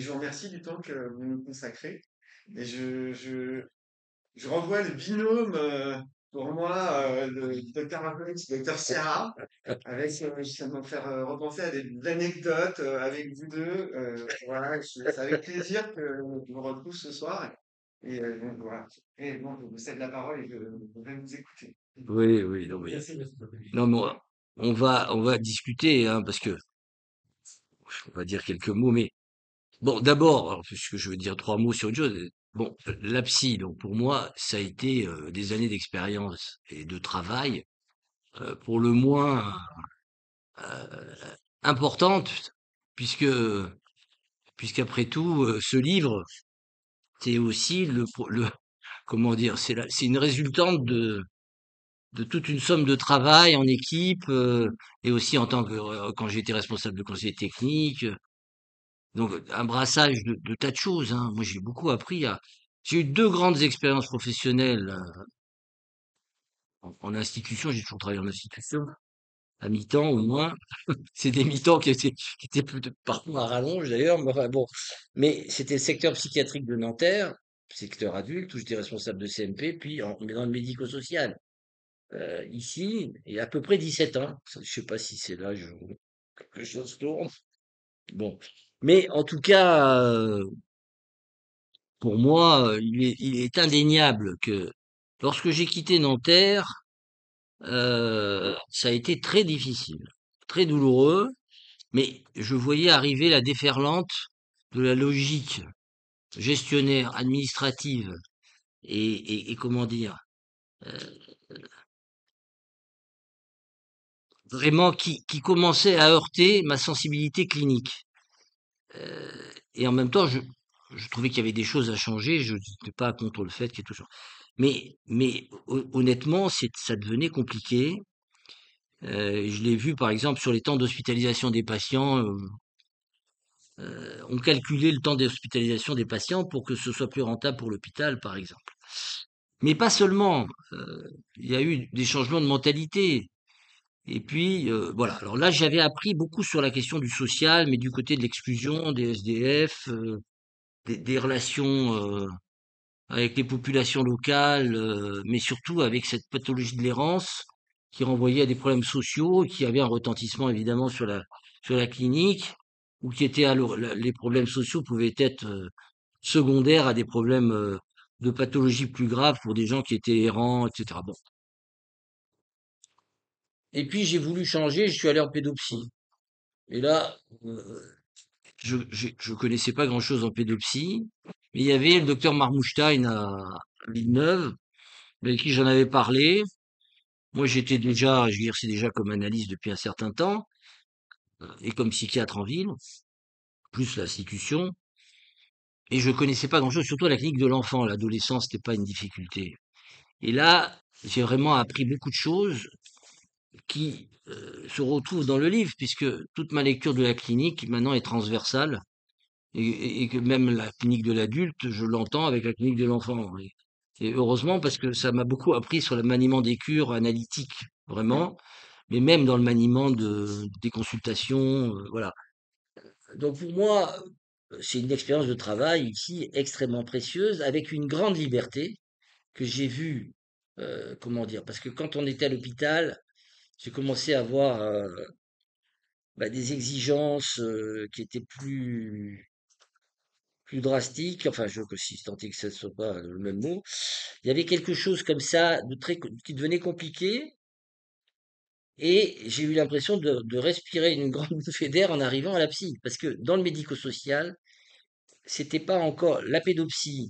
je vous remercie du temps que vous nous consacrez. Et je renvoie le binôme, pour moi, de Dr. Marcolix, Dr. Sierra, avec, ça va me faire repenser à des anecdotes avec vous deux. Voilà, c'est avec plaisir que je vous retrouve ce soir. Et donc voilà. Et bon, je vous cède la parole et je vais vous écouter. Oui, oui, non, mais, Merci. non, mais on va discuter, hein, parce que on va dire quelques mots, mais bon, d'abord, alors, puisque je veux dire trois mots sur une chose. Bon, la psy, donc pour moi, ça a été des années d'expérience et de travail, pour le moins euh, importantes, puisque puisqu'après tout, ce livre, c'est aussi comment dire, c'est une résultante de toute une somme de travail en équipe, et aussi en tant que quand j'étais responsable de conseiller technique. Donc un brassage de tas de choses, hein. Moi, j'ai beaucoup appris à j'ai eu 2 grandes expériences professionnelles, en institution. J'ai toujours travaillé en institution, à mi-temps au moins. C'est des mi-temps qui étaient peut-être parfois à rallonge d'ailleurs, mais enfin bon. Mais c'était le secteur psychiatrique de Nanterre, secteur adulte, où j'étais responsable de CMP, puis mais dans le médico-social. Ici, il y a à peu près 17 ans. Je sais pas si c'est l'âge où quelque chose tourne. Bon. Mais en tout cas, pour moi, il est indéniable que lorsque j'ai quitté Nanterre, ça a été très difficile, très douloureux, mais je voyais arriver la déferlante de la logique gestionnaire, administrative et comment dire, euh, vraiment qui commençait à heurter ma sensibilité clinique. Et en même temps, je trouvais qu'il y avait des choses à changer. Je n'étais pas contre le fait qu'il y ait toujours. Mais honnêtement, ça devenait compliqué. Je l'ai vu par exemple sur les temps d'hospitalisation des patients. On calculait le temps d'hospitalisation des patients pour que ce soit plus rentable pour l'hôpital, par exemple. Mais pas seulement. Il y a eu des changements de mentalité. Et puis, voilà. Alors là, j'avais appris beaucoup sur la question du social, mais du côté de l'exclusion des SDF, des relations avec les populations locales, mais surtout avec cette pathologie de l'errance qui renvoyait à des problèmes sociaux, et qui avait un retentissement évidemment sur la clinique, ou qui était les problèmes sociaux pouvaient être secondaires à des problèmes de pathologie plus graves pour des gens qui étaient errants, etc. Bon. Et puis j'ai voulu changer, je suis allé en pédopsie. Et là, je connaissais pas grand-chose en pédopsie, mais il y avait le docteur Marmoustein à Villeneuve, avec qui j'en avais parlé. Moi, j'exerçais déjà comme analyste depuis un certain temps, et comme psychiatre en ville, plus l'institution, et je connaissais pas grand-chose, surtout à la clinique de l'enfant. L'adolescence, c'était pas une difficulté. Et là, j'ai vraiment appris beaucoup de choses qui se retrouvent dans le livre, puisque toute ma lecture de la clinique maintenant est transversale, et que même la clinique de l'adulte, je l'entends avec la clinique de l'enfant. Et heureusement, parce que ça m'a beaucoup appris sur le maniement des cures analytiques, vraiment, mais même dans le maniement des consultations, voilà. Donc pour moi, c'est une expérience de travail ici extrêmement précieuse, avec une grande liberté que j'ai vue, comment dire, parce que quand on était à l'hôpital, j'ai commencé à avoir des exigences qui étaient plus drastiques, enfin, si tant est que ce ne soit pas le même mot. Il y avait quelque chose comme ça qui devenait compliqué. Et j'ai eu l'impression de respirer une grande bouffée d'air en arrivant à la psy, parce que dans le médico-social, c'était pas encore, la pédopsie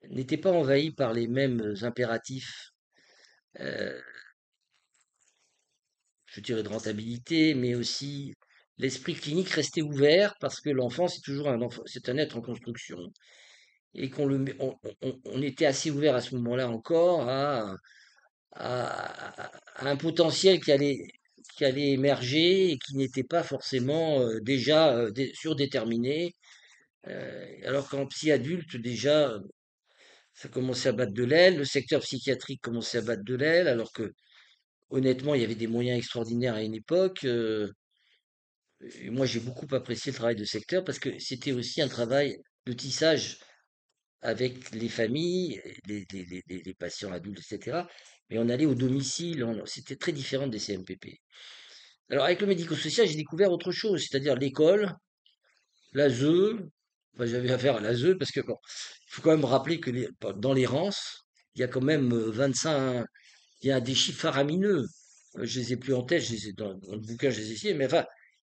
n'était pas envahie par les mêmes impératifs, euh, je dirais de rentabilité, mais aussi l'esprit clinique restait ouvert parce que l'enfant, c'est toujours un enfant, c'est un être en construction, et on était assez ouvert à ce moment-là encore à un potentiel qui allait émerger et qui n'était pas forcément déjà surdéterminé. Alors qu'en psy adulte, déjà, ça commençait à battre de l'aile, le secteur psychiatrique commençait à battre de l'aile, alors que honnêtement, il y avait des moyens extraordinaires à une époque. Et moi, j'ai beaucoup apprécié le travail de secteur parce que c'était aussi un travail de tissage avec les familles, les patients adultes, etc. Mais on allait au domicile, c'était très différent des CMPP. Alors, avec le médico-social, j'ai découvert autre chose, c'est-à-dire l'école, l'ASE. Enfin, j'avais affaire à l'ASE parce que, bon, il faut quand même rappeler que dans les rances, il y a quand même 25, il y a des chiffres faramineux. Je les ai plus en tête, dans le bouquin, je les ai essayés, mais enfin,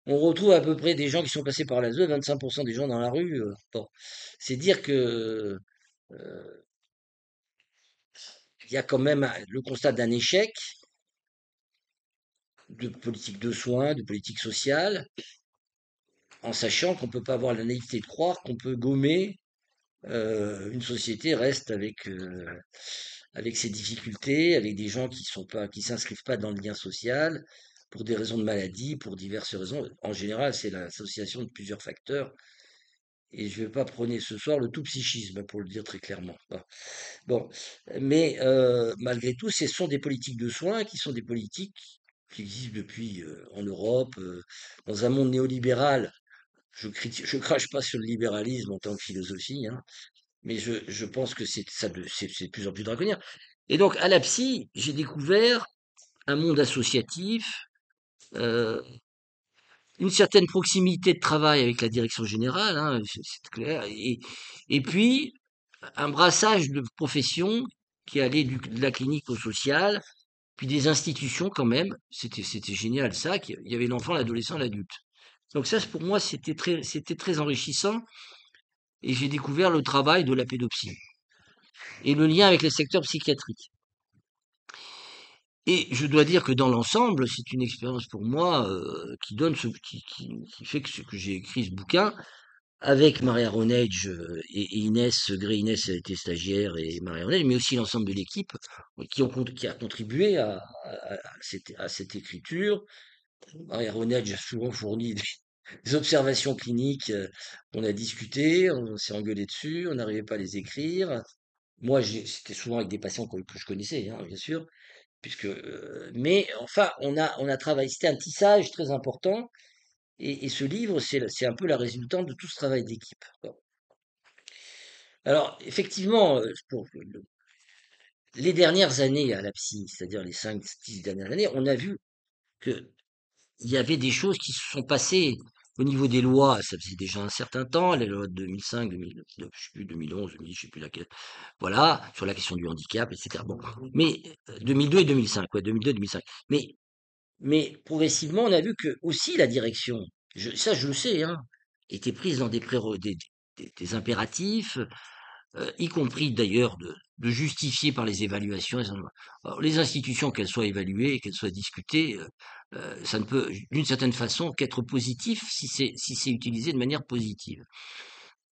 on retrouve à peu près des gens qui sont passés par l'ASE, 25% des gens dans la rue. Bon, c'est dire que euh, il y a quand même le constat d'un échec de politique de soins, de politique sociale, en sachant qu'on ne peut pas avoir la naïveté de croire qu'on peut gommer une société reste avec ses difficultés, avec des gens qui s'inscrivent pas dans le lien social pour des raisons de maladie, pour diverses raisons. En général, c'est l'association de plusieurs facteurs. Et je ne vais pas prôner ce soir le tout psychisme, pour le dire très clairement. Bon, mais malgré tout, ce sont des politiques de soins qui sont des politiques qui existent depuis en Europe, dans un monde néolibéral. Je crache pas sur le libéralisme en tant que philosophie, hein, mais je pense que c'est de plus en plus draconien. Et donc, à la psy, j'ai découvert un monde associatif, euh, une certaine proximité de travail avec la direction générale, hein, c'est clair, et puis un brassage de professions qui allait de la clinique au social, puis des institutions quand même. C'était génial ça, qu'il y avait l'enfant, l'adolescent, l'adulte. Donc ça, pour moi, c'était très enrichissant, et j'ai découvert le travail de la pédopsie et le lien avec le secteur psychiatrique. Et je dois dire que dans l'ensemble, c'est une expérience pour moi qui donne qui fait que j'ai écrit ce bouquin avec Maria Ronage et Inès Gré. Inès a été stagiaire et Maria Ronage, mais aussi l'ensemble de l'équipe qui a contribué à cette écriture. Maria Ronage a souvent fourni des observations cliniques, on a discuté, on s'est engueulé dessus, on n'arrivait pas à les écrire. Moi, c'était souvent avec des patients que je connaissais, hein, bien sûr. Mais enfin, on a travaillé. C'était un tissage très important. Et ce livre, c'est un peu la résultante de tout ce travail d'équipe. Bon. Alors, effectivement, les dernières années à la psy, c'est-à-dire les 5, 10 dernières années, on a vu que il y avait des choses qui se sont passées au niveau des lois. Ça faisait déjà un certain temps, les lois de 2005, 2000, je sais plus, 2011, 2010, je sais plus laquelle. Voilà, sur la question du handicap, etc. Bon, mais 2002 et 2005, ouais, 2002 et 2005. Mais progressivement, on a vu que aussi la direction, ça je le sais, hein, était prise dans des impératifs, y compris d'ailleurs de justifier par les évaluations. Alors, les institutions, qu'elles soient évaluées, qu'elles soient discutées, ça ne peut, d'une certaine façon, qu'être positif si c'est utilisé de manière positive.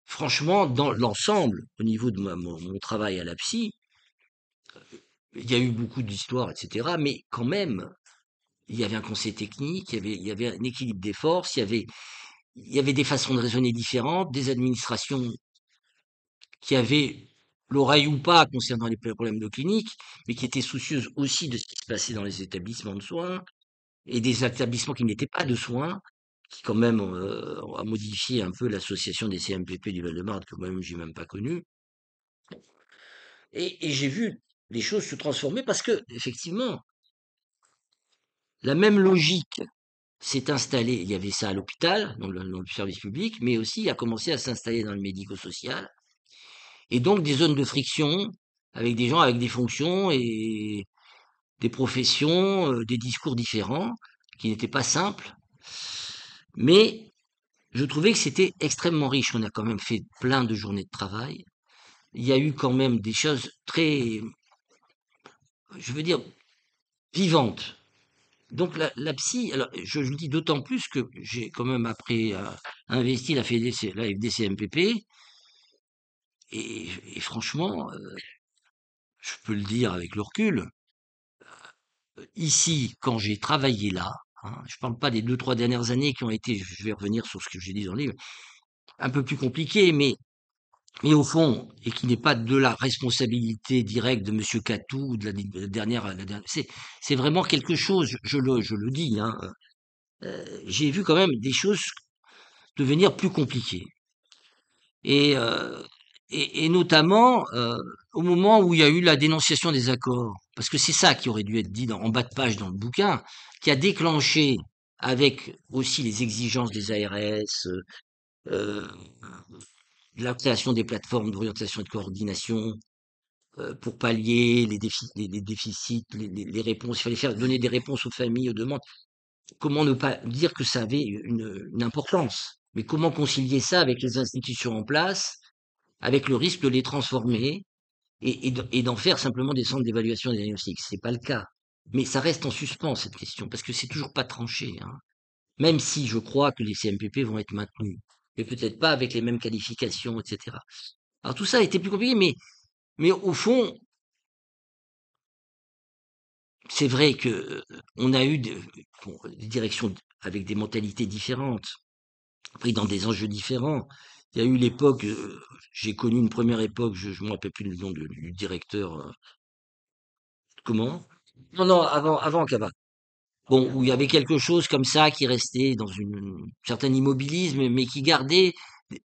Franchement, dans l'ensemble, au niveau de mon travail à la psy, il y a eu beaucoup d'histoires, etc. Mais quand même, il y avait un conseil technique, il y avait un équilibre des forces, il y avait des façons de raisonner différentes, des administrations qui avaient l'oreille ou pas concernant les problèmes de clinique, mais qui étaient soucieuses aussi de ce qui se passait dans les établissements de soins, et des établissements qui n'étaient pas de soins, qui quand même a modifié un peu l'association des CMPP du Val-de-Marne, que moi-même j'ai même pas connue. Et j'ai vu les choses se transformer parce que, effectivement, la même logique s'est installée. Il y avait ça à l'hôpital, dans le service public, mais aussi a commencé à s'installer dans le médico-social. Et donc des zones de friction avec des gens avec des fonctions et des professions, des discours différents, qui n'étaient pas simples. Mais je trouvais que c'était extrêmement riche. On a quand même fait plein de journées de travail. Il y a eu quand même des choses très, je veux dire, vivantes. Donc la psy, alors je le dis d'autant plus que j'ai quand même après investi la FDCMPP et franchement, je peux le dire avec le recul, ici, quand j'ai travaillé là, hein, je parle pas des 2, 3 dernières années qui ont été, je vais revenir sur ce que j'ai dit dans le livre, un peu plus compliqué, mais au fond, et qui n'est pas de la responsabilité directe de Monsieur Catou, de la dernière, c'est vraiment quelque chose, je le dis, hein, j'ai vu quand même des choses devenir plus compliquées. Et, et notamment au moment où il y a eu la dénonciation des accords, parce que c'est ça qui aurait dû être dit en bas de page dans le bouquin, qui a déclenché, avec aussi les exigences des ARS, euh, la création des plateformes d'orientation et de coordination pour pallier les déficits, les réponses. Il fallait donner des réponses aux familles, aux demandes. Comment ne pas dire que ça avait une importance? Mais comment concilier ça avec les institutions en place, avec le risque de les transformer et d'en faire simplement des centres d'évaluation et de diagnostic? C'est pas le cas. Mais ça reste en suspens, cette question, parce que c'est toujours pas tranché, hein. Même si je crois que les CMPP vont être maintenus. Mais peut-être pas avec les mêmes qualifications, etc. Alors tout ça a été plus compliqué, mais au fond, c'est vrai que on a eu bon, des directions avec des mentalités différentes, pris dans des enjeux différents. Il y a eu l'époque, j'ai connu une première époque, je me rappelle plus le nom du directeur. Comment? Non, non, avant Cava. Bon, où il y avait quelque chose comme ça qui restait dans une certain immobilisme, mais qui gardait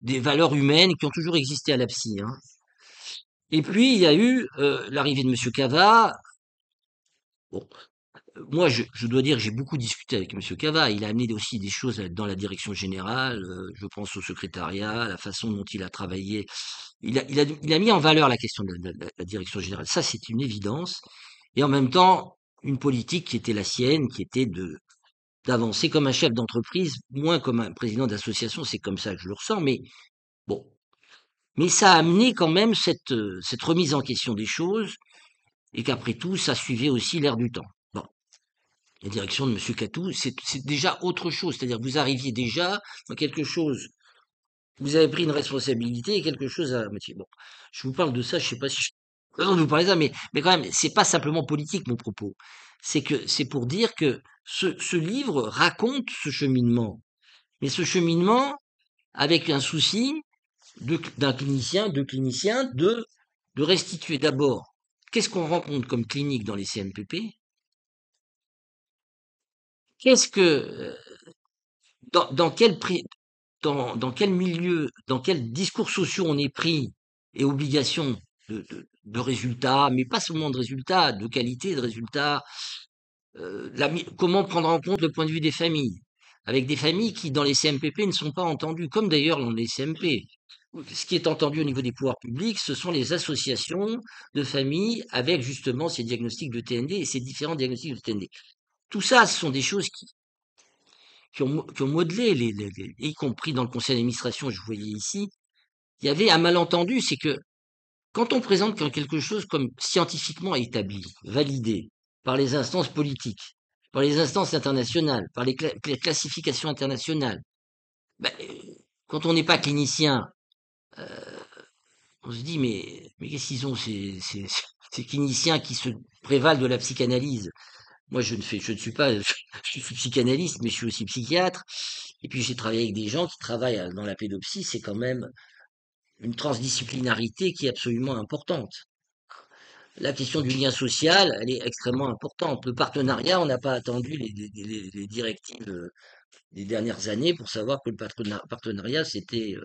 des valeurs humaines qui ont toujours existé à la psy, hein. Et puis il y a eu l'arrivée de Monsieur Cava. Bon, moi, je dois dire que j'ai beaucoup discuté avec Monsieur Cava. Il a amené aussi des choses dans la direction générale. Je pense au secrétariat, la façon dont il a travaillé. Il a mis en valeur la question de la direction générale. Ça, c'est une évidence. Et en même temps, une politique qui était la sienne, qui était de d'avancer comme un chef d'entreprise, moins comme un président d'association. C'est comme ça que je le ressens. Mais bon, mais ça a amené quand même cette remise en question des choses, et qu'après tout, ça suivait aussi l'air du temps. Bon. La direction de Monsieur Catou, c'est déjà autre chose. C'est-à-dire que vous arriviez déjà dans quelque chose, vous avez pris une responsabilité et quelque chose à moitié. Bon, je vous parle de ça, je sais pas si je j'ai raison de vous parler de ça, mais quand même, c'est pas simplement politique mon propos. C'est que c'est pour dire que ce livre raconte ce cheminement, mais ce cheminement avec un souci d'un clinicien, de restituer d'abord qu'est-ce qu'on rencontre comme clinique dans les CMPP, qu'est-ce que dans quel dans quel milieu, dans quels discours sociaux on est pris et obligation de résultats, mais pas seulement de résultats, de qualité de résultats, comment prendre en compte le point de vue des familles, avec des familles qui, dans les CMPP, ne sont pas entendues, comme d'ailleurs dans les CMP. Ce qui est entendu au niveau des pouvoirs publics, ce sont les associations de familles avec justement ces diagnostics de TND et ces différents diagnostics de TND. Tout ça, ce sont des choses qui ont modelé, y compris dans le conseil d'administration, je voyais ici, il y avait un malentendu, c'est que quand on présente quelque chose comme scientifiquement établi, validé par les instances politiques, par les instances internationales, par les classifications internationales, ben, quand on n'est pas clinicien, on se dit mais qu'est-ce qu'ils ont ces cliniciens qui se prévalent de la psychanalyse? Moi, je ne suis pas, je suis psychanalyste, mais je suis aussi psychiatre. Et puis, j'ai travaillé avec des gens qui travaillent dans la pédopsie. C'est quand même une transdisciplinarité qui est absolument importante. La question du lien social, elle est extrêmement importante. Le partenariat, on n'a pas attendu les directives des dernières années pour savoir que le partenariat, c'était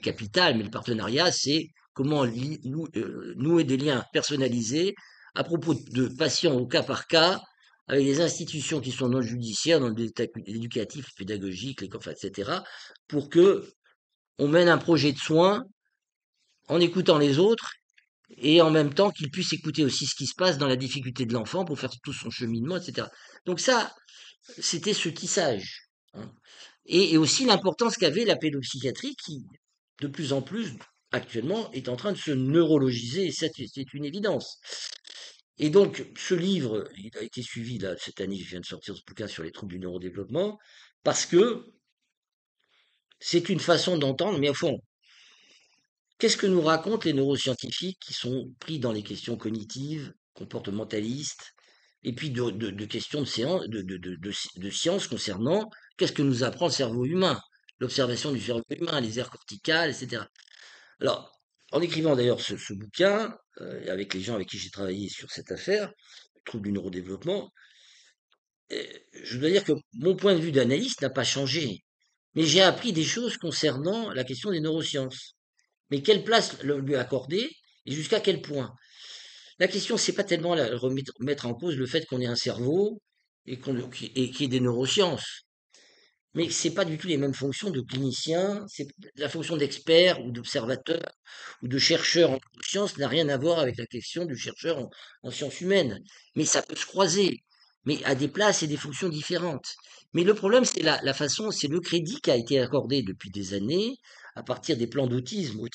capital. Mais le partenariat, c'est comment nouer des liens personnalisés à propos de patients au cas par cas, avec des institutions qui sont non judiciaires, dans l'éducatif, pédagogique, enfin, etc., pour que on mène un projet de soins en écoutant les autres et en même temps qu'il puisse écouter aussi ce qui se passe dans la difficulté de l'enfant pour faire tout son cheminement, etc. Donc ça, c'était ce tissage, hein. Et aussi l'importance qu'avait la pédopsychiatrie qui, de plus en plus, actuellement, est en train de se neurologiser, et c'est une évidence. Et donc, ce livre, il a été suivi, là, cette année, je viens de sortir ce bouquin sur les troubles du neurodéveloppement, parce que c'est une façon d'entendre, mais au fond, qu'est-ce que nous racontent les neuroscientifiques qui sont pris dans les questions cognitives, comportementalistes, et puis de questions de sciences concernant qu'est-ce que nous apprend le cerveau humain, l'observation du cerveau humain, les aires corticales, etc. Alors, en écrivant d'ailleurs ce bouquin, avec les gens avec qui j'ai travaillé sur cette affaire, trouble du neurodéveloppement, je dois dire que mon point de vue d'analyste n'a pas changé. Mais j'ai appris des choses concernant la question des neurosciences. Mais quelle place lui accorder et jusqu'à quel point? La question, c'est pas tellement remettre en cause le fait qu'on ait un cerveau et qu'il y ait des neurosciences. Mais c'est pas du tout les mêmes fonctions de clinicien. C'est la fonction d'expert ou d'observateur ou de chercheur en sciences n'a rien à voir avec la question du chercheur en sciences humaines. Mais ça peut se croiser, mais à des places et des fonctions différentes. Mais le problème, c'est la façon, c'est le crédit qui a été accordé depuis des années à partir des plans autisme,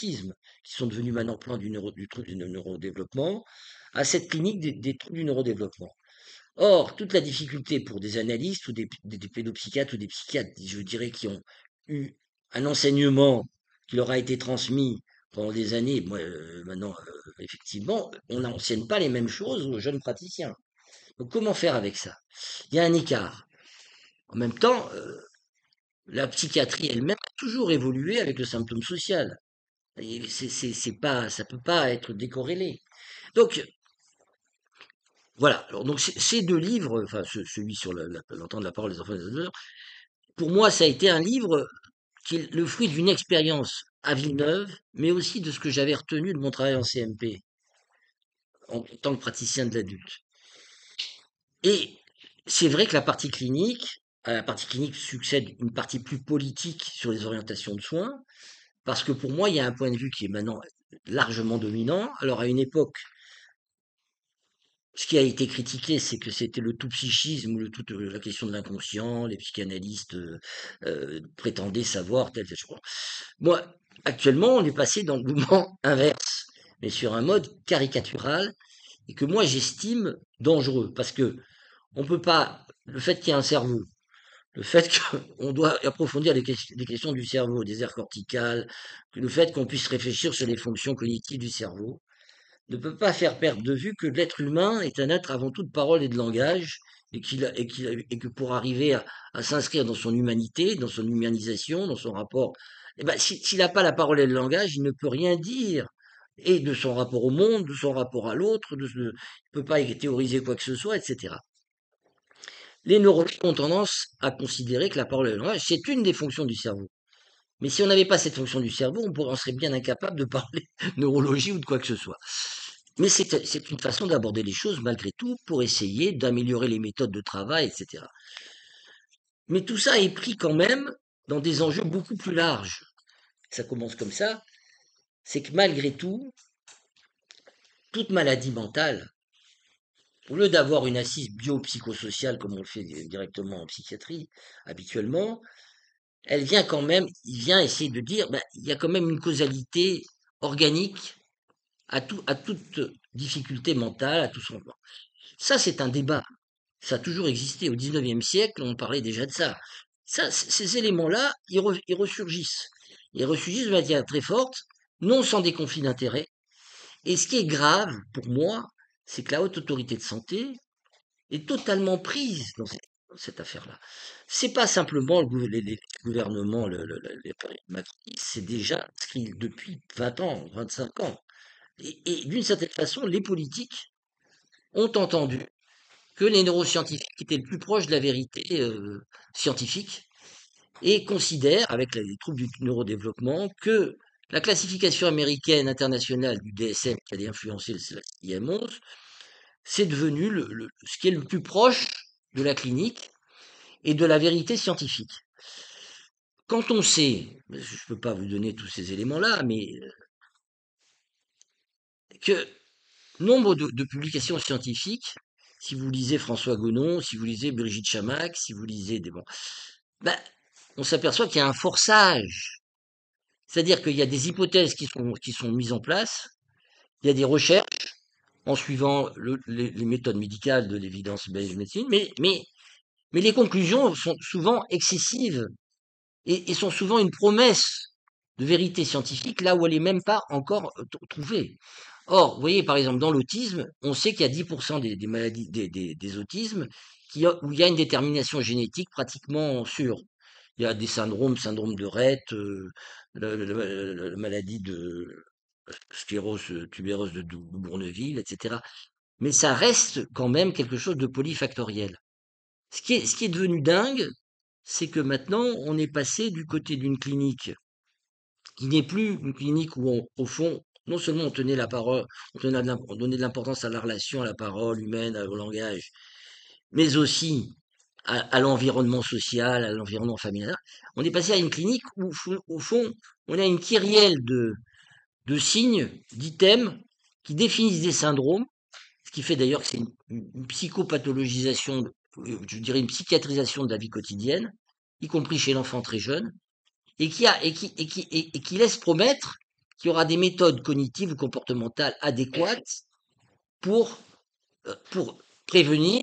qui sont devenus maintenant plans du trouble du neurodéveloppement, à cette clinique des troubles du neurodéveloppement. Or, toute la difficulté pour des analystes ou des pédopsychiatres ou des psychiatres, je dirais, qui ont eu un enseignement qui leur a été transmis pendant des années, moi, maintenant, effectivement, on n'enseigne pas les mêmes choses aux jeunes praticiens. Donc, comment faire avec ça? Il y a un écart. En même temps, la psychiatrie elle-même a toujours évolué avec le symptôme social. Et c'est pas, ça peut pas être décorrélé. Donc, voilà. Alors, donc, ces deux livres, enfin, celui sur l'entendre la parole des enfants et des adolescents, pour moi, ça a été un livre qui est le fruit d'une expérience à Villeneuve, mais aussi de ce que j'avais retenu de mon travail en CMP, en tant que praticien de l'adulte. Et c'est vrai que à la partie clinique succède une partie plus politique sur les orientations de soins, parce que pour moi, il y a un point de vue qui est maintenant largement dominant. Alors, à une époque, ce qui a été critiqué, c'est que c'était le tout psychisme, toute la question de l'inconscient, les psychanalystes prétendaient savoir tel chose. Moi, actuellement, on est passé dans le mouvement inverse, mais sur un mode caricatural, et que moi j'estime dangereux, parce que on peut pas, le fait qu'il y ait un cerveau, le fait qu'on doit approfondir les questions du cerveau, des aires corticales, le fait qu'on puisse réfléchir sur les fonctions cognitives du cerveau, ne peut pas faire perdre de vue que l'être humain est un être avant tout de parole et de langage, et que pour arriver à s'inscrire dans son humanité, dans son humanisation, dans son rapport, eh ben, s'il n'a pas la parole et le langage, il ne peut rien dire. Et de son rapport au monde, de son rapport à l'autre, il ne peut pas théoriser quoi que ce soit, etc. Les neurologues ont tendance à considérer que la parole et le langage, c'est une des fonctions du cerveau. Mais si on n'avait pas cette fonction du cerveau, on serait bien incapable de parler neurologie ou de quoi que ce soit. Mais c'est une façon d'aborder les choses malgré tout pour essayer d'améliorer les méthodes de travail, etc. Mais tout ça est pris quand même dans des enjeux beaucoup plus larges. Ça commence comme ça, c'est que malgré tout, toute maladie mentale, au lieu d'avoir une assise biopsychosociale comme on le fait directement en psychiatrie habituellement, il vient essayer de dire, ben, il y a quand même une causalité organique à toute difficulté mentale, à tout son. Ça, c'est un débat. Ça a toujours existé. Au XIXe siècle, on parlait déjà de ça. Ces éléments-là, ils ressurgissent. Ils ressurgissent de manière très forte, non sans des conflits d'intérêts. Et ce qui est grave, pour moi, c'est que la haute autorité de santé est totalement prise dans cette affaire-là. C'est pas simplement les gouvernements, les macronistes, c'est déjà inscrit depuis 20 ans, 25 ans. Et d'une certaine façon, les politiques ont entendu que les neuroscientifiques étaient le plus proches de la vérité scientifique et considèrent, avec les troubles du neurodéveloppement, que la classification américaine internationale du DSM, qui a influencé le IM11, c'est devenu ce qui est le plus proche de la clinique et de la vérité scientifique. Quand on sait, je ne peux pas vous donner tous ces éléments-là, mais que nombre de publications scientifiques, si vous lisez François Gonon, si vous lisez Brigitte Chamac, si vous lisez des... Bon, ben, on s'aperçoit qu'il y a un forçage. C'est-à-dire qu'il y a des hypothèses qui sont mises en place, il y a des recherches en suivant les méthodes médicales de l'évidence-based médecine, mais les conclusions sont souvent excessives et sont souvent une promesse de vérité scientifique là où elle n'est même pas encore trouvée. Or, vous voyez, par exemple, dans l'autisme, on sait qu'il y a 10% des maladies, des autismes où il y a une détermination génétique pratiquement sûre. Il y a des syndrome de Rett, la maladie de sclérose tubereuse de Bourneville, etc. Mais ça reste quand même quelque chose de polyfactoriel. Ce qui est devenu dingue, c'est que maintenant, on est passé du côté d'une clinique qui n'est plus une clinique où au fond, non seulement on tenait la parole, on donnait de l'importance à la relation, à la parole humaine, au langage, mais aussi à l'environnement social, à l'environnement familial. On est passé à une clinique où, au fond, on a une kyrielle de signes, d'items qui définissent des syndromes, ce qui fait d'ailleurs que c'est une psychopathologisation, je dirais une psychiatrisation de la vie quotidienne, y compris chez l'enfant très jeune, et qui laisse promettre qu'il y aura des méthodes cognitives ou comportementales adéquates pour, pour prévenir,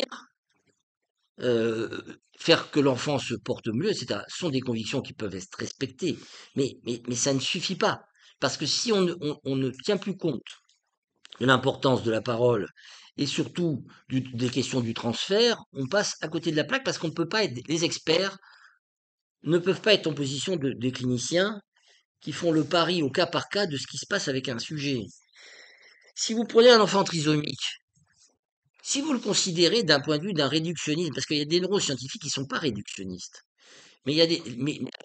faire que l'enfant se porte mieux, etc. Ce sont des convictions qui peuvent être respectées, mais ça ne suffit pas. Parce que si on ne tient plus compte de l'importance de la parole et surtout des questions du transfert, on passe à côté de la plaque parce qu'on ne peut pas être, les experts ne peuvent pas être en position des cliniciens qui font le pari au cas par cas de ce qui se passe avec un sujet. Si vous prenez un enfant trisomique, si vous le considérez d'un point de vue d'un réductionnisme, parce qu'il y a des neuroscientifiques qui ne sont pas réductionnistes, mais la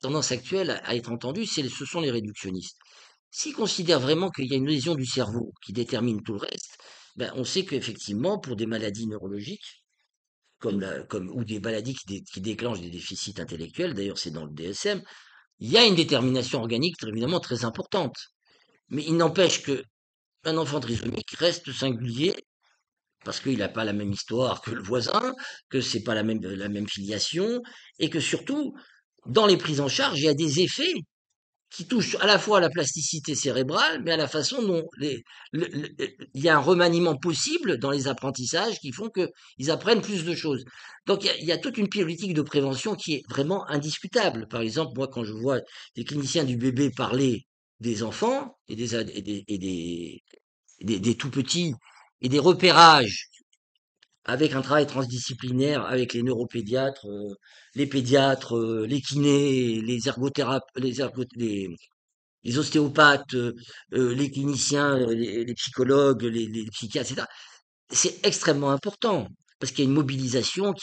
tendance actuelle à être entendue, ce sont les réductionnistes. S'ils considèrent vraiment qu'il y a une lésion du cerveau qui détermine tout le reste, ben on sait qu'effectivement, pour des maladies neurologiques, ou des maladies qui déclenchent des déficits intellectuels, d'ailleurs c'est dans le DSM, il y a une détermination organique évidemment très importante. Mais il n'empêche que un enfant trisomique reste singulier parce qu'il n'a pas la même histoire que le voisin, que c'est pas la même filiation, et que surtout, dans les prises en charge, il y a des effets qui touchent à la fois à la plasticité cérébrale, mais à la façon dont il y a un remaniement possible dans les apprentissages qui font qu'ils apprennent plus de choses. Donc il y a toute une politique de prévention qui est vraiment indiscutable. Par exemple, moi, quand je vois des cliniciens du bébé parler des enfants et des tout petits et des repérages avec un travail transdisciplinaire avec les neuropédiatres, les pédiatres, les kinés, les ostéopathes, les cliniciens, les psychologues, les psychiatres, etc. C'est extrêmement important parce qu'il y a une mobilisation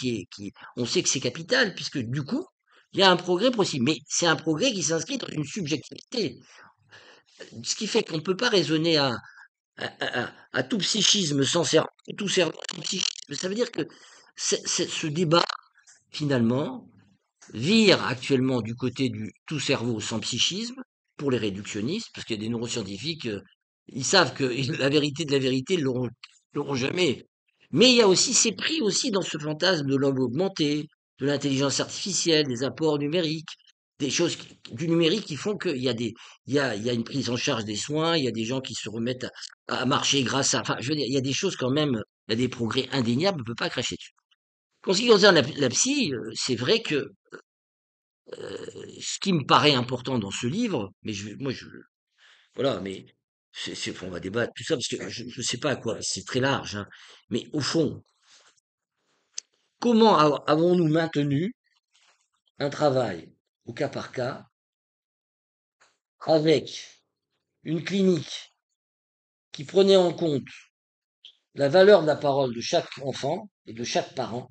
on sait que c'est capital puisque du coup, il y a un progrès possible, mais c'est un progrès qui s'inscrit dans une subjectivité, ce qui fait qu'on ne peut pas raisonner à tout psychisme sans cerveau, tout cerveau sans psychisme. Ça veut dire que ce débat, finalement, vire actuellement du côté du tout cerveau sans psychisme pour les réductionnistes, parce qu'il y a des neuroscientifiques, ils savent que la vérité de la vérité, ils l'auront jamais. Mais il y a aussi, c'est pris aussi dans ce fantasme de l'homme augmenté, de l'intelligence artificielle, des apports numériques, des choses du numérique qui font qu'il y a une prise en charge des soins, il y a des gens qui se remettent à marcher grâce à, enfin, je veux dire, il y a des choses quand même, il y a des progrès indéniables, on ne peut pas cracher dessus. En ce qui concerne la psy, c'est vrai que ce qui me paraît important dans ce livre, mais voilà, mais on va débattre tout ça parce que je ne sais pas à quoi, c'est très large, hein. Mais au fond, comment avons-nous maintenu un travail au cas par cas avec une clinique qui prenait en compte la valeur de la parole de chaque enfant et de chaque parent,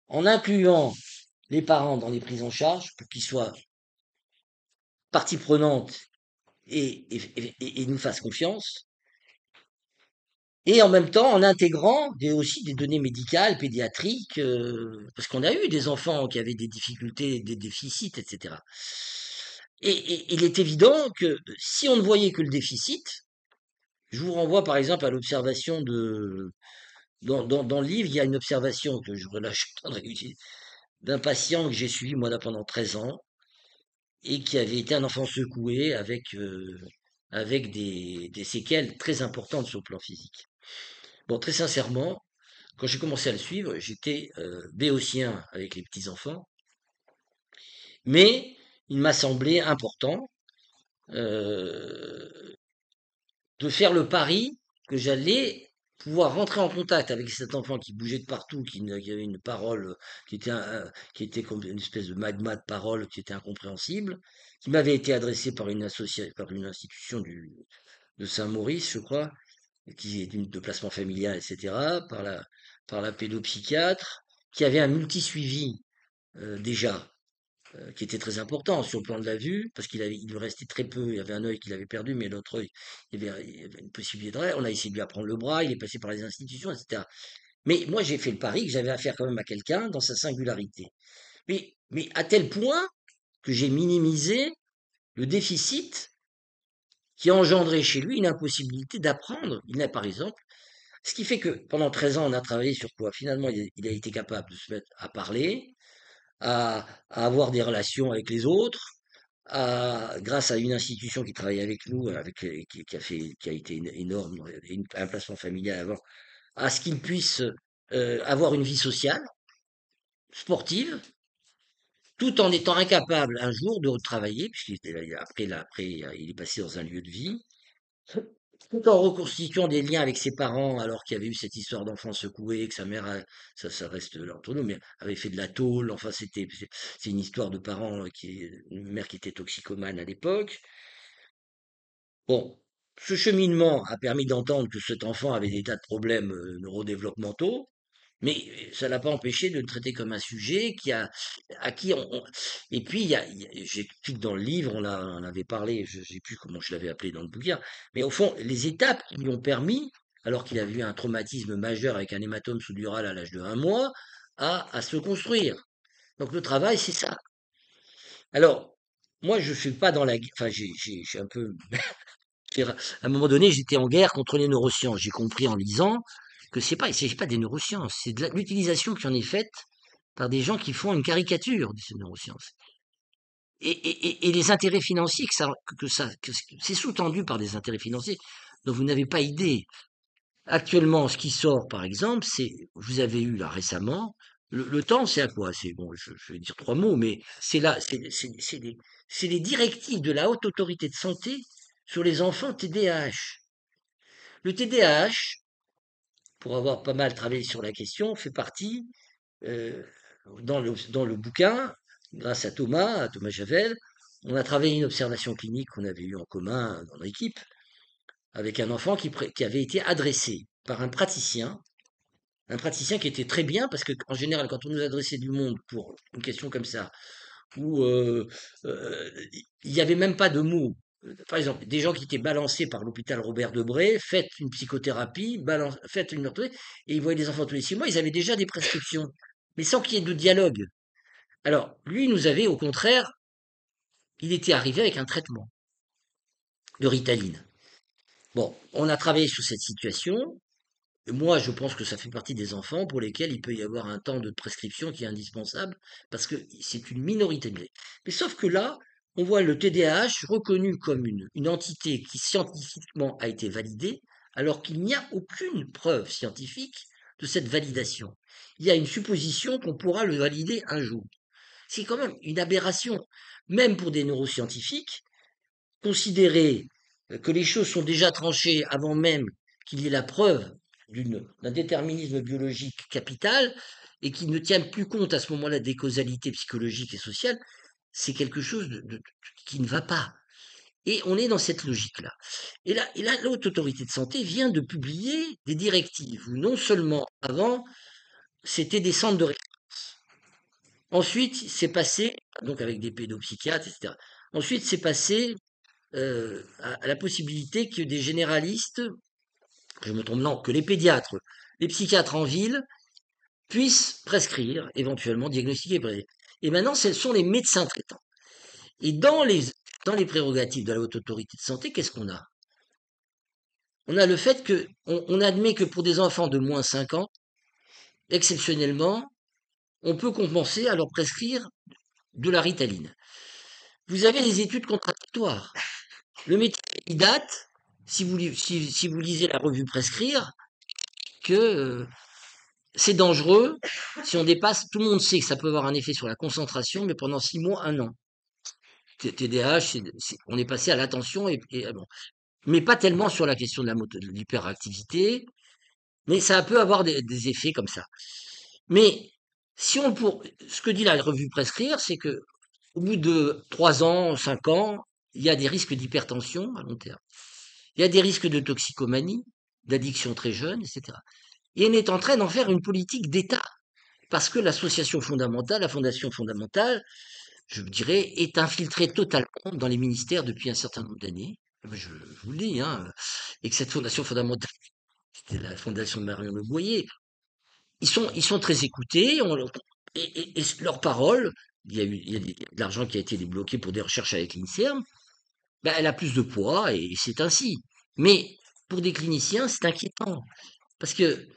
en incluant les parents dans les prises en charge pour qu'ils soient partie prenante et nous fassent confiance, et en même temps en intégrant aussi des données médicales, pédiatriques, parce qu'on a eu des enfants qui avaient des difficultés, des déficits, etc. Et il est évident que si on ne voyait que le déficit, je vous renvoie par exemple à l'observation dans le livre, il y a une observation que je relâche d'un patient que j'ai suivi moi là pendant 13 ans et qui avait été un enfant secoué avec des séquelles très importantes sur le plan physique. Bon, très sincèrement, quand j'ai commencé à le suivre, j'étais béotien avec les petits-enfants, mais il m'a semblé important euh, de faire le pari que j'allais pouvoir rentrer en contact avec cet enfant qui bougeait de partout, qui avait une parole qui était comme une espèce de magma de parole qui était incompréhensible, qui m'avait été adressé par une institution de Saint-Maurice, je crois, qui est de placement familial, etc., par la pédopsychiatre, qui avait un multi-suivi déjà, qui était très important sur le plan de la vue, parce il lui restait très peu, il avait un œil qu'il avait perdu, mais l'autre œil, il y avait une possibilité de on a essayé de lui apprendre le bras, il est passé par les institutions, etc. Mais moi, j'ai fait le pari que j'avais affaire quand même à quelqu'un dans sa singularité. Mais à tel point que j'ai minimisé le déficit qui a engendré chez lui une impossibilité d'apprendre. Il n'a, par exemple, ce qui fait que pendant 13 ans, on a travaillé sur quoi? Finalement, il a été capable de se mettre à parler, à avoir des relations avec les autres, grâce à une institution qui travaille avec nous, qui a été énorme, un placement familial avant, à ce qu'il puisse avoir une vie sociale, sportive, tout en étant incapable un jour de retravailler, puisqu'il était après, il est passé dans un lieu de vie, tout en reconstituant des liens avec ses parents, alors qu'il y avait eu cette histoire d'enfant secoué, que sa mère, ça reste là entre nous, mais avait fait de la tôle. Enfin, c'est une histoire de parents une mère qui était toxicomane à l'époque. Bon, ce cheminement a permis d'entendre que cet enfant avait des tas de problèmes neurodéveloppementaux, mais ça l'a pas empêché de le traiter comme un sujet à qui et puis j'explique dans le livre, on en avait parlé, je sais plus comment je l'avais appelé dans le bouquin, mais au fond, les étapes qui lui ont permis, alors qu'il avait eu un traumatisme majeur avec un hématome sous-dural à l'âge de 1 mois, à se construire. Donc le travail, c'est ça. Alors, moi, je suis pas dans la, enfin, j'ai un peu à un moment donné, j'étais en guerre contre les neurosciences. J'ai compris en lisant que il s'agit pas des neurosciences, c'est de l'utilisation qui en est faite par des gens qui font une caricature de ces neurosciences. Et les intérêts financiers c'est sous-tendu par des intérêts financiers dont vous n'avez pas idée. Actuellement, ce qui sort, par exemple, vous avez eu là récemment, le temps, c'est à quoi? C'est bon, je vais dire 3 mots, mais c'est là, c'est les directives de la haute autorité de santé sur les enfants TDAH. Le TDAH, pour avoir pas mal travaillé sur la question, fait partie, euh, dans le bouquin, grâce à Thomas Javel, on a travaillé une observation clinique qu'on avait eue en commun dans l'équipe, avec un enfant qui avait été adressé par un praticien qui était très bien, parce que en général, quand on nous adressait du monde pour une question comme ça, où il n'y avait même pas de mots. Par exemple, des gens qui étaient balancés par l'hôpital Robert Debré, faites une psychothérapie, faites une orthopédie, et ils voyaient des enfants tous les 6 mois, ils avaient déjà des prescriptions, mais sans qu'il y ait de dialogue. Alors, lui nous avait, au contraire, il était arrivé avec un traitement de Ritaline. Bon, on a travaillé sur cette situation. Moi, je pense que ça fait partie des enfants pour lesquels il peut y avoir un temps de prescription qui est indispensable parce que c'est une minorité. Mais sauf que là, on voit le TDAH reconnu comme une entité qui scientifiquement a été validée, alors qu'il n'y a aucune preuve scientifique de cette validation. Il y a une supposition qu'on pourra le valider un jour. C'est quand même une aberration, même pour des neuroscientifiques, considérer que les choses sont déjà tranchées avant même qu'il y ait la preuve d'un déterminisme biologique capital et qui ne tiennent plus compte à ce moment-là des causalités psychologiques et sociales, c'est quelque chose qui ne va pas. Et on est dans cette logique-là. Et là, l'Haute Autorité de Santé vient de publier des directives où non seulement avant, c'était des centres de référence. Ensuite, c'est passé, donc avec des pédopsychiatres, etc. Ensuite, c'est passé à la possibilité que des généralistes, je me trompe, non, que les pédiatres, les psychiatres en ville puissent prescrire, éventuellement diagnostiquer. Et maintenant, ce sont les médecins traitants. Et dans les prérogatives de la haute autorité de santé, qu'est-ce qu'on a? On a le fait que on admet que pour des enfants de moins 5 ans, exceptionnellement, on peut compenser à leur prescrire de la ritaline. Vous avez les études contradictoires. Le médecin, il date, si vous lisez la revue Prescrire, que c'est dangereux si on dépasse. Tout le monde sait que ça peut avoir un effet sur la concentration, mais pendant 6 mois, 1 an. TDAH, on est passé à l'attention bon. Mais pas tellement sur la question de l'hyperactivité, mais ça peut avoir des effets comme ça. Mais ce que dit la revue Prescrire, c'est que au bout de 3 ans, 5 ans, il y a des risques d'hypertension à long terme. Il y a des risques de toxicomanie, d'addiction très jeune, etc. Et on est en train d'en faire une politique d'État. parce que l'association fondamentale, la fondation fondamentale, je dirais, est infiltrée totalement dans les ministères depuis un certain nombre d'années. Je vous le dis, hein, et que cette fondation fondamentale, c'était la fondation de Marion Le Boyer, ils sont très écoutés, et leurs paroles, il y a de l'argent qui a été débloqué pour des recherches avec l'INSERM, ben, elle a plus de poids et c'est ainsi. Mais pour des cliniciens, c'est inquiétant. Parce que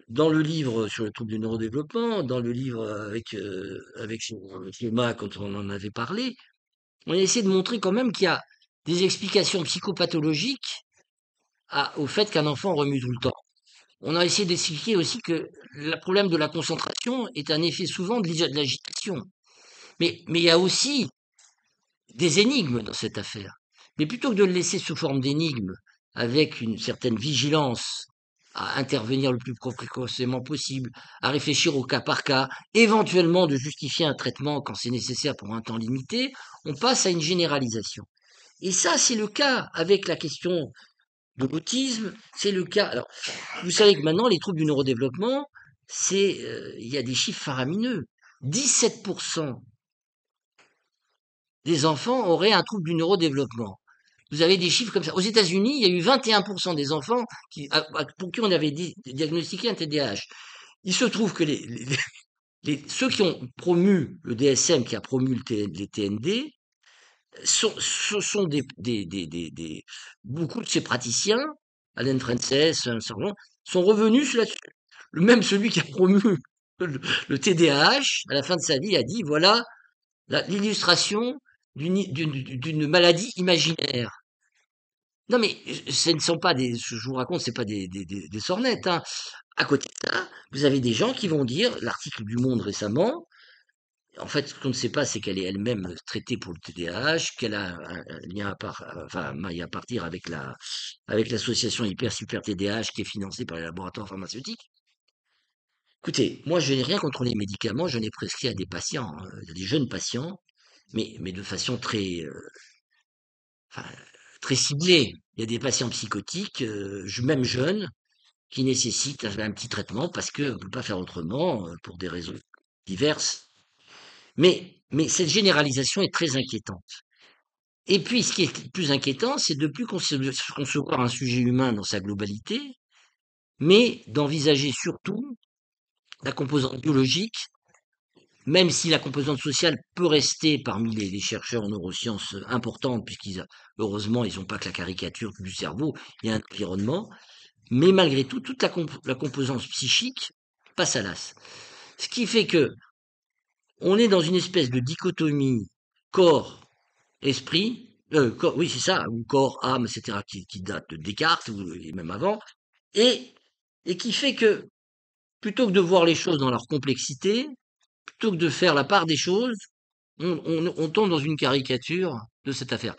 dans le livre sur le trouble du neurodéveloppement, dans le livre avec Schéma, quand on en avait parlé, on a essayé de montrer quand même qu'il y a des explications psychopathologiques au fait qu'un enfant remue tout le temps. On a essayé d'expliquer aussi que le problème de la concentration est un effet souvent de l'agitation. Mais il y a aussi des énigmes dans cette affaire. Mais plutôt que de le laisser sous forme d'énigmes, avec une certaine vigilance, à intervenir le plus précocement possible, à réfléchir au cas par cas, éventuellement de justifier un traitement quand c'est nécessaire pour un temps limité, on passe à une généralisation. Et ça, c'est le cas avec la question de l'autisme, c'est le cas. Alors, vous savez que maintenant, les troubles du neurodéveloppement, il y a des chiffres faramineux. 17% des enfants auraient un trouble du neurodéveloppement. Vous avez des chiffres comme ça. Aux États-Unis, il y a eu 21% des enfants pour qui on avait diagnostiqué un TDAH. Il se trouve que ceux qui ont promu le DSM, qui a promu les TND, ce sont beaucoup de ces praticiens, Allen Frances, sont revenus là-dessus. Même celui qui a promu le TDAH, à la fin de sa vie, a dit, voilà l'illustration d'une maladie imaginaire. Non, mais ce ne sont pas je vous raconte, c'est pas des sornettes, hein. À côté de ça, vous avez des gens qui vont dire, l'article du Monde récemment, en fait, ce qu'on ne sait pas, c'est qu'elle est elle-même traitée pour le TDAH, qu'elle a un lien enfin, maille à partir avec l'association Hyper Super TDAH qui est financée par les laboratoires pharmaceutiques. Écoutez, moi, je n'ai rien contre les médicaments, je n'ai prescrit à des patients, hein, à des jeunes patients, mais de façon enfin, très ciblée. Il y a des patients psychotiques, même jeunes, qui nécessitent un petit traitement parce qu'on ne peut pas faire autrement, pour des raisons diverses. Mais cette généralisation est très inquiétante. Et puis, ce qui est le plus inquiétant, c'est de plus concevoir un sujet humain dans sa globalité, mais d'envisager surtout la composante biologique, même si la composante sociale peut rester parmi les chercheurs en neurosciences importantes, heureusement, ils n'ont pas que la caricature du cerveau, il y a un environnement, mais malgré tout, toute la composante psychique passe à l'as. Ce qui fait que on est dans une espèce de dichotomie corps-esprit, oui, c'est ça, ou corps, âme, etc., qui date de Descartes, et même avant, et, et qui fait que, plutôt que de voir les choses dans leur complexité, plutôt que de faire la part des choses, on tombe dans une caricature de cette affaire.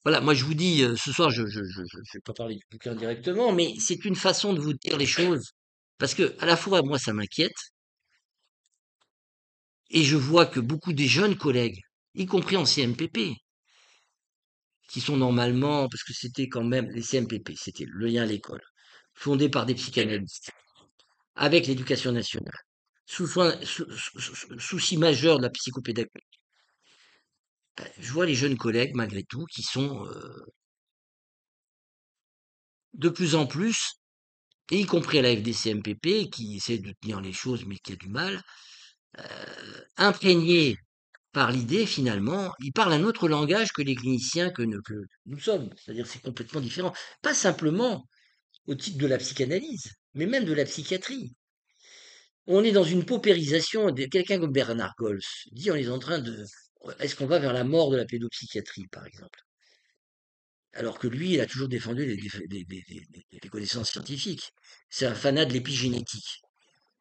Voilà, moi je vous dis, ce soir, je vais pas parler du bouquin directement, mais c'est une façon de vous dire les choses, parce que à la fois, moi, ça m'inquiète, et je vois que beaucoup des jeunes collègues, y compris en CMPP, qui sont normalement, parce que c'était quand même les CMPP, c'était le lien à l'école, fondé par des psychanalystes, avec l'éducation nationale, souci majeur de la psychopédagogie. Ben, je vois les jeunes collègues, malgré tout, qui sont de plus en plus, et y compris à la FDCMPP, qui essaie de tenir les choses, mais qui a du mal, imprégnés par l'idée, finalement, ils parlent un autre langage que les cliniciens que nous sommes. C'est-à-dire c'est complètement différent. Pas simplement au titre de la psychanalyse, mais même de la psychiatrie. On est dans une paupérisation. Quelqu'un comme Bernard Gols dit on est en train de... Est-ce qu'on va vers la mort de la pédopsychiatrie, par exemple? Alors que lui, il a toujours défendu les connaissances scientifiques. C'est un fanat de l'épigénétique.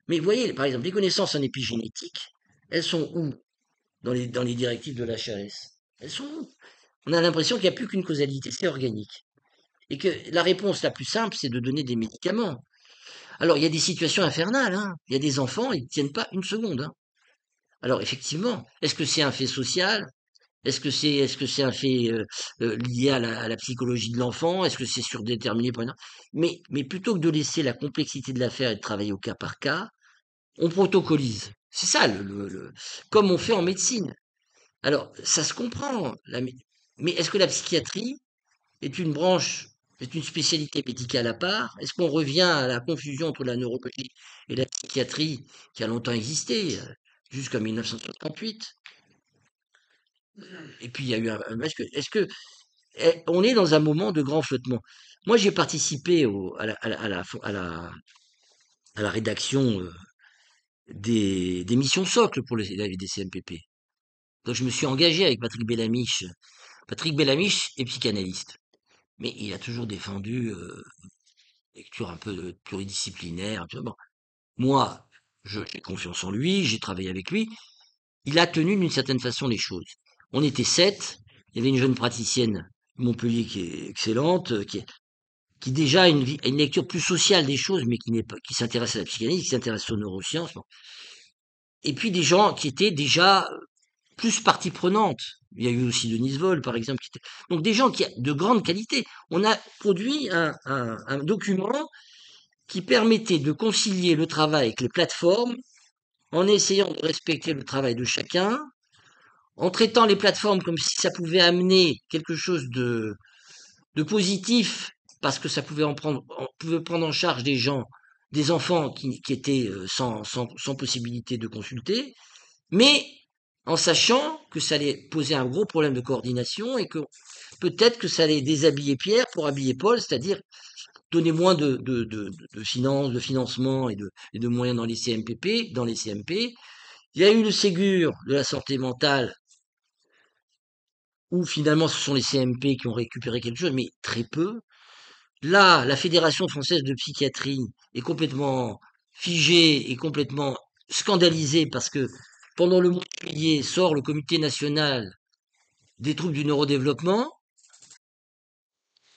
Mais vous voyez, par exemple, les connaissances en épigénétique, elles sont où dans les directives de l'HAS? Elles sont où? On a l'impression qu'il n'y a plus qu'une causalité, c'est organique. Et que la réponse la plus simple, c'est de donner des médicaments. Alors, il y a des situations infernales, hein. Il y a des enfants, ils ne tiennent pas une seconde, hein. Alors, effectivement, est-ce que c'est un fait social? Est-ce que c'est un fait lié à la psychologie de l'enfant? Est-ce que c'est surdéterminé par une... Mais plutôt que de laisser la complexité de l'affaire et de travailler au cas par cas, on protocolise. C'est ça, comme on fait en médecine. Alors, ça se comprend, mais est-ce que la psychiatrie est une branche, est une spécialité médicale à part? Est-ce qu'on revient à la confusion entre la neurologie et la psychiatrie qui a longtemps existé, jusqu'en 1968? Et puis il y a eu on est dans un moment de grand flottement. Moi, j'ai participé à la rédaction des missions socles pour les CMPP. Donc, je me suis engagé avec Patrick Bellamiche. Patrick Bellamiche est psychanalyste, mais il a toujours défendu lecture un peu pluridisciplinaire. Tu vois. Bon, moi, j'ai confiance en lui, j'ai travaillé avec lui. Il a tenu d'une certaine façon les choses. On était 7. Il y avait une jeune praticienne de Montpellier qui est excellente, qui déjà a a une lecture plus sociale des choses, mais qui n'est pas, qui s'intéresse à la psychanalyse, qui s'intéresse aux neurosciences. Bon. Et puis des gens qui étaient déjà plus partie prenante. Il y a eu aussi Denise Vol, par exemple. Donc des gens de grande qualité. On a produit un document qui permettait de concilier le travail avec les plateformes en essayant de respecter le travail de chacun, en traitant les plateformes comme si ça pouvait amener quelque chose de positif, parce que ça pouvait on pouvait prendre en charge des gens, des enfants qui étaient sans possibilité de consulter, mais en sachant que ça allait poser un gros problème de coordination et que peut-être que ça allait déshabiller Pierre pour habiller Paul, c'est-à-dire donner moins de finances, de financement et de moyens dans les CMPP, dans les CMP. Il y a eu le Ségur de la santé mentale, où finalement ce sont les CMP qui ont récupéré quelque chose, mais très peu. Là, la Fédération française de psychiatrie est complètement figée et complètement scandalisée parce que pendant le mois de juillet sort le comité national des troubles du neurodéveloppement.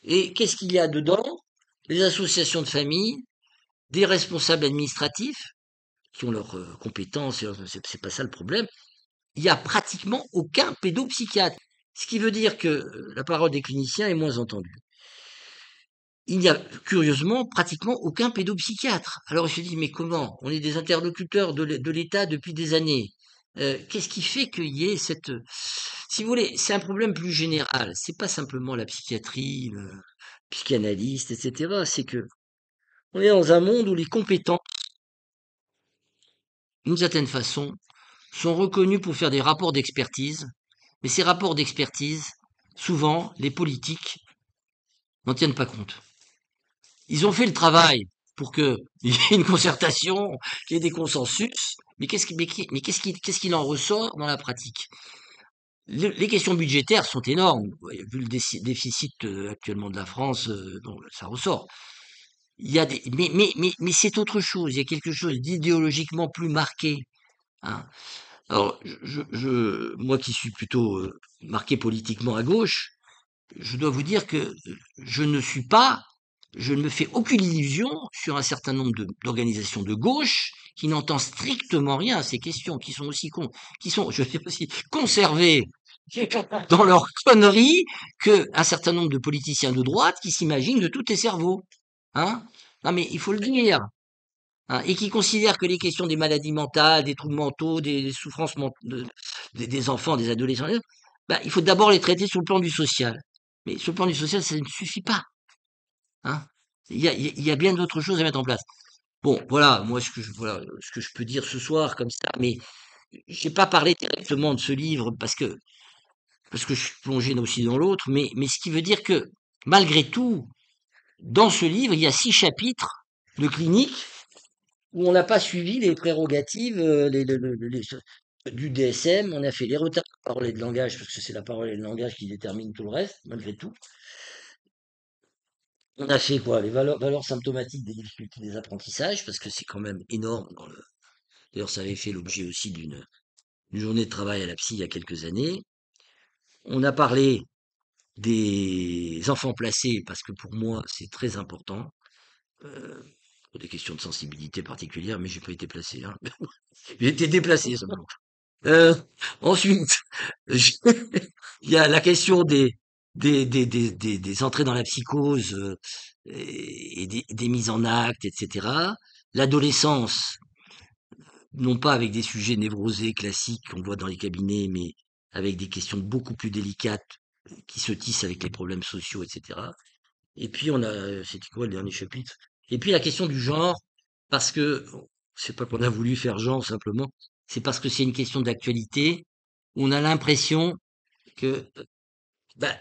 Et qu'est-ce qu'il y a dedans? Les associations de famille, des responsables administratifs qui ont leurs compétences, c'est pas ça le problème. Il y a pratiquement aucun pédopsychiatre. Ce qui veut dire que la parole des cliniciens est moins entendue. Il n'y a curieusement pratiquement aucun pédopsychiatre. Alors je me dis, mais comment? On est des interlocuteurs de l'État depuis des années. Qu'est-ce qui fait qu'il y ait cette... Si vous voulez, c'est un problème plus général. C'est pas simplement la psychiatrie, le psychanalyste, etc. C'est que on est dans un monde où les compétents, d'une certaine façon, sont reconnus pour faire des rapports d'expertise. Mais ces rapports d'expertise, souvent, les politiques n'en tiennent pas compte. Ils ont fait le travail pour qu'il y ait une concertation, qu'il y ait des consensus, mais qu'est-ce qu'il en ressort dans la pratique? Les questions budgétaires sont énormes. Vu le déficit actuellement de la France, bon, ça ressort. Il y a mais c'est autre chose. Il y a quelque chose d'idéologiquement plus marqué. Hein. Alors, moi qui suis plutôt marqué politiquement à gauche, je dois vous dire que je ne suis pas, je ne me fais aucune illusion sur un certain nombre d'organisations de gauche qui n'entendent strictement rien à ces questions, qui sont aussi qui sont, je vais aussi, conservées dans leur connerie que un certain nombre de politiciens de droite qui s'imaginent de tous les cerveaux. Hein? Non mais il faut le dire. Hein, et qui considèrent que les questions des maladies mentales, des troubles mentaux, des souffrances des enfants, des adolescents, ben, il faut d'abord les traiter sur le plan du social. Mais sur le plan du social, ça ne suffit pas. Hein. Il y a bien d'autres choses à mettre en place. Bon, voilà, moi, voilà, ce que je peux dire ce soir, comme ça, mais j'ai pas parlé directement de ce livre parce que je suis plongé aussi dans l'autre, mais ce qui veut dire que, malgré tout, dans ce livre, il y a 6 chapitres de clinique où on n'a pas suivi les prérogatives du DSM. On a fait les retards de parole et de langage, parce que c'est la parole et le langage qui déterminent tout le reste, malgré tout. On a fait quoi? Les valeurs symptomatiques des difficultés des apprentissages, parce que c'est quand même énorme. D'ailleurs, ça avait fait l'objet aussi d'une journée de travail à la psy il y a quelques années. On a parlé des enfants placés, parce que pour moi, c'est très important. euh, pour des questions de sensibilité particulière, mais j'ai pas été placé. Hein. J'ai été déplacé simplement. Euh, ensuite, il y a la question des entrées dans la psychose et des mises en acte, etc. L'adolescence, non pas avec des sujets névrosés classiques qu'on voit dans les cabinets, mais avec des questions beaucoup plus délicates qui se tissent avec les problèmes sociaux, etc. Et puis c'était quoi le dernier chapitre? Et puis la question du genre, parce que c'est pas qu'on a voulu faire genre simplement, c'est parce que c'est une question d'actualité. On a l'impression que ben,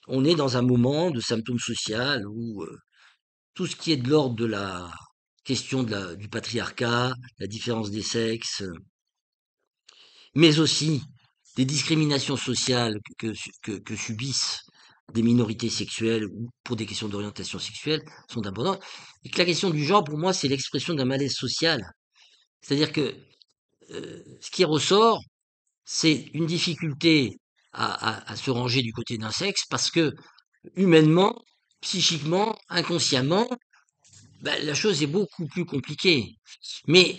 on est dans un moment de symptôme social où tout ce qui est de l'ordre de la question du patriarcat, la différence des sexes, mais aussi des discriminations sociales que subissent des minorités sexuelles ou pour des questions d'orientation sexuelle sont importantes. Et que la question du genre, pour moi, c'est l'expression d'un malaise social. C'est-à-dire que ce qui ressort, c'est une difficulté à se ranger du côté d'un sexe parce que humainement, psychiquement, inconsciemment, ben, la chose est beaucoup plus compliquée. Mais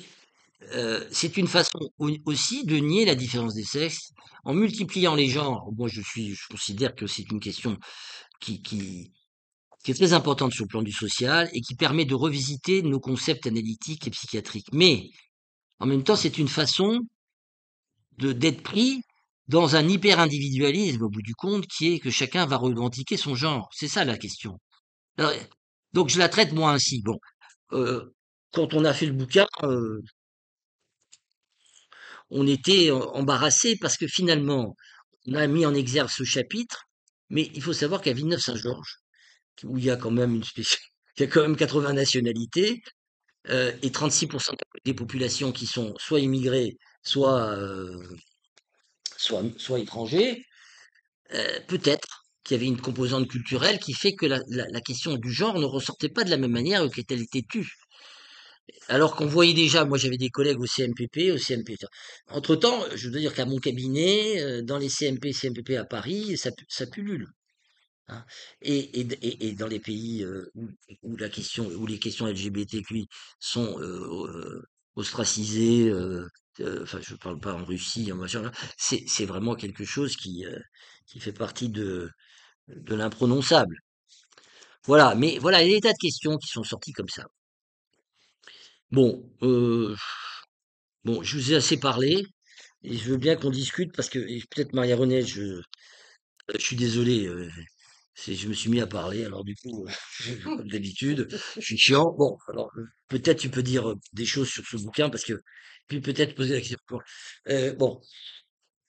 c'est une façon aussi de nier la différence des sexes en multipliant les genres. Moi, je considère que c'est une question qui, qui, qui est très importante sur le plan du social et qui permet de revisiter nos concepts analytiques et psychiatriques. Mais en même temps, c'est une façon d'être pris dans un hyper-individualisme au bout du compte qui est que chacun va revendiquer son genre. C'est ça la question. Alors, donc je la traite moi ainsi. Bon, euh, quand on a fait le bouquin, on était embarrassé parce que finalement, on a mis en exergue ce chapitre, mais il faut savoir qu'à Villeneuve-Saint-Georges, où il y a quand même il y a quand même 80 nationalités, et 36% des populations qui sont soit immigrées, soit, soit étrangers, peut-être qu'il y avait une composante culturelle qui fait que la question du genre ne ressortait pas de la même manière que qu'elle était tue. Alors qu'on voyait déjà, moi j'avais des collègues au CMPP, au CMP. Entre-temps, je veux dire qu'à mon cabinet, dans les CMP, CMPP à Paris, ça pullule. Hein. Et dans les pays où la question, où les questions LGBTQI sont ostracisées, enfin je parle pas en Russie, en machin, là, c'est vraiment quelque chose qui fait partie de l'imprononçable. Voilà, mais voilà, il y a des tas de questions qui sont sorties comme ça. Bon, bon, je vous ai assez parlé et je veux bien qu'on discute parce que et peut-être Maria-Renée, je suis désolé, je me suis mis à parler, alors du coup, comme d'habitude, je suis chiant. Bon, alors peut-être tu peux dire des choses sur ce bouquin parce que puis peut-être poser la question. Bon,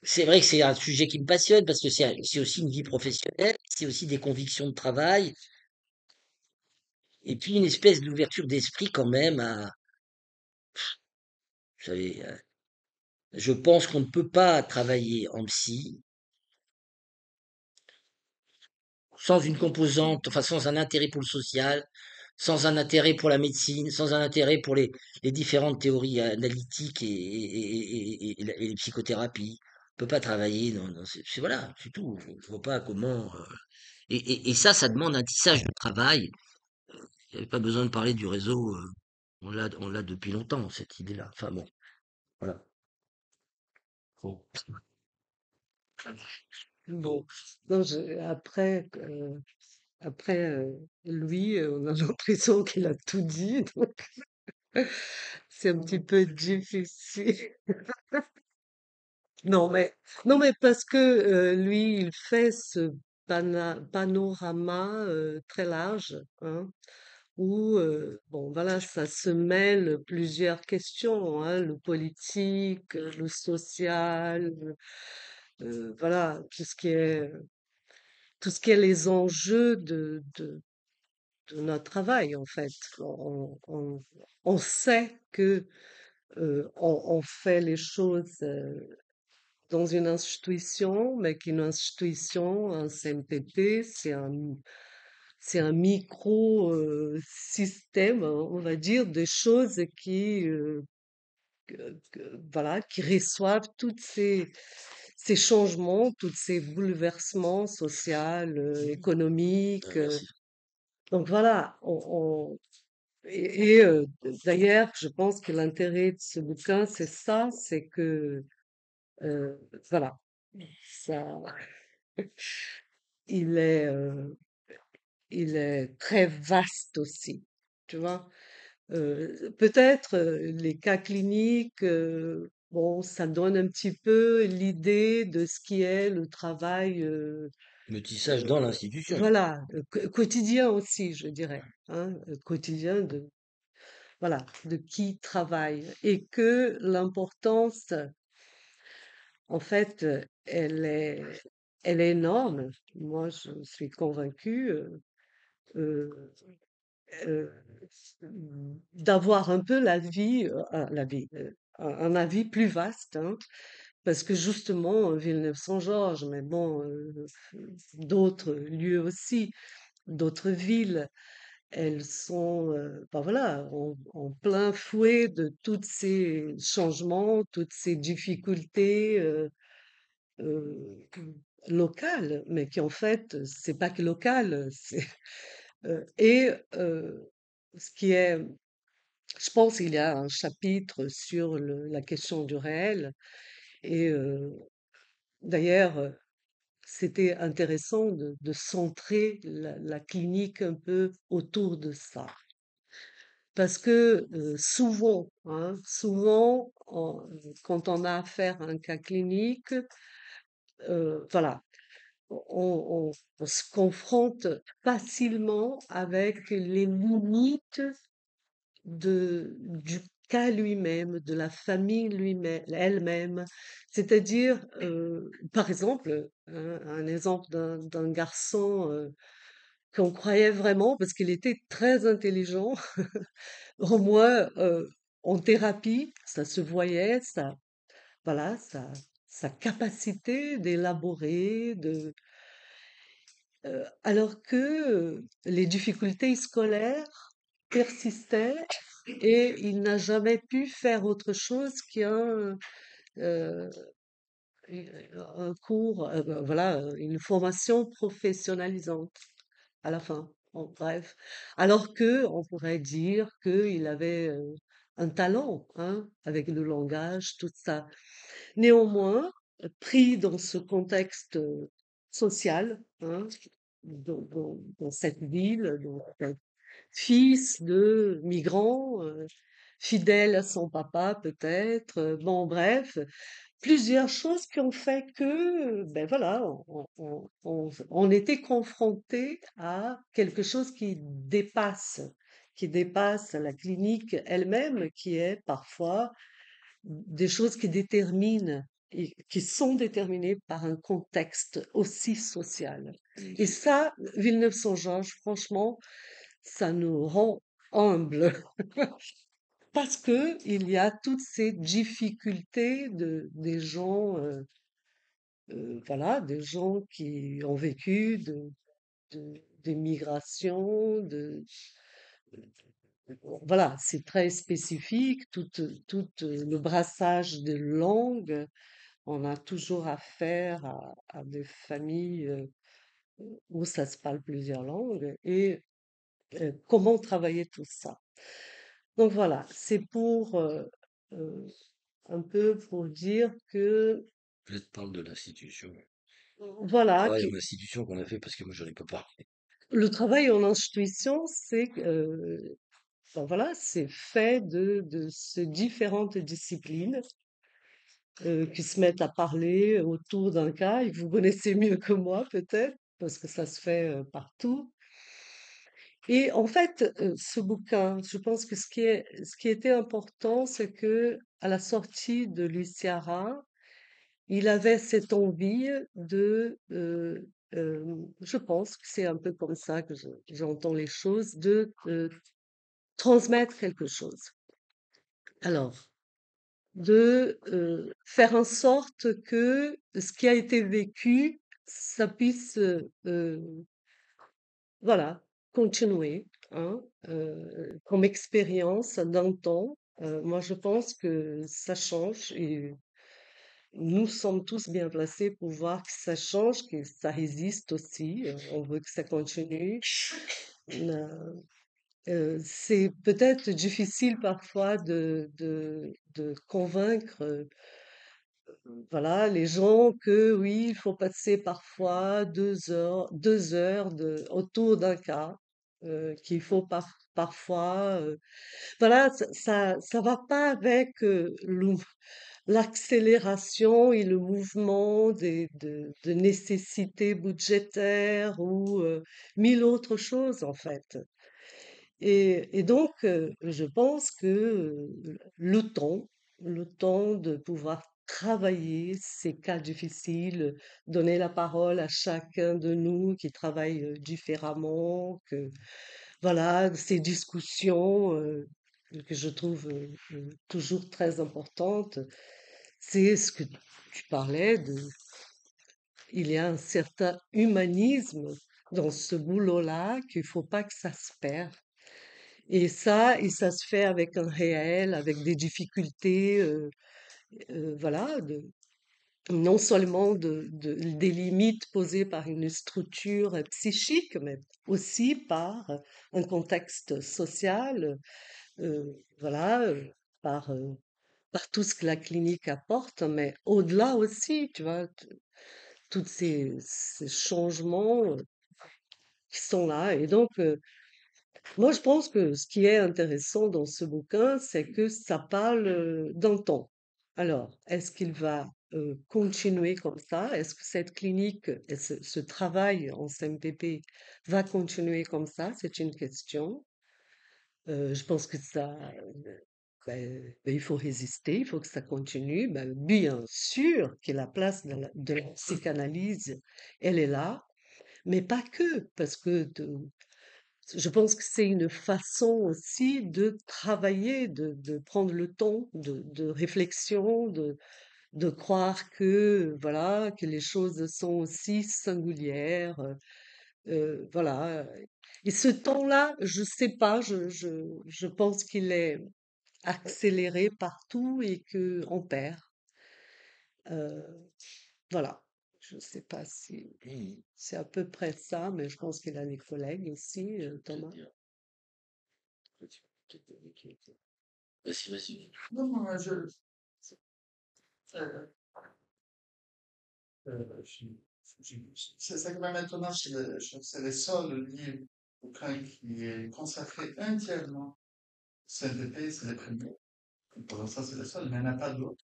c'est vrai que c'est un sujet qui me passionne parce que c'est aussi une vie professionnelle, c'est aussi des convictions de travail et puis une espèce d'ouverture d'esprit quand même à, vous savez, je pense qu'on ne peut pas travailler en psy sans une composante, enfin sans un intérêt pour le social, sans un intérêt pour la médecine, sans un intérêt pour les différentes théories analytiques et les psychothérapies. On peut pas travailler voilà, c'est tout. Je vois pas comment. Et ça, ça demande un tissage de travail. Il n'y avait pas besoin de parler du réseau. On l'a depuis longtemps, cette idée-là. Enfin bon, voilà. Bon. Bon, non, après lui, on a l'impression qu'il a tout dit, donc c'est un petit peu difficile. Non, mais, non, mais parce que lui, il fait ce panorama très large, hein, où, bon, voilà, ça se mêle plusieurs questions, hein, le politique, le social, voilà, tout ce qui est les enjeux de notre travail, en fait. On sait que on fait les choses dans une institution, mais qu'une institution, un CMPP, c'est un micro système, hein, on va dire, de choses voilà, qui reçoivent toutes ces changements, tous ces bouleversements sociaux, économiques. Merci. Donc voilà, et d'ailleurs, je pense que l'intérêt de ce bouquin, c'est ça, c'est que euh, voilà, ça, il est, euh, il est très vaste aussi, tu vois. Peut-être les cas cliniques, bon, ça donne un petit peu l'idée de ce qui est le travail, Le tissage dans l'institution. voilà, quotidien aussi, je dirais, hein, quotidien de, voilà, de qui travaille et que l'importance, en fait, elle est énorme. Moi, je suis convaincue, euh, euh, d'avoir un peu la vie, un avis plus vaste, hein, parce que justement, Villeneuve-Saint-Georges, mais bon, d'autres lieux aussi, d'autres villes, elles sont, ben voilà, en plein fouet de tous ces changements, toutes ces difficultés euh, locales, mais qui en fait, c'est pas que local, c'est et ce qui est je pense qu'il y a un chapitre sur la question du réel et d'ailleurs, c'était intéressant de centrer la clinique un peu autour de ça. Parce que souvent, hein, souvent, quand on a affaire à un cas clinique, voilà, on se confronte facilement avec les limites du cas lui-même, de la famille lui-même, elle-même. C'est-à-dire, par exemple, un exemple d'un garçon qu'on croyait vraiment, parce qu'il était très intelligent, au moins en thérapie, ça se voyait, voilà, sa capacité d'élaborer, alors que les difficultés scolaires persistaient et il n'a jamais pu faire autre chose euh, un cours, ben voilà, une formation professionnalisante à la fin. En bref, alors que on pourrait dire qu'il avait un talent, hein, avec le langage, tout ça. Néanmoins, pris dans ce contexte social, hein, dans cette ville, donc un fils de migrants, fidèle à son papa peut-être, bon bref, plusieurs choses qui ont fait que, ben voilà, on était confronté à quelque chose qui dépasse la clinique elle-même, qui est parfois des choses qui déterminent et qui sont déterminées par un contexte aussi social. Et ça, Villeneuve-Saint-Georges, franchement, ça nous rend humbles parce que il y a toutes ces difficultés des gens, voilà, des gens qui ont vécu des migrations, voilà, c'est très spécifique, tout le brassage de langues. On a toujours affaire à des familles où ça se parle plusieurs langues et comment travailler tout ça. Donc voilà, c'est pour euh, un peu pour dire que Je te parle de l'institution. voilà, Travail en institution qu'on a fait parce que moi j'en ai pas parlé. le travail en institution, c'est ben voilà, c'est fait de ces différentes disciplines qui se mettent à parler autour d'un cas et que vous connaissez mieux que moi peut-être parce que ça se fait partout. Et en fait, ce bouquin, je pense que ce qui était important, c'est que à la sortie de Luciara, il avait cette envie je pense que c'est un peu comme ça que j'entends les choses, de transmettre quelque chose. Alors, de faire en sorte que ce qui a été vécu, ça puisse, voilà, continuer, hein, comme expérience d'un temps. Moi, je pense que ça change et nous sommes tous bien placés pour voir que ça change, que ça résiste aussi. On veut que ça continue. Euh, c'est peut-être difficile parfois de convaincre, voilà, les gens que oui, il faut passer parfois 2 heures autour d'un cas. qu'il faut parfois. Voilà, ça va pas avec l'accélération et le mouvement de nécessités budgétaires ou mille autres choses en fait. Et donc, je pense que le temps de pouvoir travailler ces cas difficiles, donner la parole à chacun de nous qui travaille différemment, que voilà, ces discussions que je trouve toujours très importantes, c'est ce que tu parlais de, il y a un certain humanisme dans ce boulot-là qu'il faut pas que ça se perde. Et ça se fait avec un réel, avec des difficultés, voilà, non seulement des limites posées par une structure psychique, mais aussi par un contexte social, voilà, par tout ce que la clinique apporte, mais au-delà aussi, tu vois, tous ces changements qui sont là. Et donc, moi, je pense que ce qui est intéressant dans ce bouquin, c'est que ça parle d'un temps. Alors, est-ce qu'il va continuer comme ça? Est-ce que cette clinique et ce travail en CMPP va continuer comme ça? C'est une question. Je pense que il faut résister, il faut que ça continue. Ben, bien sûr que la place de la psychanalyse, elle est là, mais pas que, parce que je pense que c'est une façon aussi de travailler, de prendre le temps de réflexion, de croire que, voilà, que les choses sont aussi singulières. Voilà. Et ce temps-là, je sais pas, je pense qu'il est accéléré partout et que on perd. Euh, voilà. Je sais pas si c'est à peu près ça, mais je pense qu'il a les collègues aussi, Thomas. Vas-y, vas-y. Non, moi, euh, je- c'est quand même étonnant, c'est le seul livre bouquin qui est consacré entièrement au CNDP, c'est le premier. Pour ça, c'est le seul, mais il n'y en a pas d'autres.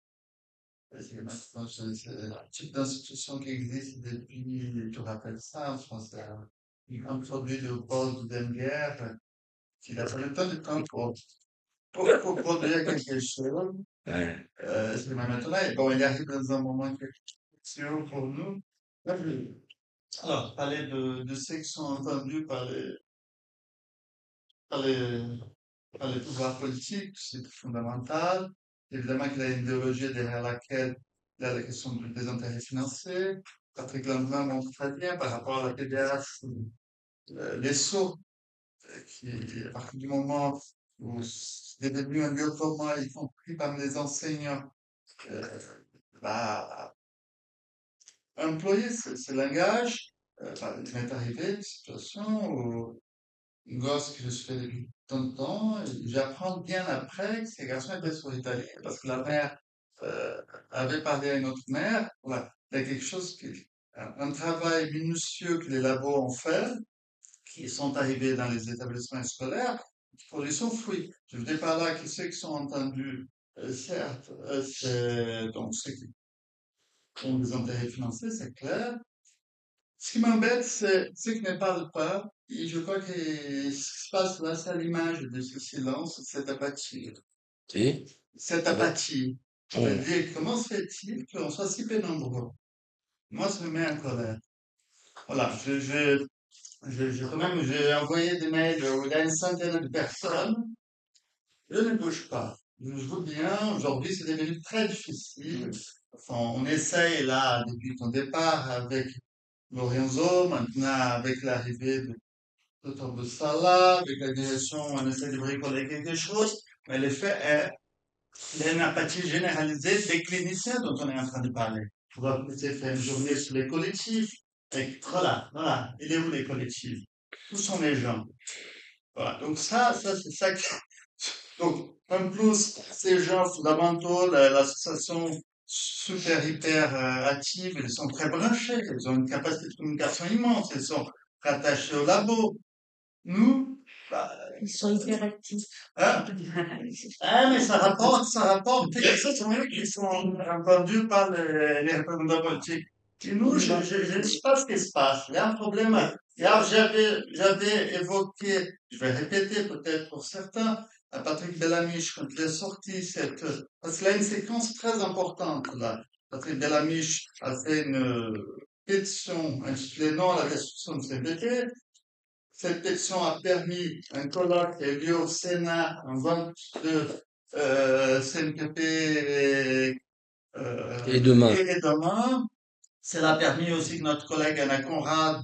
C'est maintenant, c'est un type d'institution qui existe depuis, tu rappelles ça, en France, un produit de Paul Denguerre, qui a fallu tant de temps pour produire quelque chose. Ouais. C'est même étonnant. Et bon, il arrive dans un moment qui est crucial pour nous. Là, alors, parler de ceux qui sont entendus par les, par les pouvoirs politiques, c'est fondamental. Évidemment qu'il y a une idéologie derrière laquelle il y a la question des intérêts financiers. Patrick Landman montre très bien par rapport à la PDH, les sauts, qui, à partir du moment où c'est devenu un lieu commun, y compris parmi les enseignants, euh, bah, employer ce langage. Bah, il m'est arrivé une situation où une gosse que je suis fait depuis tant de temps, et j'apprends bien après que ces garçons étaient sur l'italien, parce que la mère avait parlé à une autre mère. Voilà. Il y a quelque chose, un travail minutieux que les labos ont fait, qui sont arrivés dans les établissements scolaires, qui produisent son fruit. Je ne dis pas là que ceux qui sont entendus, certes, c'est donc ceux qui ont des intérêts financiers, c'est clair. Ce qui m'embête, c'est ceux qui ne parlent pas. Et je crois que ce qui se passe là, c'est à l'image de ce silence, cette apathie. Si? Cette Ah ben, apathie. on- C'est-à-dire, comment se fait-il qu'on soit si peu nombreux? Moi, ça me met en colère. Voilà, quand même, j'ai envoyé des mails où il y a une centaine de personnes. Je ne bouge pas. Je vous dis bien, aujourd'hui, c'est devenu très difficile. Enfin, on essaye là, depuis ton départ, avec Lorenzo, maintenant avec l'arrivée de autour de ça là, avec la direction, on essaie de bricoler quelque chose, mais l'effet est, il y a une apathie généralisée des cliniciens dont on est en train de parler. On va peut-être faire une journée sur les collectifs. Et voilà, il est où les collectifs? Où sont les gens? Voilà, donc ça c'est ça qui... Donc, en plus, ces gens fondamentaux, l'association super hyper active, ils sont très branchés, ils ont une capacité de communication immense, ils sont rattachés au labo. Nous, bah, Ils sont hyperactifs. hein, mais ça rapporte. Ça, c'est vrai qu'ils sont entendus par les représentants politiques. Et nous, je ne sais pas ce qui se passe. Il y a un problème. Hier, j'avais évoqué, je vais répéter peut-être pour certains, à Patrick Bellamiche, quand il est sorti parce qu'il a une séquence très importante, là. Patrick Bellamiche a fait une pétition intitulée Non à la destruction de CPT. Cette pétition a permis un colloque qui a eu lieu au Sénat en 22 CNPP Et demain. et demain. Cela a permis aussi que notre collègue Anna Conrad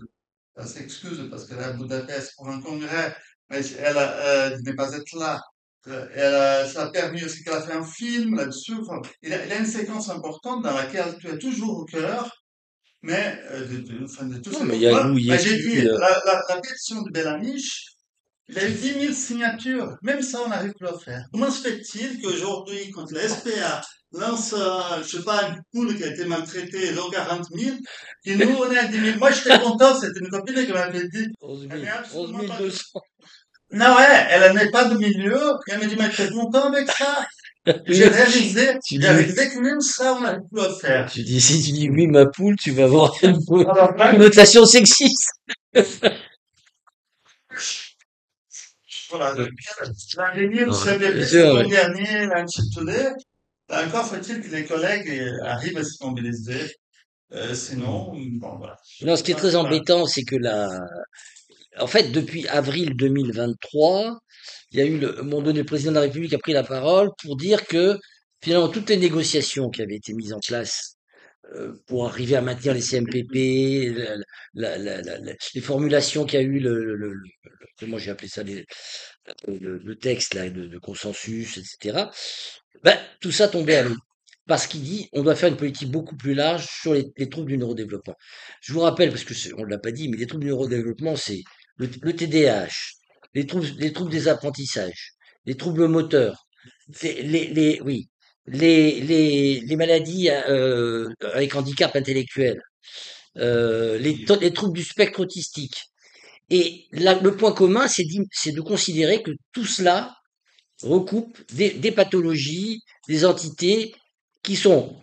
s'excuse parce qu'elle est à Budapest pour un congrès, mais elle n'est pas être là. Ça a permis aussi qu'elle a fait un film là-dessus. Enfin, il a une séquence importante dans laquelle tu es toujours au cœur, mais enfin, de tout Non, ce mais qu'on il y a voit. Lou, il y a J'ai qui, dit, la pétition de Bellamiche, il a eu 10 000 signatures. Même ça, on n'arrive plus à faire. Comment se fait-il qu'aujourd'hui, quand la SPA lance, je sais pas, une poule qui a été maltraitée, ils ont 40 000, et nous, on est à 10 000. Moi, j'étais content, c'était une copine qui m'avait dit, 11 elle 000, n'est 11 absolument pas 200. non, ouais, elle n'est pas de milieu. Et elle me dit, mais tu es content avec ça? J'ai réalisé, Tu j'ai dis, réalisé que même ça, on n'arrive plus à faire. si tu dis oui, ma poule, tu vas avoir une Alors, connotation sexiste. voilà, l'ingénieur Non, du CVP, bien c'est sûr, ton ouais. dernier, l'intitulé. Encore faut-il que les collègues arrivent à se mobiliser. Sinon, bon, voilà. Non, ce qui est très Voilà. embêtant, c'est que en fait, depuis avril 2023, il y a eu à un moment donné, le président de la République a pris la parole pour dire que finalement toutes les négociations qui avaient été mises en place pour arriver à maintenir les CMPP, les formulations qu'il y a eu, comment j'ai appelé ça, le texte là, de consensus, etc. Ben, tout ça tombait à l'eau. Parce qu'il dit, on doit faire une politique beaucoup plus large sur les troubles du neurodéveloppement. Je vous rappelle, parce que on ne l'a pas dit, mais les troubles du neurodéveloppement, c'est le TDAH, les troubles des apprentissages, les troubles moteurs, oui, les maladies avec handicap intellectuel, les troubles du spectre autistique. Et le point commun, c'est de considérer que tout cela recoupe des pathologies, des entités qui sont,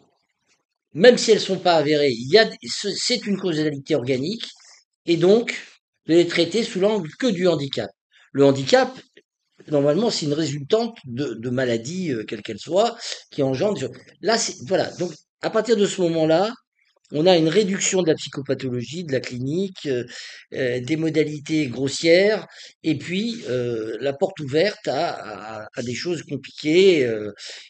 même si elles ne sont pas avérées, c'est une causalité organique, et donc de les traiter sous l'angle que du handicap. Le handicap, normalement, c'est une résultante de maladies, quelles qu'elles soient, qui engendrent. Là, voilà. Donc, à partir de ce moment-là, on a une réduction de la psychopathologie, de la clinique, des modalités grossières, et puis la porte ouverte à des choses compliquées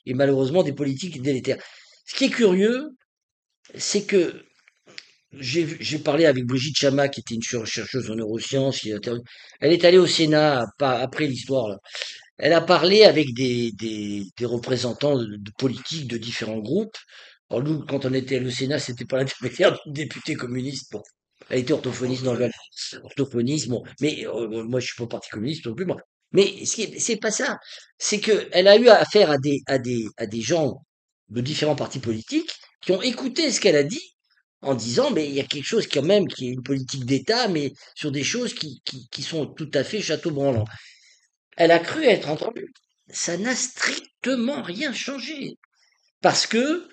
et malheureusement des politiques délétères. Ce qui est curieux, c'est que j'ai parlé avec Brigitte Chama, qui était une chercheuse en neurosciences, elle est allée au Sénat après l'histoire, là. Elle a parlé avec des représentants de politiques de différents groupes. Alors nous, quand on était au Sénat, c'était par l'intermédiaire d'une députée communiste. Bon, elle était orthophoniste dans le orthophoniste, bon. Mais moi, je suis pas au Parti communiste non plus, moi. Mais c'est pas ça. C'est que elle a eu affaire à des gens de différents partis politiques qui ont écouté ce qu'elle a dit en disant, mais il y a quelque chose quand même qui est une politique d'État, mais sur des choses qui sont tout à fait château-branlant. Elle a cru être entendue. Ça n'a strictement rien changé. Parce que,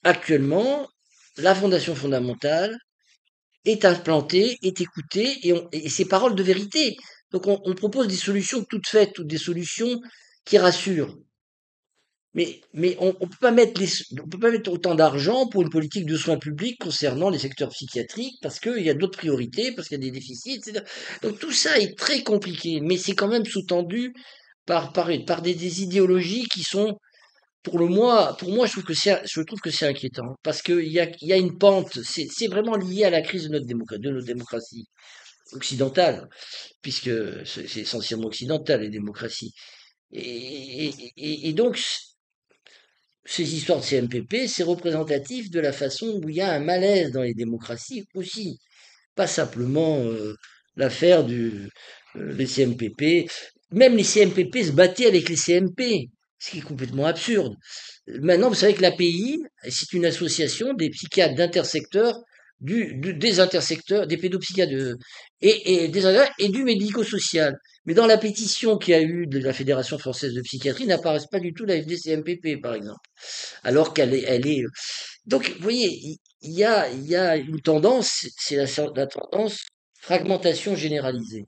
actuellement, la Fondation fondamentale est implantée, est écoutée, et c'est parole de vérité. Donc on propose des solutions toutes faites, toutes des solutions qui rassurent. Mais on peut pas mettre autant d'argent pour une politique de soins publics concernant les secteurs psychiatriques parce qu'il y a d'autres priorités, parce qu'il y a des déficits, etc. Donc tout ça est très compliqué, mais c'est quand même sous-tendu par des idéologies qui sont, pour moi, je trouve que c'est inquiétant parce qu'il y a une pente, c'est vraiment lié à la crise de notre démocratie occidentale, puisque c'est essentiellement occidental, les démocraties. Et donc, ces histoires de CMPP, c'est représentatif de la façon où il y a un malaise dans les démocraties aussi. Pas simplement l'affaire des CMPP. Même les CMPP se battaient avec les CMP, ce qui est complètement absurde. Maintenant, vous savez que l'API, c'est une association des psychiatres d'intersecteurs des intersecteurs, des pédopsychiatres et du médico-social. Mais dans la pétition qu'il y a eu de la Fédération française de psychiatrie, n'apparaissent pas du tout la FDCMPP, par exemple. Alors elle est. Donc, vous voyez, il y a une tendance, c'est la tendance fragmentation généralisée.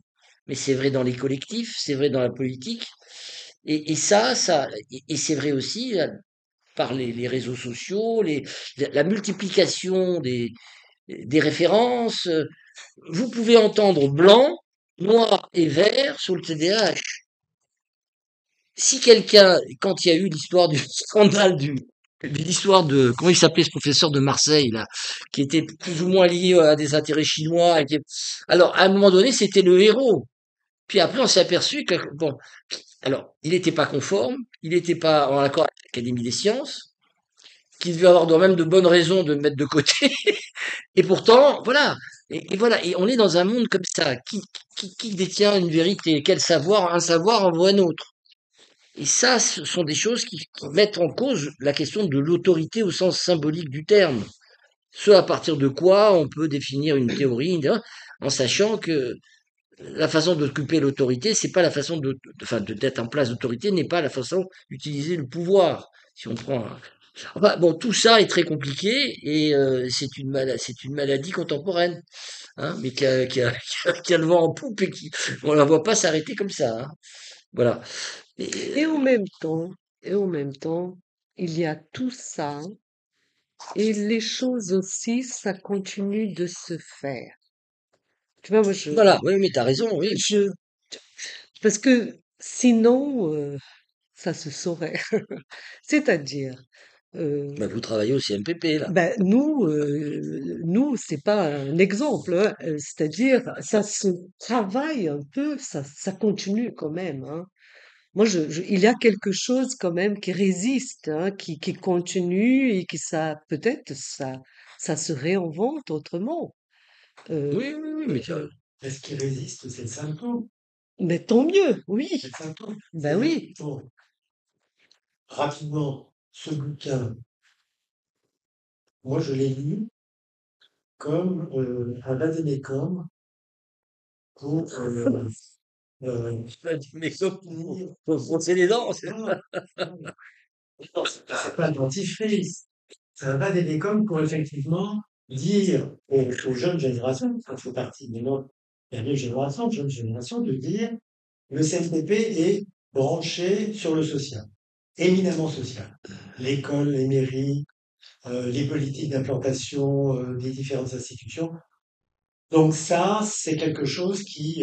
Mais c'est vrai dans les collectifs, c'est vrai dans la politique, et c'est vrai aussi par les réseaux sociaux, la multiplication des références. Vous pouvez entendre blanc, noir et vert sur le TDAH. Si quelqu'un, quand il y a eu l'histoire du scandale de l'histoire de, comment il s'appelait ce professeur de Marseille, là, qui était plus ou moins lié à des intérêts chinois, alors, à un moment donné, c'était le héros. Puis après, on s'est aperçu que, bon, alors, il n'était pas conforme, il n'était pas en accord avec l'Académie des sciences, qu'il devait avoir même de bonnes raisons de le mettre de côté. Et pourtant, voilà. Et voilà. Et on est dans un monde comme ça. Qui détient une vérité? Quel savoir? Un savoir en vaut un autre. Et ça, ce sont des choses qui mettent en cause la question de l'autorité au sens symbolique du terme. Ce à partir de quoi on peut définir une théorie, en sachant que la façon d'occuper l'autorité, c'est pas la façon d'être en place d'autorité n'est pas la façon d'utiliser le pouvoir. Si on prend enfin, bon, tout ça est très compliqué et c'est une maladie contemporaine, hein, mais qui a le vent en poupe et on la voit pas s'arrêter comme ça, hein. Voilà. Et Et, en même temps, et en même temps, il y a tout ça et les choses aussi, ça continue de se faire. Tu vois, moi, voilà. Oui, mais t'as raison. Oui. je, parce que sinon, ça se saurait. C'est-à-dire, euh, Bah, vous travaillez au CMPP là. ben, nous, c'est pas un exemple, hein, c'est-à-dire, ça se travaille un peu, ça continue quand même, hein. Moi, il y a quelque chose quand même qui résiste, hein, qui continue et qui peut-être ça se réinvente autrement. Euh, Oui, oui, oui, mais euh, Mais ce qui résiste, c'est le symptôme. mais tant mieux, oui, C'est le symptôme. ben C'est-à-dire oui. qu'il faut rapidement, ce bouquin, moi je l'ai lu comme un vade-mecum pour Mais faut se brosser les dents. non, non, non, c'est pas un dentifrice. C'est un vade-mecum pour effectivement dire aux jeunes générations, ça fait partie de notre dernière génération, jeune génération, de dire le CNPP est branché sur le social, éminemment social. L'école, les mairies, les politiques d'implantation des différentes institutions. Donc ça, c'est quelque chose qui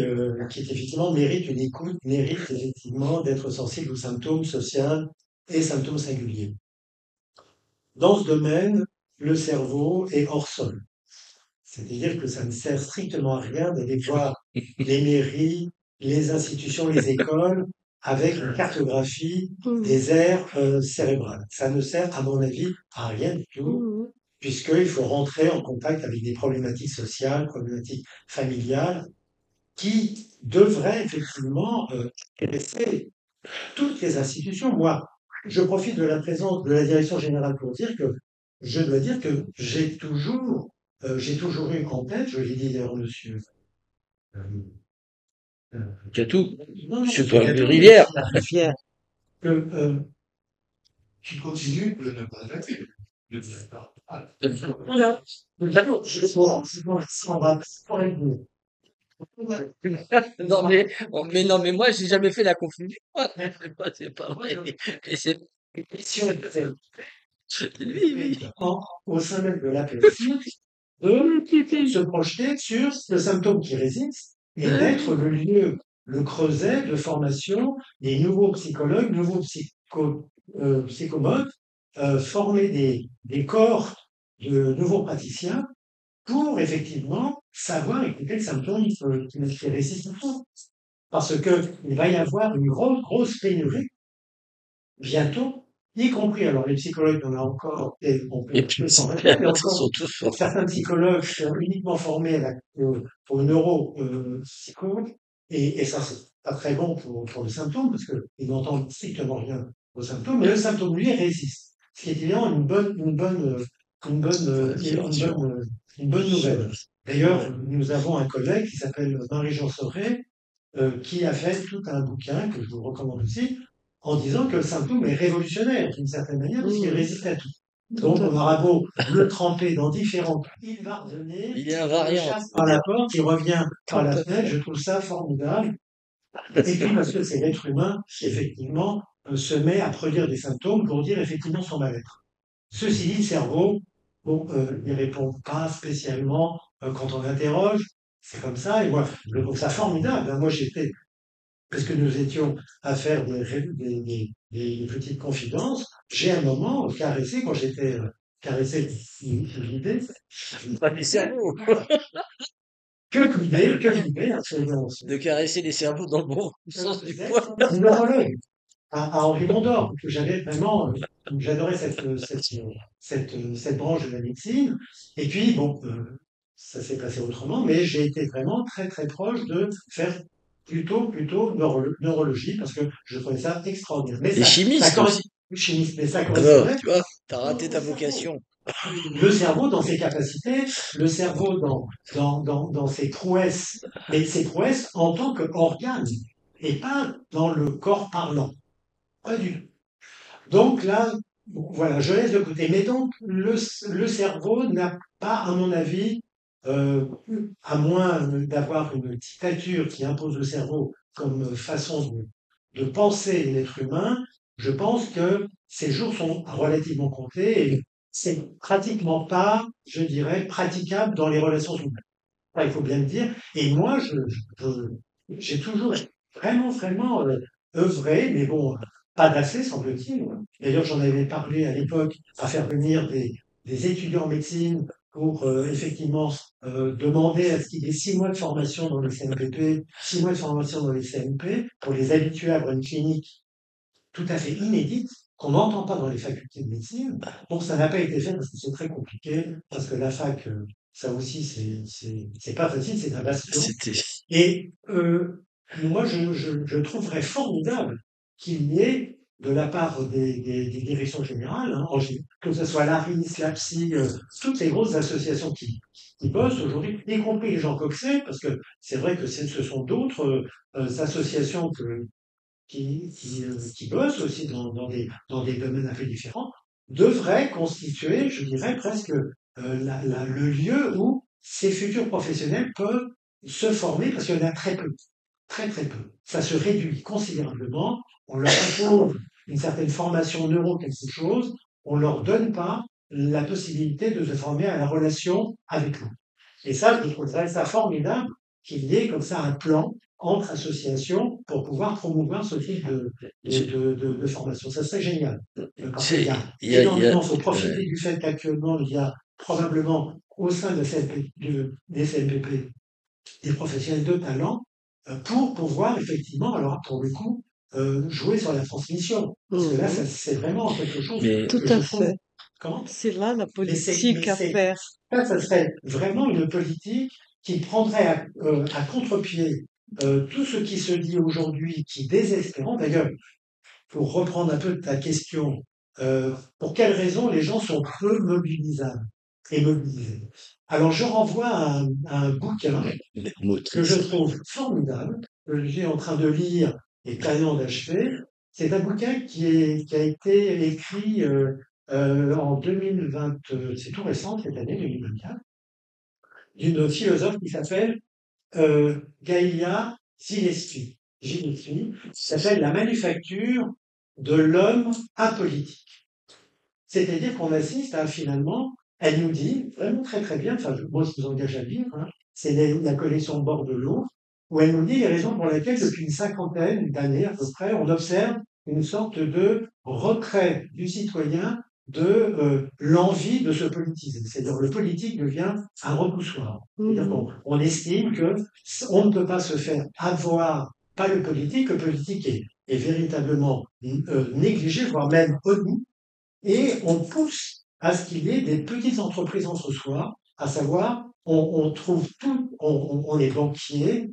effectivement mérite une écoute, mérite effectivement d'être sensible aux symptômes sociaux et symptômes singuliers. Dans ce domaine, le cerveau est hors sol. C'est-à-dire que ça ne sert strictement à rien d'aller voir les mairies, les institutions, les écoles avec une cartographie Mhm, des aires cérébrales. Ça ne sert, à mon avis, à rien du tout, mhm, puisqu'il faut rentrer en contact avec des problématiques sociales, problématiques familiales, qui devraient effectivement intéresser toutes les institutions. Moi, je profite de la présence de la direction générale pour dire que je dois dire que j'ai toujours eu en tête, je l'ai dit d'ailleurs monsieur, euh, euh, Tu as tout. non, non, C'est monsieur pas une Gâteau, mais rivière. fier. que tu continues de ne pas arrêter. De ne pas. Voilà. D'accord, je on va pas répondre. Mais non, mais moi, j'ai jamais fait la confusion. C'est pas vrai. Et c'est Question oui, oui. au sein même de la personne de se projeter sur le symptôme qui résiste et d'être le lieu, le creuset de formation des nouveaux psychologues, nouveaux psychomotes, former des corps de nouveaux praticiens pour effectivement savoir écouter le symptôme qui résiste. Parce que il va y avoir une grosse pénurie bientôt, y compris, alors les psychologues, on a encore, et Et on puis, peut s'en ils rappeler, mais encore sont tous forts. certains psychologues sont uniquement formés pour le neuropsycho, et ça, c'est pas très bon pour le symptôme, parce qu'ils n'entendent strictement rien aux symptômes, mais le symptôme, lui, résiste. Ce qui est évidemment une bonne une bonne nouvelle. D'ailleurs, nous avons un collègue qui s'appelle Marie-Jean Soré, qui a fait tout un bouquin que je vous recommande aussi, en disant que le symptôme est révolutionnaire d'une certaine manière, parce qu'il Mmh. résiste à tout. Tout Donc, à on aura beau le tremper dans différentes, il va revenir, Il est on le invariant, chasse tu veux par la dire. porte, il revient par tout la à fenêtre, fait. je trouve ça formidable. Et puis parce que c'est l'être humain qui, effectivement, se met à produire des symptômes pour dire effectivement son mal-être. Ceci dit, le cerveau, bon, il répond pas spécialement quand on l'interroge. C'est comme ça, et moi, je trouve ça formidable. Hein. Moi, j'étais, parce que nous étions à faire des petites confidences, j'ai un moment caressé, quand j'étais caressé l'idée, Pas les cerveaux. que l'idée, absolument. De caresser les cerveaux dans le bon sens du poil. Un neurologue à Henri Mondor, que j'avais vraiment, j'adorais cette branche de la médecine. Et puis, bon, ça s'est passé autrement, mais j'ai été vraiment très, très proche de faire plutôt neurologie, parce que je trouvais ça extraordinaire. Mais Et ça chimiste correspond, aussi. chimiste, mais ça Alors, correspondait tu vois, t'as au raté ta cerveau. vocation. Le cerveau dans ses capacités, le cerveau dans ses prouesses, mais ses prouesses en tant qu'organe, et pas dans le corps parlant. Pas du tout. Donc là, bon, voilà, je laisse de côté. Mais donc, le cerveau n'a pas, à mon avis, euh, à moins d'avoir une dictature qui impose le cerveau comme façon de penser l'être humain, je pense que ces jours sont relativement comptés et c'est pratiquement pas, je dirais, praticable dans les relations humaines. Ça, il faut bien le dire. Et moi, j'ai toujours vraiment œuvré, mais bon, pas d'assez, semble-t-il. D'ailleurs, j'en avais parlé à l'époque à faire venir des étudiants en médecine pour effectivement demander à ce qu'il y ait 6 mois de formation dans les CMPP, 6 mois de formation dans les CMP, pour les habituer à avoir une clinique tout à fait inédite qu'on n'entend pas dans les facultés de médecine. Bon, ça n'a pas été fait parce que c'est très compliqué, parce que la fac, ça aussi, c'est pas facile, c'est un bastion. C'était. Et moi, je trouverais formidable qu'il y ait, de la part des directions générales, hein, que ce soit l'ARIS, l'APSI, toutes les grosses associations qui bossent aujourd'hui, y compris les gens coxés, parce que c'est vrai que ce sont d'autres associations qui bossent aussi dans des domaines un peu différents, devraient constituer, je dirais, presque le lieu où ces futurs professionnels peuvent se former, parce qu'il y en a très peu, très très peu. Ça se réduit considérablement. On leur impose une certaine formation neuro quelque chose, on leur donne pas la possibilité de se former à la relation avec nous. Et ça, je trouverais ça formidable qu'il y ait comme ça un plan entre associations pour pouvoir promouvoir ce type de formation. Ça serait génial. Parce qu'il y C'est, a il y a, énormément, il faut profiter du fait qu'actuellement, il y a probablement au sein des CNPP des professionnels de talent pour pouvoir effectivement, alors pour le coup, jouer sur la transmission. Parce que là, Mhm. c'est vraiment quelque chose mais Tout que à je trouve. fait. Comment? C'est là la Mais politique à faire. ça serait vraiment une politique qui prendrait à contre-pied tout ce qui se dit aujourd'hui, qui est désespérant. D'ailleurs, pour reprendre un peu ta question, pour quelles raisons les gens sont peu mobilisables et mobilisés? Alors, je renvoie à un bouquin les que je motrices. trouve formidable, que j'ai en train de lire et quasiment d'achever. C'est un bouquin qui a été écrit en 2020, c'est tout récent, cette année 2024, d'une philosophe qui s'appelle Gaïa Gillespie. Gillespie, qui s'appelle La manufacture de l'homme apolitique. C'est-à-dire qu'on assiste à finalement, elle nous dit vraiment très très bien, enfin moi je vous engage à lire, hein, c'est la collection Bord de l'eau, où elle nous dit les raisons pour lesquelles depuis une cinquantaine d'années à peu près, on observe une sorte de retrait du citoyen de l'envie de se politiser. C'est-à-dire le politique devient un repoussoir. C'est-à-dire Mhm. qu'on estime que on ne peut pas se faire avoir par le politique est véritablement négligé, voire même omis, et on pousse à ce qu'il y ait des petites entreprises entre soi, à savoir, on trouve tout, on est banquier,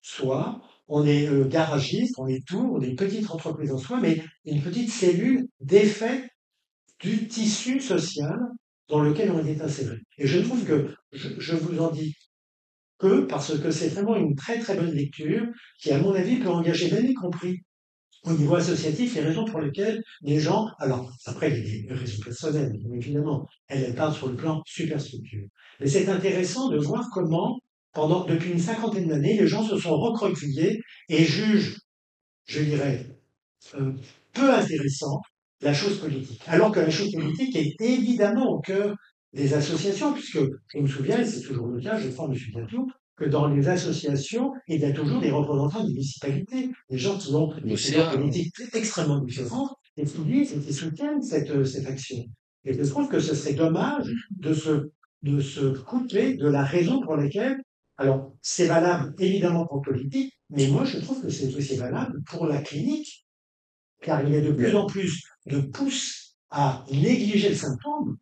soit, on est garagiste, on est tout, on est une petite entreprise en soi, mais une petite cellule d'effet du tissu social dans lequel on est inséré. Et je trouve que je vous en dis peu parce que c'est vraiment une très très bonne lecture qui, à mon avis, peut engager, même y compris au niveau associatif, les raisons pour lesquelles les gens, alors après il y a des raisons personnelles, bien évidemment, elle parle sur le plan superstructure. Mais c'est intéressant de voir comment, depuis une cinquantaine d'années, les gens se sont recroquevillés et jugent, je dirais, euh, peu intéressant la chose politique. Alors que la chose politique est évidemment au cœur des associations, puisque je me souviens, et c'est toujours le cas, je crois, M. Biatou, que dans les associations, il y a toujours des représentants des municipalités, des gens qui ont des opinions politiques extrêmement différentes, et qui disent et qui soutiennent cette action. Et je trouve que ce serait dommage de se couper de la raison pour laquelle, alors c'est valable évidemment pour le politique, mais moi je trouve que c'est aussi valable pour la clinique, car il y a de plus en plus de pouces à négliger le symptôme,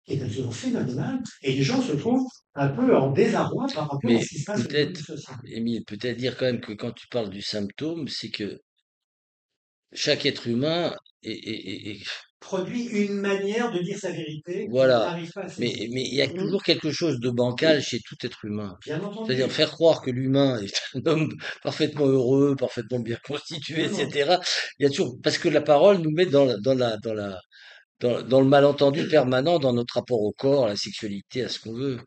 qui est absolument phénoménal, et les gens se trouvent un peu en désarroi par rapport à Mais ce qui se passe au niveau peut-être, du social. Émile, peut-être dire quand même que quand tu parles du symptôme, c'est que chaque être humain est- Produit une manière de dire sa vérité qu'il voilà. n'arrive pas à Mais, saisir. mais il y a toujours quelque chose de bancal chez tout être humain. Bien entendu. C'est-à-dire faire croire que l'humain est un homme parfaitement heureux, parfaitement bien constitué, Non, non. etc. Il y a toujours, parce que la parole nous met dans le malentendu permanent dans notre rapport au corps, à la sexualité, à ce qu'on veut.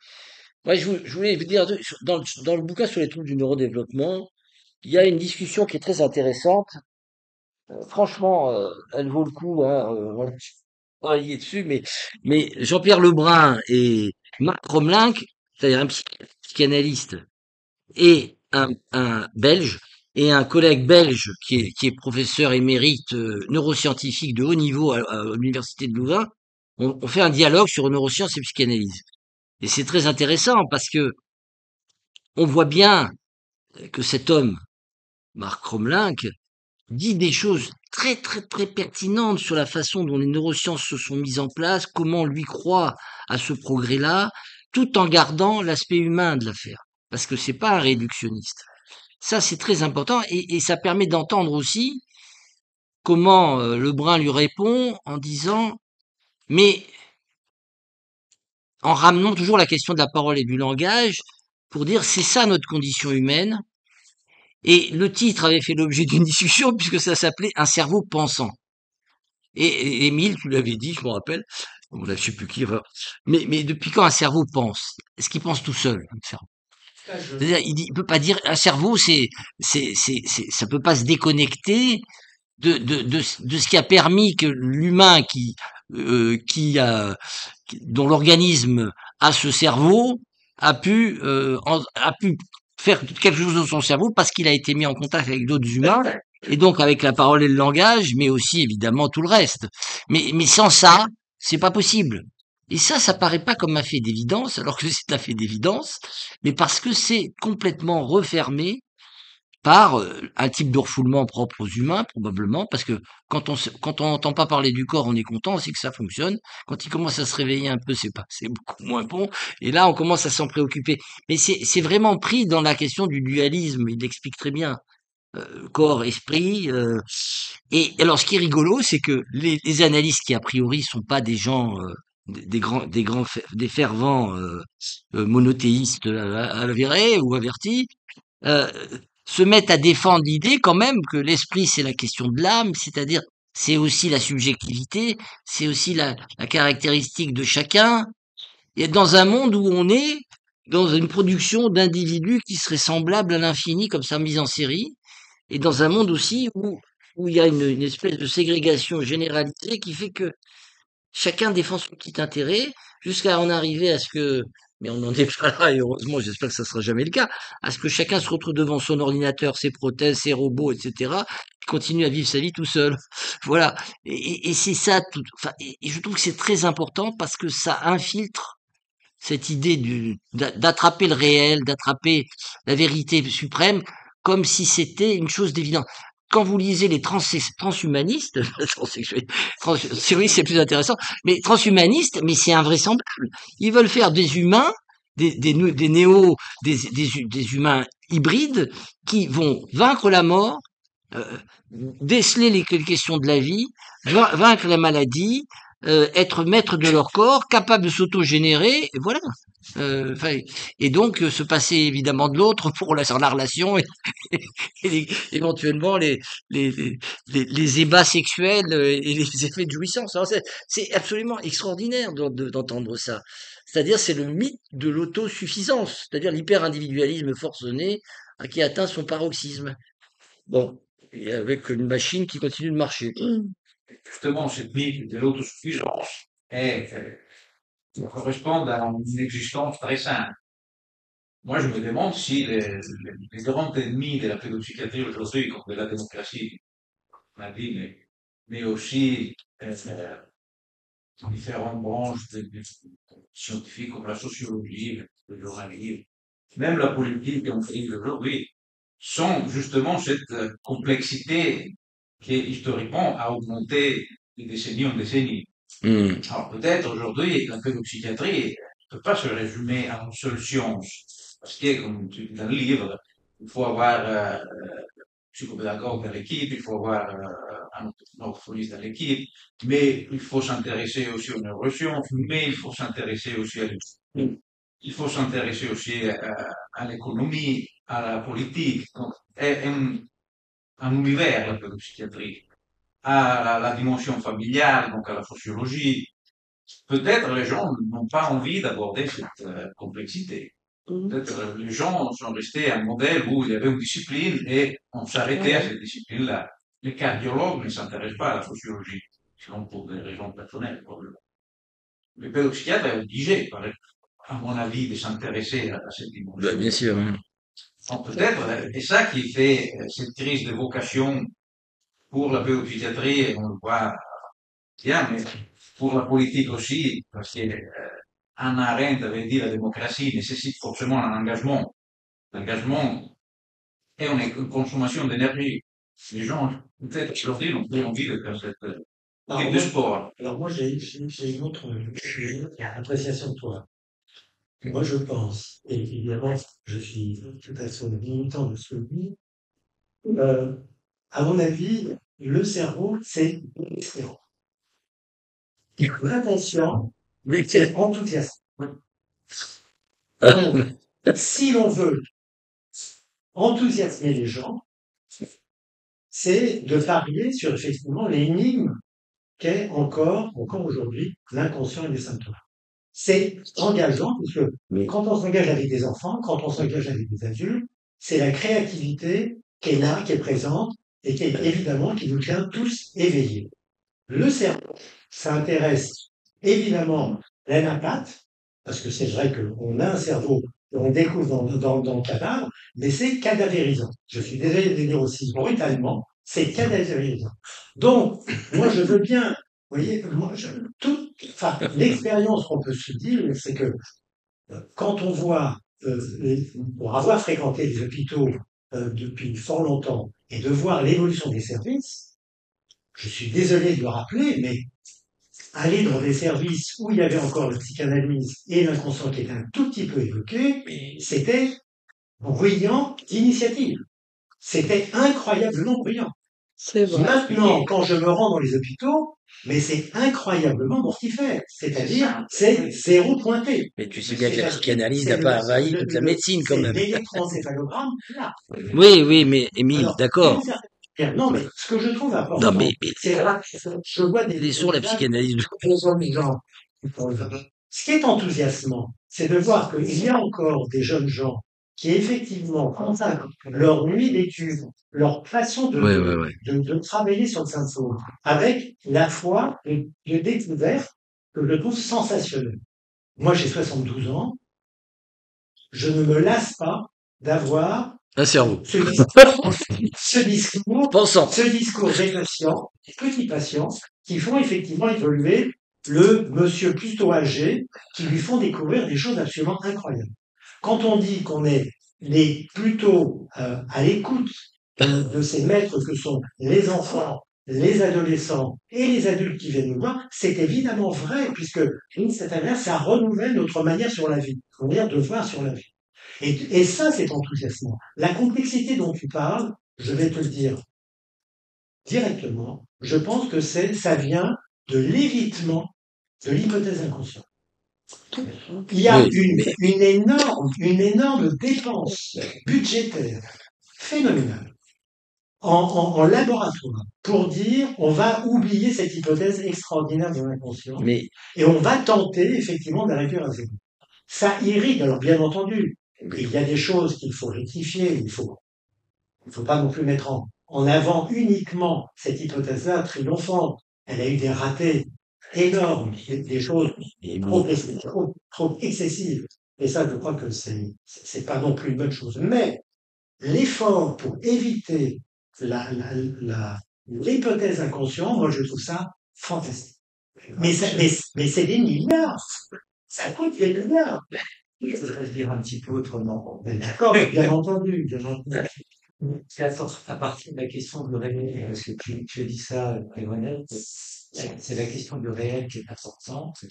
Moi, je voulais vous dire, dans le bouquin sur les troubles du neurodéveloppement, il y a une discussion qui est très intéressante. Franchement, elle vaut le coup, hein, voilà, je vais pas y est dessus, mais Jean-Pierre Lebrun et Marc Romelinck, c'est-à-dire un psychanalyste et un Belge, et un collègue belge qui est professeur émérite neuroscientifique de haut niveau à l'Université de Louvain, on fait un dialogue sur neurosciences et psychanalyse. Et c'est très intéressant parce que on voit bien que cet homme, Marc Romelinck, dit des choses très très très pertinentes sur la façon dont les neurosciences se sont mises en place, comment lui croit à ce progrès-là, tout en gardant l'aspect humain de l'affaire. Parce que c'est pas un réductionniste. Ça, c'est très important et ça permet d'entendre aussi comment Lebrun lui répond en disant, mais en ramenant toujours la question de la parole et du langage pour dire c'est ça notre condition humaine. Et le titre avait fait l'objet d'une discussion puisque ça s'appelait Un cerveau pensant. Et Émile, tu l'avais dit, je me rappelle, bon, là, je sais plus qui, enfin, mais depuis quand un cerveau pense? Est-ce qu'il pense tout seul, un cerveau? C'est-à-dire, il peut pas dire, un cerveau, ça peut pas se déconnecter de ce qui a permis que l'humain dont l'organisme a ce cerveau, a pu faire quelque chose dans son cerveau parce qu'il a été mis en contact avec d'autres humains, et donc avec la parole et le langage, mais aussi évidemment tout le reste. Mais sans ça, c'est pas possible. Et ça paraît pas comme un fait d'évidence, alors que c'est un fait d'évidence, mais parce que c'est complètement refermé par un type de refoulement propre aux humains, probablement, parce que quand on n'entend pas parler du corps, on est content, c'est que ça fonctionne. Quand il commence à se réveiller un peu, c'est beaucoup moins bon. Et là, on commence à s'en préoccuper. Mais c'est vraiment pris dans la question du dualisme. Il l'explique très bien. Corps, esprit. Et alors, ce qui est rigolo, c'est que les analystes qui a priori sont pas des gens des fervents monothéistes avérés ou avertis, euh, se mettent à défendre l'idée quand même que l'esprit c'est la question de l'âme, c'est-à-dire c'est aussi la subjectivité, c'est aussi la caractéristique de chacun. Et dans un monde où on est dans une production d'individus qui seraient semblables à l'infini, comme ça mis en série, et dans un monde aussi où il y a une espèce de ségrégation généralisée qui fait que chacun défend son petit intérêt jusqu'à en arriver à ce que, mais on n'en est pas là, et heureusement, j'espère que ça sera jamais le cas, à ce que chacun se retrouve devant son ordinateur, ses prothèses, ses robots, etc., et continue à vivre sa vie tout seul. Voilà. Et c'est ça tout, enfin, et je trouve que c'est très important parce que ça infiltre cette idée d'attraper le réel, d'attraper la vérité suprême, comme si c'était une chose d'évident. Quand vous lisez les transhumanistes, oui, c'est plus intéressant, mais transhumanistes, mais c'est invraisemblable. Ils veulent faire des humains, des humains hybrides qui vont vaincre la mort, euh, déceler les questions de la vie, vaincre la maladie, être maître de leur corps, capable de s'auto-générer, et voilà. Enfin, et donc se passer évidemment de l'autre pour sur la relation et éventuellement les ébats sexuels et les effets de jouissance. Alors c'est absolument extraordinaire d'entendre ça. C'est-à-dire c'est le mythe de l'autosuffisance, c'est-à-dire l'hyper-individualisme forcené qui atteint son paroxysme. Bon, et avec une machine qui continue de marcher. Justement, cette mythe de l'autosuffisance correspond à une existence très simple. Moi, je me demande si les grands ennemis de la pédopsychiatrie aujourd'hui, comme de la démocratie, on a dit, mais aussi différentes branches scientifiques comme la sociologie, le journalisme, même la politique qu'on fait aujourd'hui, sont justement cette complexité qui, historiquement, a augmenté de décennie en décennie. Alors peut-être aujourd'hui, la pédopsychiatrie ne peut pas se résumer à une seule science, parce que, comme tu dis dans le livre, il faut avoir psychopédagogue dans l'équipe, il faut avoir un orthophoniste dans l'équipe, mais il faut s'intéresser aussi aux neurosciences, mais il faut s'intéresser aussi à l'économie, il faut s'intéresser aussi à l'économie, à la politique. Donc, est un univers, la pédopsychiatrie, à la dimension familiale, donc à la sociologie. Peut-être les gens n'ont pas envie d'aborder cette complexité. Peut-être les gens sont restés à un modèle où il y avait une discipline et on s'arrêtait à cette discipline-là. Les cardiologues ne s'intéressent pas à la sociologie, sinon pour des raisons personnelles, probablement. Les pédopsychiatres est obligé, à mon avis, de s'intéresser à cette dimension. Bien sûr. Donc peut-être, et ça qui fait cette crise de vocation pour la pédopsychiatrie, on le voit bien, mais pour la politique aussi, parce que Hannah Arendt avait dit la démocratie nécessite forcément un engagement. L'engagement est une consommation d'énergie. Les gens, peut-être aujourd'hui, n'ont plus envie de faire cette type de sport. Alors moi, j'ai une autre appréciation de toi. Moi, je pense, et évidemment, je suis tout à fait militant de ce que je dis, à mon avis, le cerveau, c'est l'expérience. L'attention, c'est enthousiasme. Donc, si l'on veut enthousiasmer les gens, c'est de parier sur effectivement l'énigme qu'est encore aujourd'hui l'inconscient et les symptômes. C'est engageant parce que quand on s'engage avec des enfants, quand on s'engage avec des adultes, c'est la créativité qui est là, qui est présente et qui est évidemment qui nous tient tous éveillés. Le cerveau, ça intéresse évidemment l'anapathe, parce que c'est vrai qu'on a un cerveau on découvre dans le cadavre, mais c'est cadavérisant. Je suis désolé de le dire aussi brutalement, c'est cadavérisant. Donc, moi, je veux bien, vous voyez, l'expérience qu'on peut se dire, c'est que quand on voit, pour avoir fréquenté les hôpitaux depuis fort longtemps et de voir l'évolution des services, je suis désolé de le rappeler, mais aller dans des services où il y avait encore la psychanalyse et l'inconscient qui était un tout petit peu évoqué, c'était bruyant d'initiative. C'était incroyablement bruyant. C'est vrai. Maintenant, quand je me rends dans les hôpitaux, mais c'est incroyablement mortifère. C'est-à-dire, c'est zéro pointé. Mais tu sais bien que la psychanalyse n'a pas envahi toute la médecine quand même. L'électroencéphalogramme, là. Oui, mais Émile, d'accord. Non, mais ce que je trouve important, Non, mais c'est vrai, je vois des sourds la psychanalyse. gens. Ce qui est enthousiasmant, c'est de voir qu'il y a encore des jeunes gens qui effectivement consacrent leur nuit d'études, leur façon de travailler sur le symptôme, avec la foi de découverte que je trouve sensationnelle. Moi, j'ai 72 ans, je ne me lasse pas d'avoir un cerveau. Ce discours des patients, des petits patients, qui font effectivement évoluer le monsieur plutôt âgé, qui lui font découvrir des choses absolument incroyables. Quand on dit qu'on est plutôt à l'écoute de ces maîtres que sont les enfants, les adolescents et les adultes qui viennent nous voir, c'est évidemment vrai, puisque d'une certaine manière, ça renouvelle notre manière sur la vie, notre manière de voir sur la vie. Et ça, c'est enthousiasmant. La complexité dont tu parles, je vais te le dire directement, je pense que ça vient de l'évitement de l'hypothèse inconsciente. Il y a Oui, mais une énorme dépense budgétaire phénoménale en laboratoire pour dire on va oublier cette hypothèse extraordinaire de l'inconscient mais et on va tenter effectivement de la réduire à zéro. Ça irrite, alors bien entendu, il y a des choses qu'il faut rectifier, il faut pas non plus mettre en avant uniquement cette hypothèse-là triomphante. Elle a eu des ratés énormes, des choses mais trop excessives. Et ça, je crois que c'est pas non plus une bonne chose. Mais l'effort pour éviter l'hypothèse inconsciente, moi, je trouve ça fantastique. Mais c'est des milliards. Ça coûte des milliards. Je voudrais dire un petit peu autrement. D'accord, bien entendu, bien entendu. C'est à partir de la question du réel, parce que tu dis ça, Grenelle, c'est la question du réel qui est importante,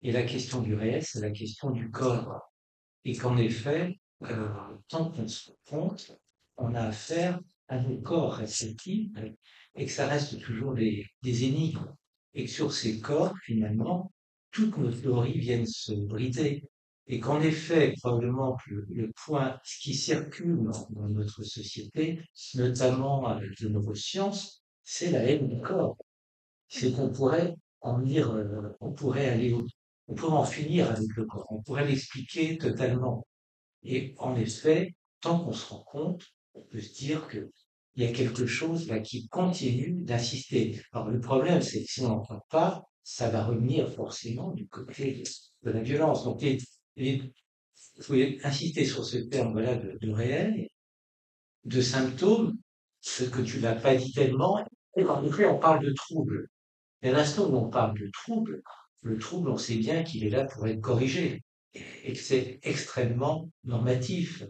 et la question du réel, c'est la question du corps. Et qu'en effet, tant qu'on se rend compte, on a affaire à nos corps respectifs, et que ça reste toujours des énigmes. Et que sur ces corps, finalement, toutes nos théories viennent se briser. Et qu'en effet, probablement que le point, ce qui circule dans notre société, notamment avec les neurosciences, c'est la haine du corps. C'est qu'on pourrait en dire, on pourrait on pourrait en finir avec le corps, on pourrait l'expliquer totalement. Et en effet, tant qu'on se rend compte, on peut se dire que il y a quelque chose là qui continue d'insister. Alors le problème, c'est que si on n'entend pas, ça va revenir forcément du côté de la violence. Donc il faut insister sur ce terme-là de réel, de symptômes, ce que tu n'as pas dit tellement. Et en effet, on parle de trouble. Et à l'instant où on parle de trouble, le trouble, on sait bien qu'il est là pour être corrigé et que c'est extrêmement normatif.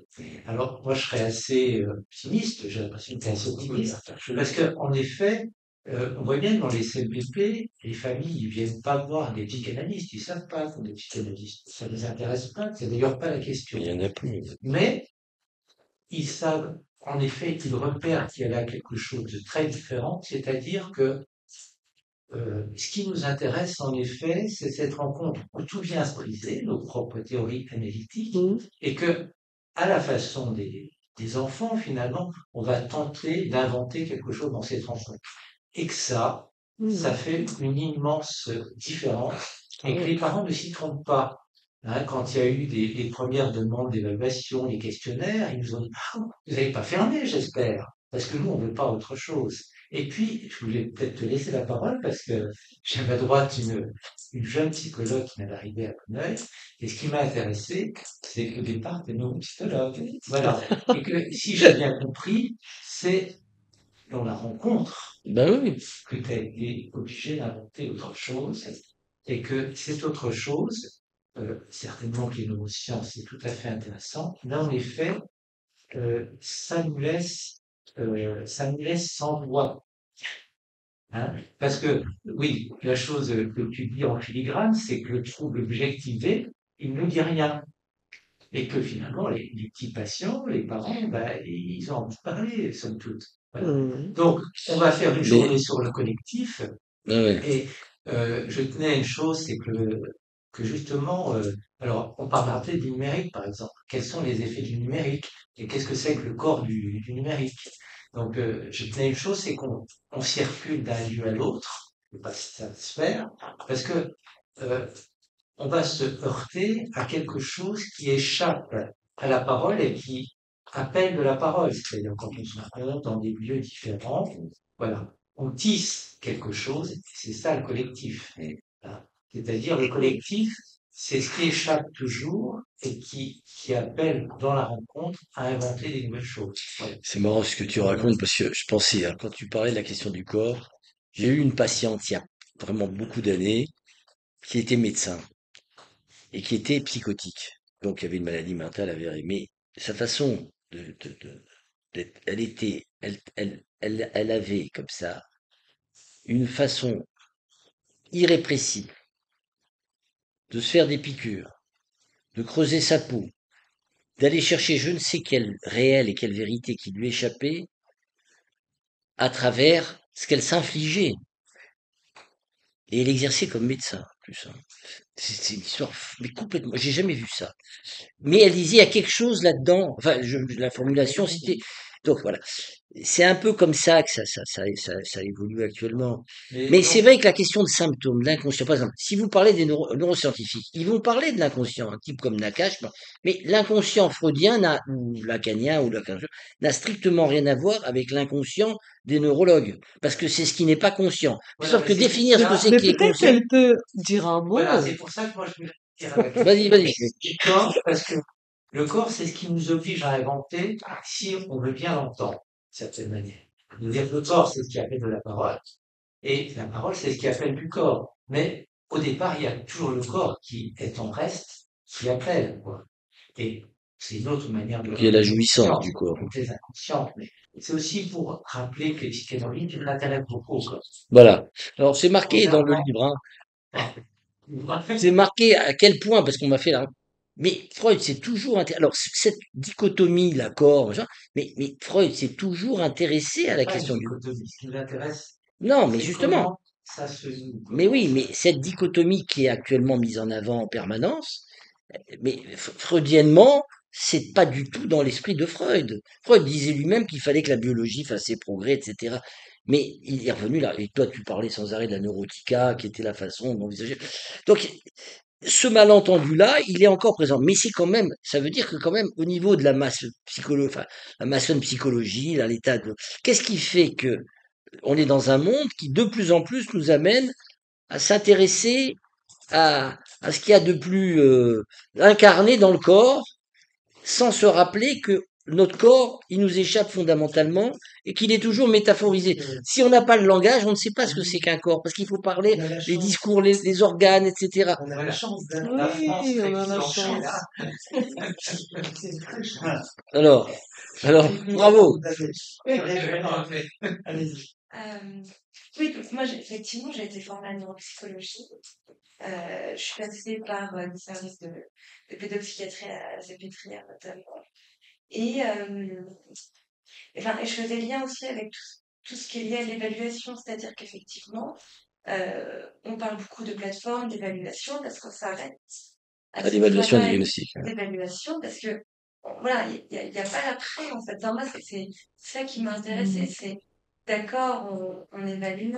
Alors moi, je serais assez optimiste, j'ai l'impression que tu es assez optimiste, parce qu'en effet, on voit bien que dans les CMPP, les familles ne viennent pas voir des psychanalystes, ils savent pas qu'on est psychanalystes, ça ne les intéresse pas, c'est d'ailleurs pas la question. il y en a plus. Mais ils savent, en effet, qu'ils repèrent qu'il y a là quelque chose de très différent, c'est-à-dire que ce qui nous intéresse, en effet, c'est cette rencontre où tout vient se briser, nos propres théories analytiques, et que, à la façon des enfants, finalement, on va tenter d'inventer quelque chose dans cette rencontre. Et que ça fait une immense différence, et que les parents ne s'y trompent pas. Hein, quand il y a eu les premières demandes d'évaluation, les questionnaires, ils nous ont dit, ah, vous n'avez pas fermé, j'espère, parce que nous, on ne veut pas autre chose. Et puis, je voulais peut-être te laisser la parole parce que j'ai à ma droite une jeune psychologue qui m'est arrivée à Bonneuil. Et ce qui m'a intéressé, c'est qu'au départ, tu es psychologue. Voilà. Et que si j'ai bien compris, c'est dans la rencontre Ben oui, que tu as été obligé d'inventer autre chose. Et que cette autre chose, certainement que les neurosciences, c'est tout à fait intéressant. Là, en effet, ça nous laisse sans voix. Hein, parce que, oui, la chose que tu dis en filigrane, c'est que le trouble objectivé, il ne dit rien. Et que finalement, les petits patients, les parents, ben, ils ont envie de parler, somme toute. Voilà. Donc, on va faire une journée mais sur le collectif. ouais. Et je tenais à une chose, c'est que justement, alors on parle un peu du numérique, par exemple. Quels sont les effets du numérique? Et qu'est-ce que c'est que le corps du numérique? Donc, je tenais à une chose, c'est qu'on circule d'un lieu à l'autre, je sais pas si ça va se faire, parce que euh, on va se heurter à quelque chose qui échappe à la parole et qui appelle de la parole. C'est-à-dire quand on se rencontre dans des lieux différents, voilà, on tisse quelque chose, et c'est ça le collectif. Hein. C'est-à-dire le collectif, c'est ce qui échappe toujours et qui appelle dans la rencontre à inventer des nouvelles choses. Voilà. C'est marrant ce que tu racontes parce que je pensais, hein, quand tu parlais de la question du corps, j'ai eu une patiente il y a vraiment beaucoup d'années qui était médecin et qui était psychotique. Donc il y avait une maladie mentale avérée. Mais sa façon elle était, elle avait comme ça une façon irrépressible de se faire des piqûres, de creuser sa peau, d'aller chercher je ne sais quelle réelle et quelle vérité qui lui échappait à travers ce qu'elle s'infligeait. Et elle exerçait comme médecin. plus, hein. C'est une histoire, mais complètement. J'ai jamais vu ça. Mais elle disait, il y a quelque chose là-dedans. Enfin, la formulation, c'était. Donc voilà. C'est un peu comme ça que ça évolue actuellement. Mais Mais c'est donc, vrai que la question de symptômes, l'inconscient, par exemple, si vous parlez des neuroscientifiques, ils vont parler de l'inconscient, un type comme Nakache, bon, mais l'inconscient freudien ou lacanien ou lacanien n'a strictement rien à voir avec l'inconscient des neurologues, parce que c'est ce qui n'est pas conscient. voilà, Sauf mais que c'est pour définir ce que ça, c'est Mais qui est peut-être conscient, qu'elle peut dire un Voilà, mot. c'est pour ça que moi je voulais dire avec vas-y, le corps, parce que le corps, c'est ce qui nous oblige à inventer si on veut bien l'entendre, d'une certaine manière. C'est-à-dire que le corps, c'est ce qui appelle de la parole, et la parole, c'est ce qui appelle du corps. Mais au départ, il y a toujours le corps qui est en reste, qui appelle, quoi. Et c'est une autre manière de qui est la raconter jouissance conscience, du corps. très inconsciente, mais c'est aussi pour rappeler que les psychanalystes l'intéressent beaucoup, quoi. Voilà. Alors, c'est marqué dans le Contrairement livre, hein. à... C'est marqué à quel point, parce qu'on m'a fait là. Mais Freud, c'est toujours alors cette dichotomie, l'accord, machin, mais Freud s'est toujours intéressé à la pas une question du. dichotomie. Ce qui l'intéresse, Non, mais c'est justement. comment ça se joue, Mais comment oui, ça. mais cette dichotomie qui est actuellement mise en avant en permanence, mais freudiennement, c'est pas du tout dans l'esprit de Freud. Freud disait lui-même qu'il fallait que la biologie fasse ses progrès, etc. Mais il est revenu là. Et toi, tu parlais sans arrêt de la neurotica, qui était la façon d'envisager. Donc, ce malentendu-là, il est encore présent. Mais c'est quand même, ça veut dire que quand même, au niveau de la masse psychologie, enfin, la maçonne psychologie, là, l'état de, qu'est-ce qui fait que on est dans un monde qui de plus en plus nous amène à s'intéresser à ce qu'il y a de plus incarné dans le corps, sans se rappeler que notre corps, il nous échappe fondamentalement et qu'il est toujours métaphorisé. Si on n'a pas le langage, on ne sait pas ce que c'est qu'un corps, parce qu'il faut parler On a la les chance, discours, les organes, etc. on a la chance d'être la France Oui, on qui a la s'enchaîne, chance. C'est très chouette. Alors, alors, bravo. Allez-y. Oui, donc moi, effectivement, j'ai été formée en neuropsychologie. Je suis passée par le service de pédopsychiatrie à la Salpêtrière, notamment. Et, et je faisais lien aussi avec tout ce qui est lié à l'évaluation, c'est-à-dire qu'effectivement, on parle beaucoup de plateformes d'évaluation parce qu'on s'arrête à À ce l'évaluation travail diagnostique. d'évaluation parce que voilà, il y a pas l'après en fait. Dans moi, c'est ça qui m'intéressait, c'est d'accord, on évalue,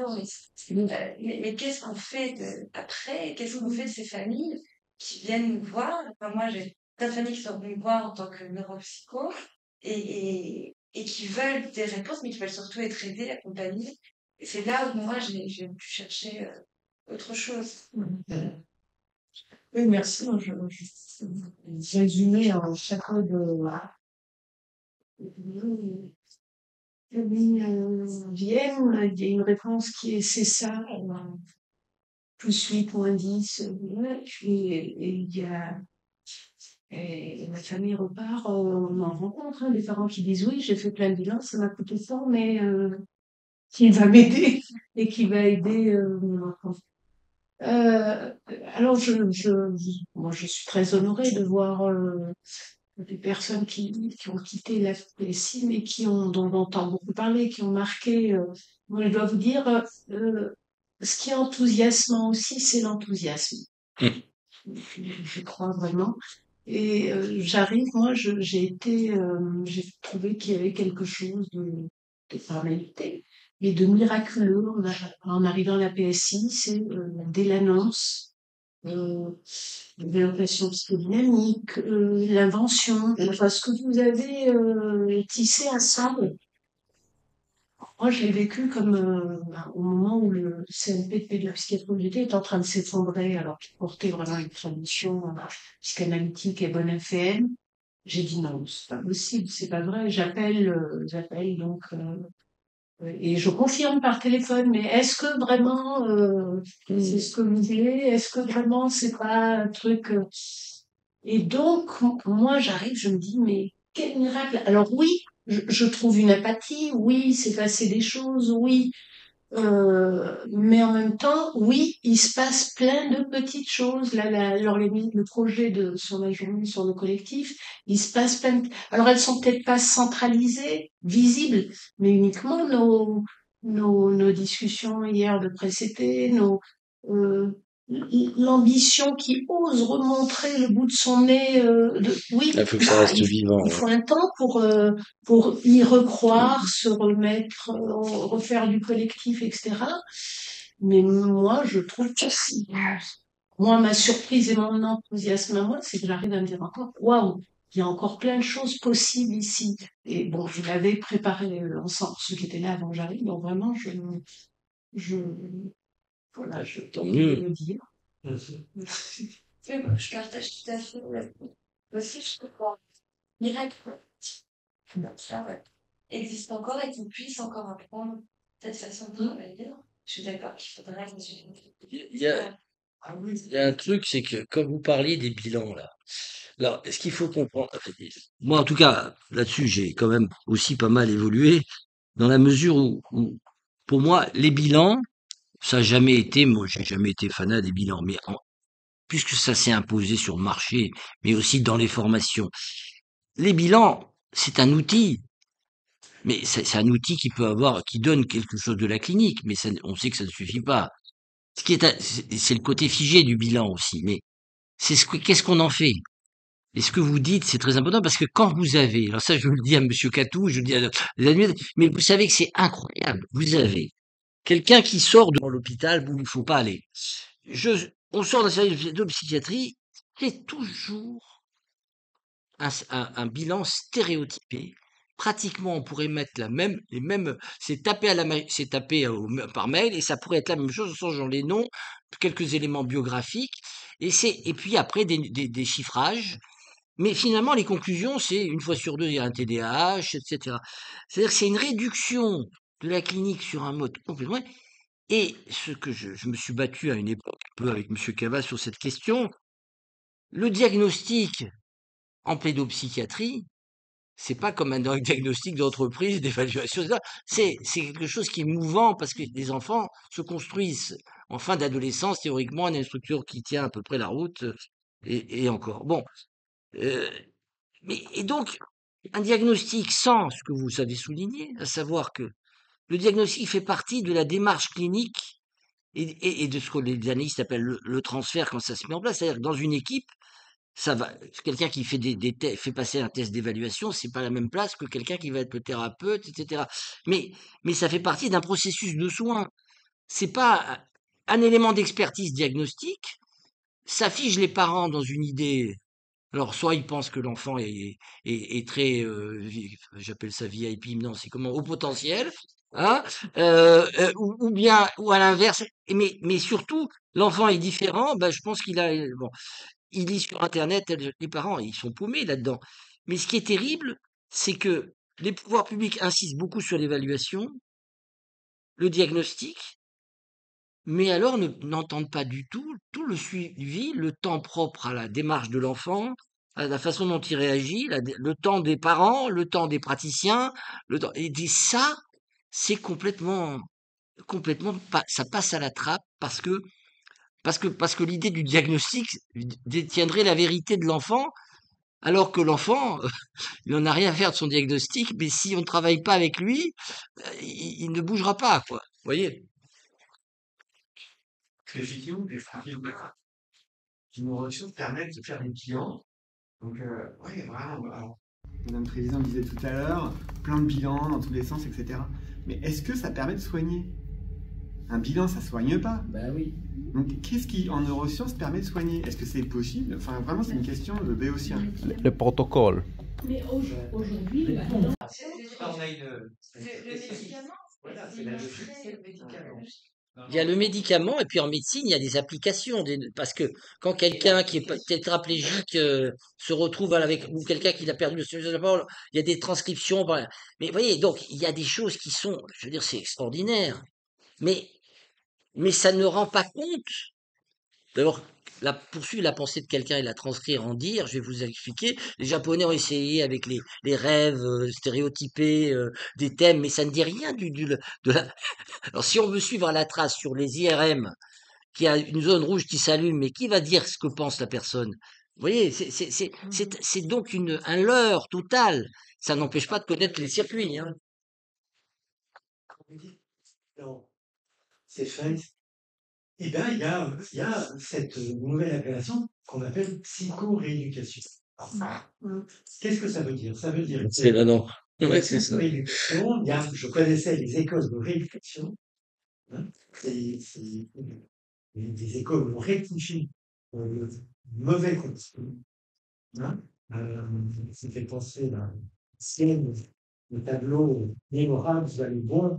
mais qu'est-ce qu'on fait après? Qu'est-ce qu'on fait de ces familles qui viennent nous voir? Enfin, moi, j'ai plein de familles qui sont venues me voir en tant que neuropsycho et qui veulent des réponses, mais qui veulent surtout être aidées, accompagnées. Et c'est là où moi, j'ai pu chercher autre chose. Oui, merci. Je résumé en chapeau de viennent, il y a une réponse qui est c'est ça, plus 8,10, et il y a et la famille repart, on en rencontre, hein, des parents qui disent oui, j'ai fait plein de bilans, ça m'a coûté tant, mais qui va m'aider et qui va aider mon enfant. Alors, moi, je suis très honorée de voir des personnes qui ont quitté la PSI, mais dont on entend beaucoup parler, qui ont marqué. Moi, je dois vous dire, ce qui est enthousiasmant aussi, c'est l'enthousiasme. Je crois vraiment. Et j'arrive, moi, j'ai trouvé qu'il y avait quelque chose de formalité, mais de miraculeux en arrivant à la PSI, c'est dès l'annonce, l'orientation psychodynamique, l'invention, enfin, ce que vous avez tissé ensemble. Moi, je l'ai vécu comme au moment où le CNP de pédopsychiatrie est en train de s'effondrer, alors qu'il portait vraiment une tradition psychanalytique et bonne FM. J'ai dit non, c'est pas possible, c'est pas vrai. J'appelle donc et je confirme par téléphone. Mais est-ce que vraiment c'est ce que vous voulez? Est-ce que vraiment c'est pas un truc Et donc moi j'arrive, je me dis mais quel miracle! Alors oui, je trouve une apathie. Oui, c'est passé des choses. Oui, mais en même temps, oui, il se passe plein de petites choses. Là, le projet sur la journée, sur le collectif, il se passe plein de... Alors, elles sont peut-être pas centralisées, visibles, mais uniquement nos discussions hier de précédé, l'ambition qui ose remontrer le bout de son nez, oui, Il faut que ça reste il vivant. faut un temps pour y recroire, se remettre, refaire du collectif, etc. Mais moi, je trouve que moi, ma surprise et mon enthousiasme à moi, c'est que j'arrive à me dire encore, waouh, il y a encore plein de choses possibles ici. Et bon, je l'avais préparé ensemble, ceux qui étaient là avant que j'arrive, donc vraiment, je, voilà, je Tant tenais de mieux. le dire. Oui, moi, je partage tout à fait. Aussi, je comprends. Miracle, ça, ouais, existe encore et qu'on puisse encore apprendre cette façon de travailler. Je suis d'accord qu'il faudrait que Il y a, il y a un truc, c'est que quand vous parliez des bilans, là, alors, ce qu'il faut comprendre, moi, en tout cas, là-dessus, j'ai quand même aussi pas mal évolué, dans la mesure où pour moi, les bilans, ça n'a jamais été, moi, j'ai jamais été fanat des bilans, mais puisque ça s'est imposé sur le marché, mais aussi dans les formations, les bilans, c'est un outil. Mais c'est un outil qui donne quelque chose de la clinique, mais on sait que ça ne suffit pas. Ce qui est, c'est le côté figé du bilan aussi. Mais qu'est-ce qu'on en fait? Et ce que vous dites, c'est très important parce que quand vous avez, alors ça, je le dis à Monsieur Catou, je le dis à les admis, mais vous savez que c'est incroyable. Vous avez quelqu'un qui sort de l'hôpital où il ne faut pas aller. On sort d'un service de psychiatrie, c'est toujours un bilan stéréotypé. Pratiquement, on pourrait mettre les mêmes, c'est tapé par mail et ça pourrait être la même chose en changeant les noms, quelques éléments biographiques et puis après des chiffrages. Mais finalement, les conclusions, c'est une fois sur deux, il y a un TDAH, etc. C'est-à-dire que c'est une réduction de la clinique sur un mode complètement. Et ce que je me suis battu à une époque un peu avec Monsieur Cava sur cette question, le diagnostic en pédopsychiatrie, c'est pas comme un diagnostic d'entreprise, d'évaluation, etc. C'est quelque chose qui est mouvant parce que les enfants se construisent en fin d'adolescence, théoriquement, on a une structure qui tient à peu près la route, et encore. Bon, euh, et donc, un diagnostic sans ce que vous avez souligné, à savoir que le diagnostic fait partie de la démarche clinique et de ce que les analystes appellent le transfert quand ça se met en place. C'est-à-dire que dans une équipe, ça va. Quelqu'un qui fait fait passer un test d'évaluation, c'est pas la même place que quelqu'un qui va être le thérapeute, etc. Mais, mais ça fait partie d'un processus de soins. C'est pas un élément d'expertise diagnostique. Ça fige les parents dans une idée. Alors, soit ils pensent que l'enfant est très, j'appelle ça VIP, non, c'est comment, au potentiel, hein, ou bien, ou à l'inverse. Mais surtout, l'enfant est différent. Ben, je pense qu'il a, bon, il lit sur Internet, les parents, ils sont paumés là-dedans. Mais ce qui est terrible, c'est que les pouvoirs publics insistent beaucoup sur l'évaluation, le diagnostic, mais alors n'entendent pas du tout le suivi, le temps propre à la démarche de l'enfant, à la façon dont il réagit, le temps des parents, le temps des praticiens, et ça, c'est complètement ça passe à la trappe parce que l'idée du diagnostic détiendrait la vérité de l'enfant, alors que l'enfant, il n'en a rien à faire de son diagnostic, mais si on ne travaille pas avec lui, il ne bougera pas, quoi. Vous voyez? Effectivement, des films qui nous permettent de faire des bilans. Donc, ouais, vraiment. Alors, Madame Président disait tout à l'heure, plein de bilans dans tous les sens, etc. Mais est-ce que ça permet de soigner? Un bilan, ça soigne pas. Ben oui. Donc, qu'est-ce qui, en neurosciences, permet de soigner? Est-ce que c'est possible? Enfin, vraiment, c'est une question de béotien. Le protocole. Mais aujourd'hui, On a une... Le médicament, Voilà, c'est c'est la une logique, très- c'est le médicament. Il y a le médicament et puis en médecine, il y a des applications. Parce que quand quelqu'un qui est tétraplégique se retrouve avec, ou quelqu'un qui a perdu le sens de la parole, il y a des transcriptions. Voilà. Mais vous voyez, donc il y a des choses qui sont, je veux dire, c'est extraordinaire. Mais, mais ça ne rend pas compte. D'abord, poursuivre la pensée de quelqu'un et la transcrire en dire, je vais vous expliquer. Les Japonais ont essayé avec les rêves stéréotypés des thèmes, mais ça ne dit rien de la... Alors si on veut suivre à la trace sur les IRM, qui a une zone rouge qui s'allume, mais qui va dire ce que pense la personne? Vous voyez, c'est donc un leurre total. Ça n'empêche pas de connaître les circuits, hein. Non, c'est fait. eh bien, il y a cette nouvelle appellation qu'on appelle psycho-rééducation. Qu'est-ce que ça veut dire? Ça veut dire C'est que là, non. la Ouais, c'est ça. psycho-rééducation, je connaissais les écoles de rééducation, hein, c'est des écoles où on rectifie le mauvais comportement. Hein. Ça fait penser à la scène, le tableau mémorable, vous avez le bon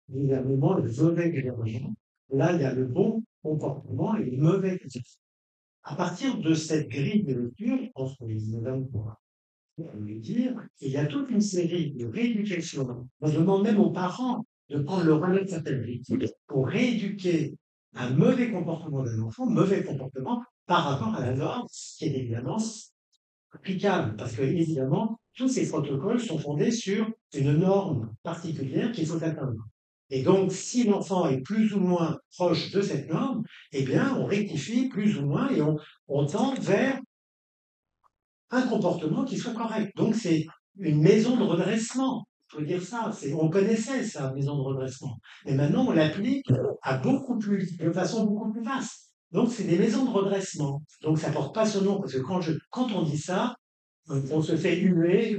gouvernement et le mauvais gouvernement. Là, il y a le bon comportement et le mauvais comportement. À partir de cette grille de lecture, je pense que les madame pourra le dire, il y a toute une série de rééducations. On demande même aux parents de prendre le relais de certaines victimes pour rééduquer un mauvais comportement d'un enfant, mauvais comportement par rapport à la norme, qui est évidemment applicable, parce que évidemment, tous ces protocoles sont fondés sur une norme particulière qu'il faut atteindre. Et donc, si l'enfant est plus ou moins proche de cette norme, eh bien, on rectifie plus ou moins et on tend vers un comportement qui soit correct. Donc, c'est une maison de redressement. Il faut dire ça. On connaissait ça, maison de redressement. Mais maintenant, on l'applique de façon beaucoup plus vaste. Donc, c'est des maisons de redressement. Donc, ça porte pas ce nom, parce que quand on dit ça, on se fait huer,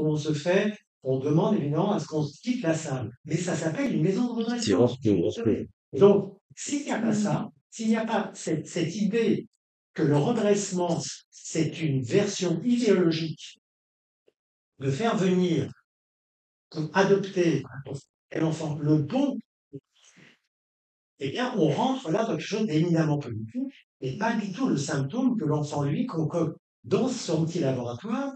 on demande évidemment à ce qu'on quitte la salle. Mais ça s'appelle une maison de C'est redressement. vrai. Donc, s'il n'y a pas ça, s'il n'y a pas cette idée que le redressement, c'est une version idéologique de faire venir, pour adopter l'enfant le bon, eh bien, on rentre là dans quelque chose d'éminemment politique et pas du tout le symptôme que l'enfant, lui, concocte dans son petit laboratoire.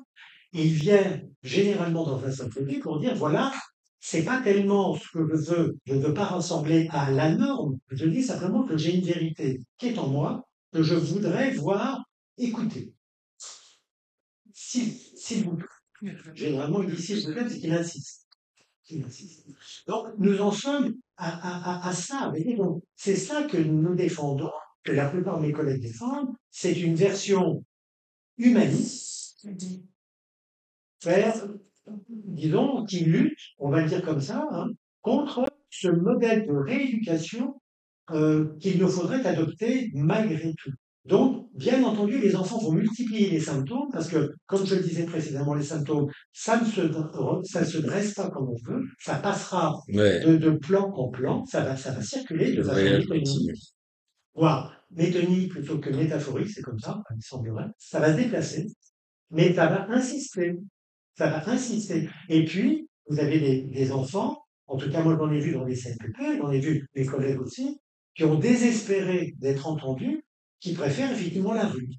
Et il vient généralement dans un symphonie pour dire, voilà, c'est pas tellement ce que je ne veux pas ressembler à la norme, je dis simplement que j'ai une vérité qui est en moi, que je voudrais voir, écouter. S'il vous plaît. Généralement, il dit s'il vous plaît, c'est qu'il insiste. Donc, nous en sommes à ça. Donc, c'est ça que nous défendons, que la plupart de mes collègues défendent. C'est une version humaniste, disons, qui lutte, on va le dire comme ça, hein, contre ce modèle de rééducation qu'il nous faudrait adopter malgré tout. Donc, bien entendu, les enfants vont multiplier les symptômes parce que, comme je le disais précédemment, les symptômes, ça ne se dresse pas comme on veut, ça passera Ouais. de plan en plan, ça va circuler de Le façon voyage métonique, continue. voire métonique plutôt que métaphorique, c'est comme ça, il semblerait, ça va se déplacer, mais ça va insister, ça va insister. Et puis, vous avez des enfants, en tout cas moi j'en ai vu dans les CNPP, j'en ai vu mes collègues aussi, qui ont désespéré d'être entendus, qui préfèrent effectivement la rue.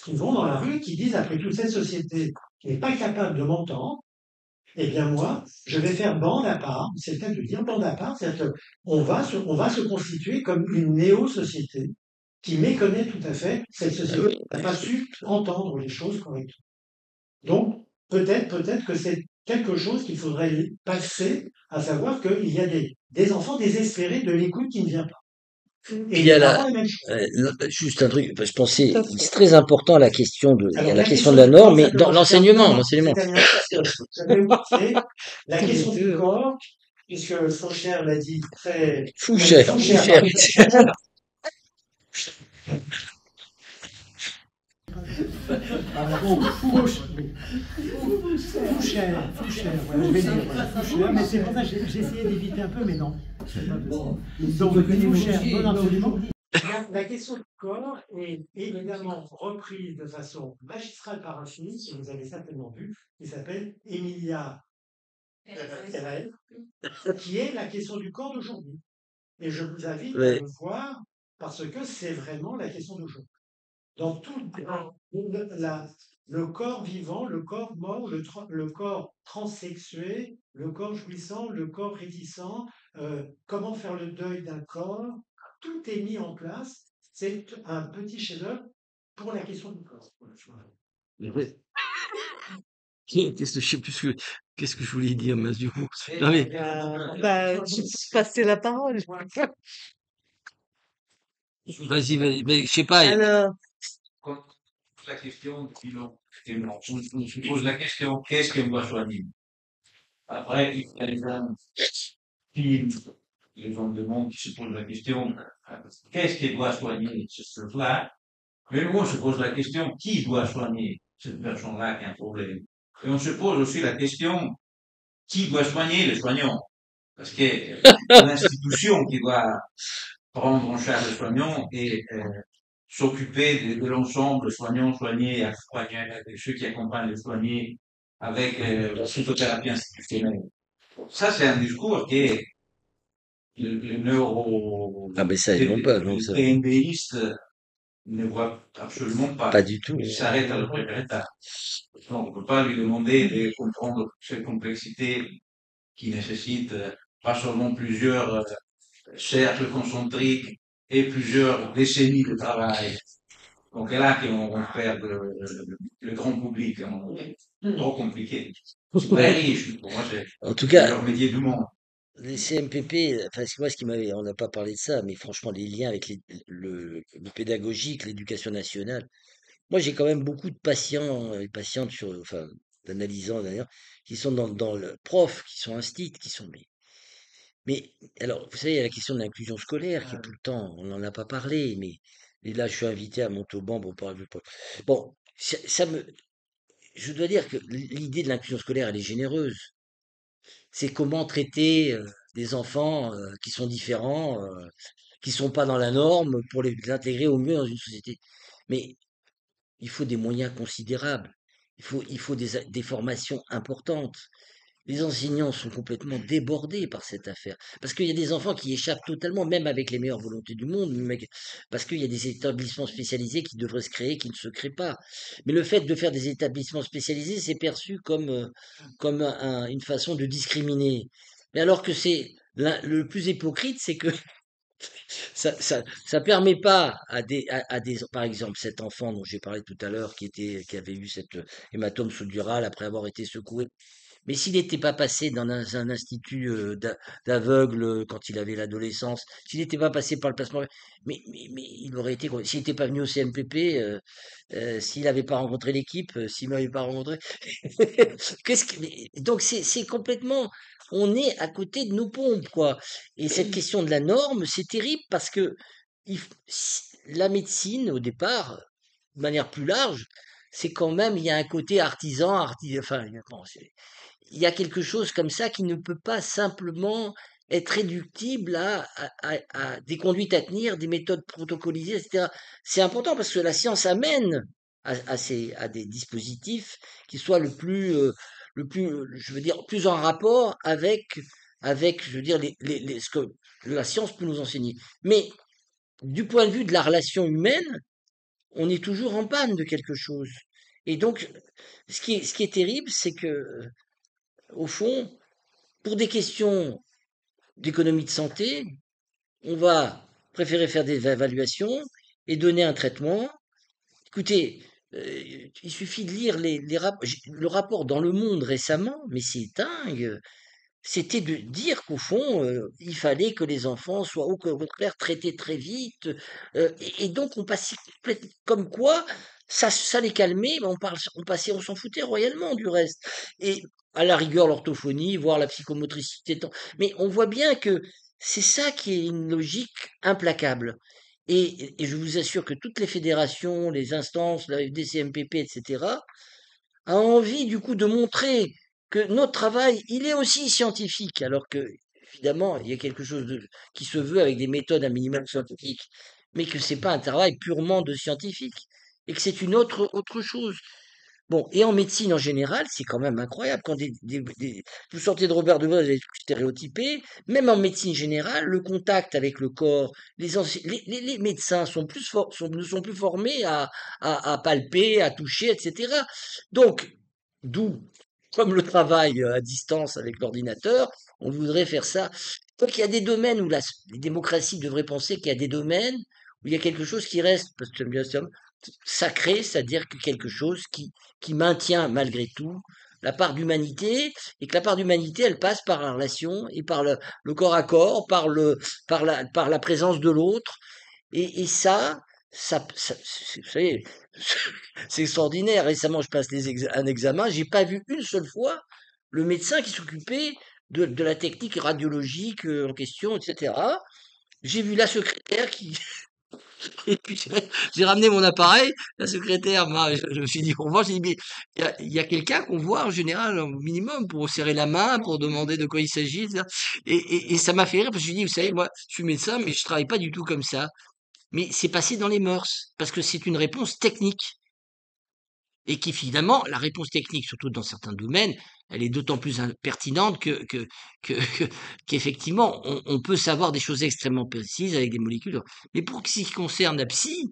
Qui vont dans la rue, qui disent, après toute cette société qui n'est pas capable de m'entendre, eh bien moi, je vais faire bande à part, c'est le cas de dire bande à part, c'est-à-dire qu'on va se constituer comme une néo-société qui méconnaît tout à fait cette société qui n'a pas su entendre les choses correctement. Donc, peut-être que c'est quelque chose qu'il faudrait passer, à savoir qu'il y a des enfants désespérés de l'écoute qui ne vient pas. Et Il y a les parents, la même chose. juste un truc, je pensais, Tout à c'est fait. très important la question il y Alors, a la la question question de la du norme, corps, mais dans l'enseignement. c'est-à-dire, parce que j'avais oublié la Les question du deux. corps, puisque Faucher l'a dit très, Foucher. pardon. Fouchère, voilà, je vais dire, voilà, Fouchère, mais c'est pour ça que j'ai essayé d'éviter un peu, mais non. Donc, Fouchère, non, absolument. La question du corps est évidemment reprise de façon magistrale par un film que vous avez certainement vu, qui s'appelle Emilia Terrell, qui est la question du corps d'aujourd'hui. Et je vous invite à Ouais. le voir parce que c'est vraiment la question d'aujourd'hui. Dans tout le corps vivant, le corps mort, le corps transsexué, le corps jouissant, le corps réticent, comment faire le deuil d'un corps, tout est mis en place. C'est un petit chef-d'œuvre pour la question du corps. Ouais. Je sais plus qu'est-ce que je voulais dire, mince, du coup. Non, mais, Tu peux passer la parole. vas-y, mais je sais pas. Alors, Quand la question du bilan, on se pose la question, qu'est-ce qu'on va choisir? Après, il y a les films les gens du monde qui se posent la question, qu'est-ce qui doit soigner ce truc-là? Mais nous, on se pose la question, qui doit soigner cette personne-là qui a un problème? Et on se pose aussi la question, qui doit soigner les soignants? Parce que l'institution qui doit prendre en charge les soignants et s'occuper de l'ensemble, soignants, soignés, et ceux qui accompagnent les soignés avec la psychothérapie institutionnelle. Ça, c'est un discours qui est le neuro, Ah, mais ça, ils vont pas, non, le ça, PNBiste ne voit absolument pas pas. du tout. Il s'arrête à la première étape. Donc, on ne peut pas lui demander de comprendre cette complexité qui nécessite pas seulement plusieurs cercles concentriques et plusieurs décennies de travail. Donc, c'est là qu'on perd le grand public. Trop compliqué. C'est très riche. Pour moi, c'est En tout le cas, meilleur métier du monde. les CMPP, enfin, moi, ce qui m'avait, on n'a pas parlé de ça, mais franchement, les liens avec le pédagogique, l'éducation nationale. Moi, j'ai quand même beaucoup de patients et patientes enfin, d'analysants d'ailleurs, qui sont dans le prof, qui sont instits, qui sont, mais alors, vous savez, il y a la question de l'inclusion scolaire qui est tout le temps, on n'en a pas parlé, mais et là, je suis invité à Montauban pour parler. Bon, je dois dire que l'idée de l'inclusion scolaire, elle est généreuse. C'est comment traiter des enfants qui sont différents, qui sont pas dans la norme, pour les intégrer au mieux dans une société. Mais il faut des moyens considérables. Il faut des formations importantes. Les enseignants sont complètement débordés par cette affaire. Parce qu'il y a des enfants qui échappent totalement, même avec les meilleures volontés du monde, parce qu'il y a des établissements spécialisés qui devraient se créer, qui ne se créent pas. Mais le fait de faire des établissements spécialisés, c'est perçu comme une façon de discriminer. Mais alors que c'est le plus hypocrite, c'est que ça permet pas par exemple, cet enfant dont j'ai parlé tout à l'heure, qui avait eu cet hématome sous-dural après avoir été secoué, mais s'il n'était pas passé dans un institut d'aveugles quand il avait l'adolescence, s'il n'était pas passé par le placement, mais il aurait été, s'il n'était pas venu au CMPP, s'il n'avait pas rencontré l'équipe, s'il m'avait pas rencontré, donc c'est complètement, on est à côté de nos pompes, quoi. Et cette question de la norme, c'est terrible parce que la médecine, au départ, de manière plus large, c'est quand même, il y a un côté enfin, bon, il y a quelque chose comme ça qui ne peut pas simplement être réductible à des conduites à tenir, des méthodes protocolisées, etc. C'est important parce que la science amène à des dispositifs qui soient je veux dire, plus en rapport avec, je veux dire, ce que la science peut nous enseigner. Mais du point de vue de la relation humaine, on est toujours en panne de quelque chose. Et donc, ce qui est terrible, c'est que au fond, pour des questions d'économie de santé, on va préférer faire des évaluations et donner un traitement. Écoutez, il suffit de lire le rapport dans Le Monde récemment, mais c'est dingue. C'était de dire qu'au fond, il fallait que les enfants soient au contraire traités très vite. Et donc, on passait comme quoi, ça les calmait, mais on s'en foutait royalement du reste. Et à la rigueur, l'orthophonie, voire la psychomotricité. Mais on voit bien que c'est ça qui est une logique implacable. Et je vous assure que toutes les fédérations, les instances, la FDCMPP, etc., a envie du coup de montrer que notre travail, il est aussi scientifique, alors que, évidemment, il y a quelque chose qui se veut avec des méthodes un minimum scientifiques, mais que c'est pas un travail purement de scientifique, et que c'est une autre chose. Bon, et en médecine en général, c'est quand même incroyable quand vous sortez de Robert Debré, vous êtes stéréotypé, même en médecine générale, le contact avec le corps, les médecins ne sont plus formés à palper, à toucher, etc. Donc, d'où, comme le travail à distance avec l'ordinateur, on voudrait faire ça. Donc, il y a des domaines où les démocraties devraient penser qu'il y a des domaines où il y a quelque chose qui reste, parce que j'aime bien ça, sacré, c'est-à-dire que quelque chose qui maintient malgré tout la part d'humanité, et que la part d'humanité, elle passe par la relation et par le corps à corps, par la présence de l'autre. Et vous savez, c'est extraordinaire. Récemment, je passe un examen, j'ai pas vu une seule fois le médecin qui s'occupait de la technique radiologique en question, etc. J'ai vu la secrétaire qui, et puis j'ai ramené mon appareil, la secrétaire je me suis dit, on voit, j'ai dit, mais il y a quelqu'un qu'on voit en général, au minimum, pour serrer la main, pour demander de quoi il s'agit, etc. Et ça m'a fait rire, parce que je lui dis, vous savez, moi, je suis médecin, mais je travaille pas du tout comme ça. Mais c'est passé dans les mœurs, parce que c'est une réponse technique. Et qui finalement, la réponse technique, surtout dans certains domaines, elle est d'autant plus pertinente qu'effectivement, on peut savoir des choses extrêmement précises avec des molécules. Mais pour ce qui concerne la psy,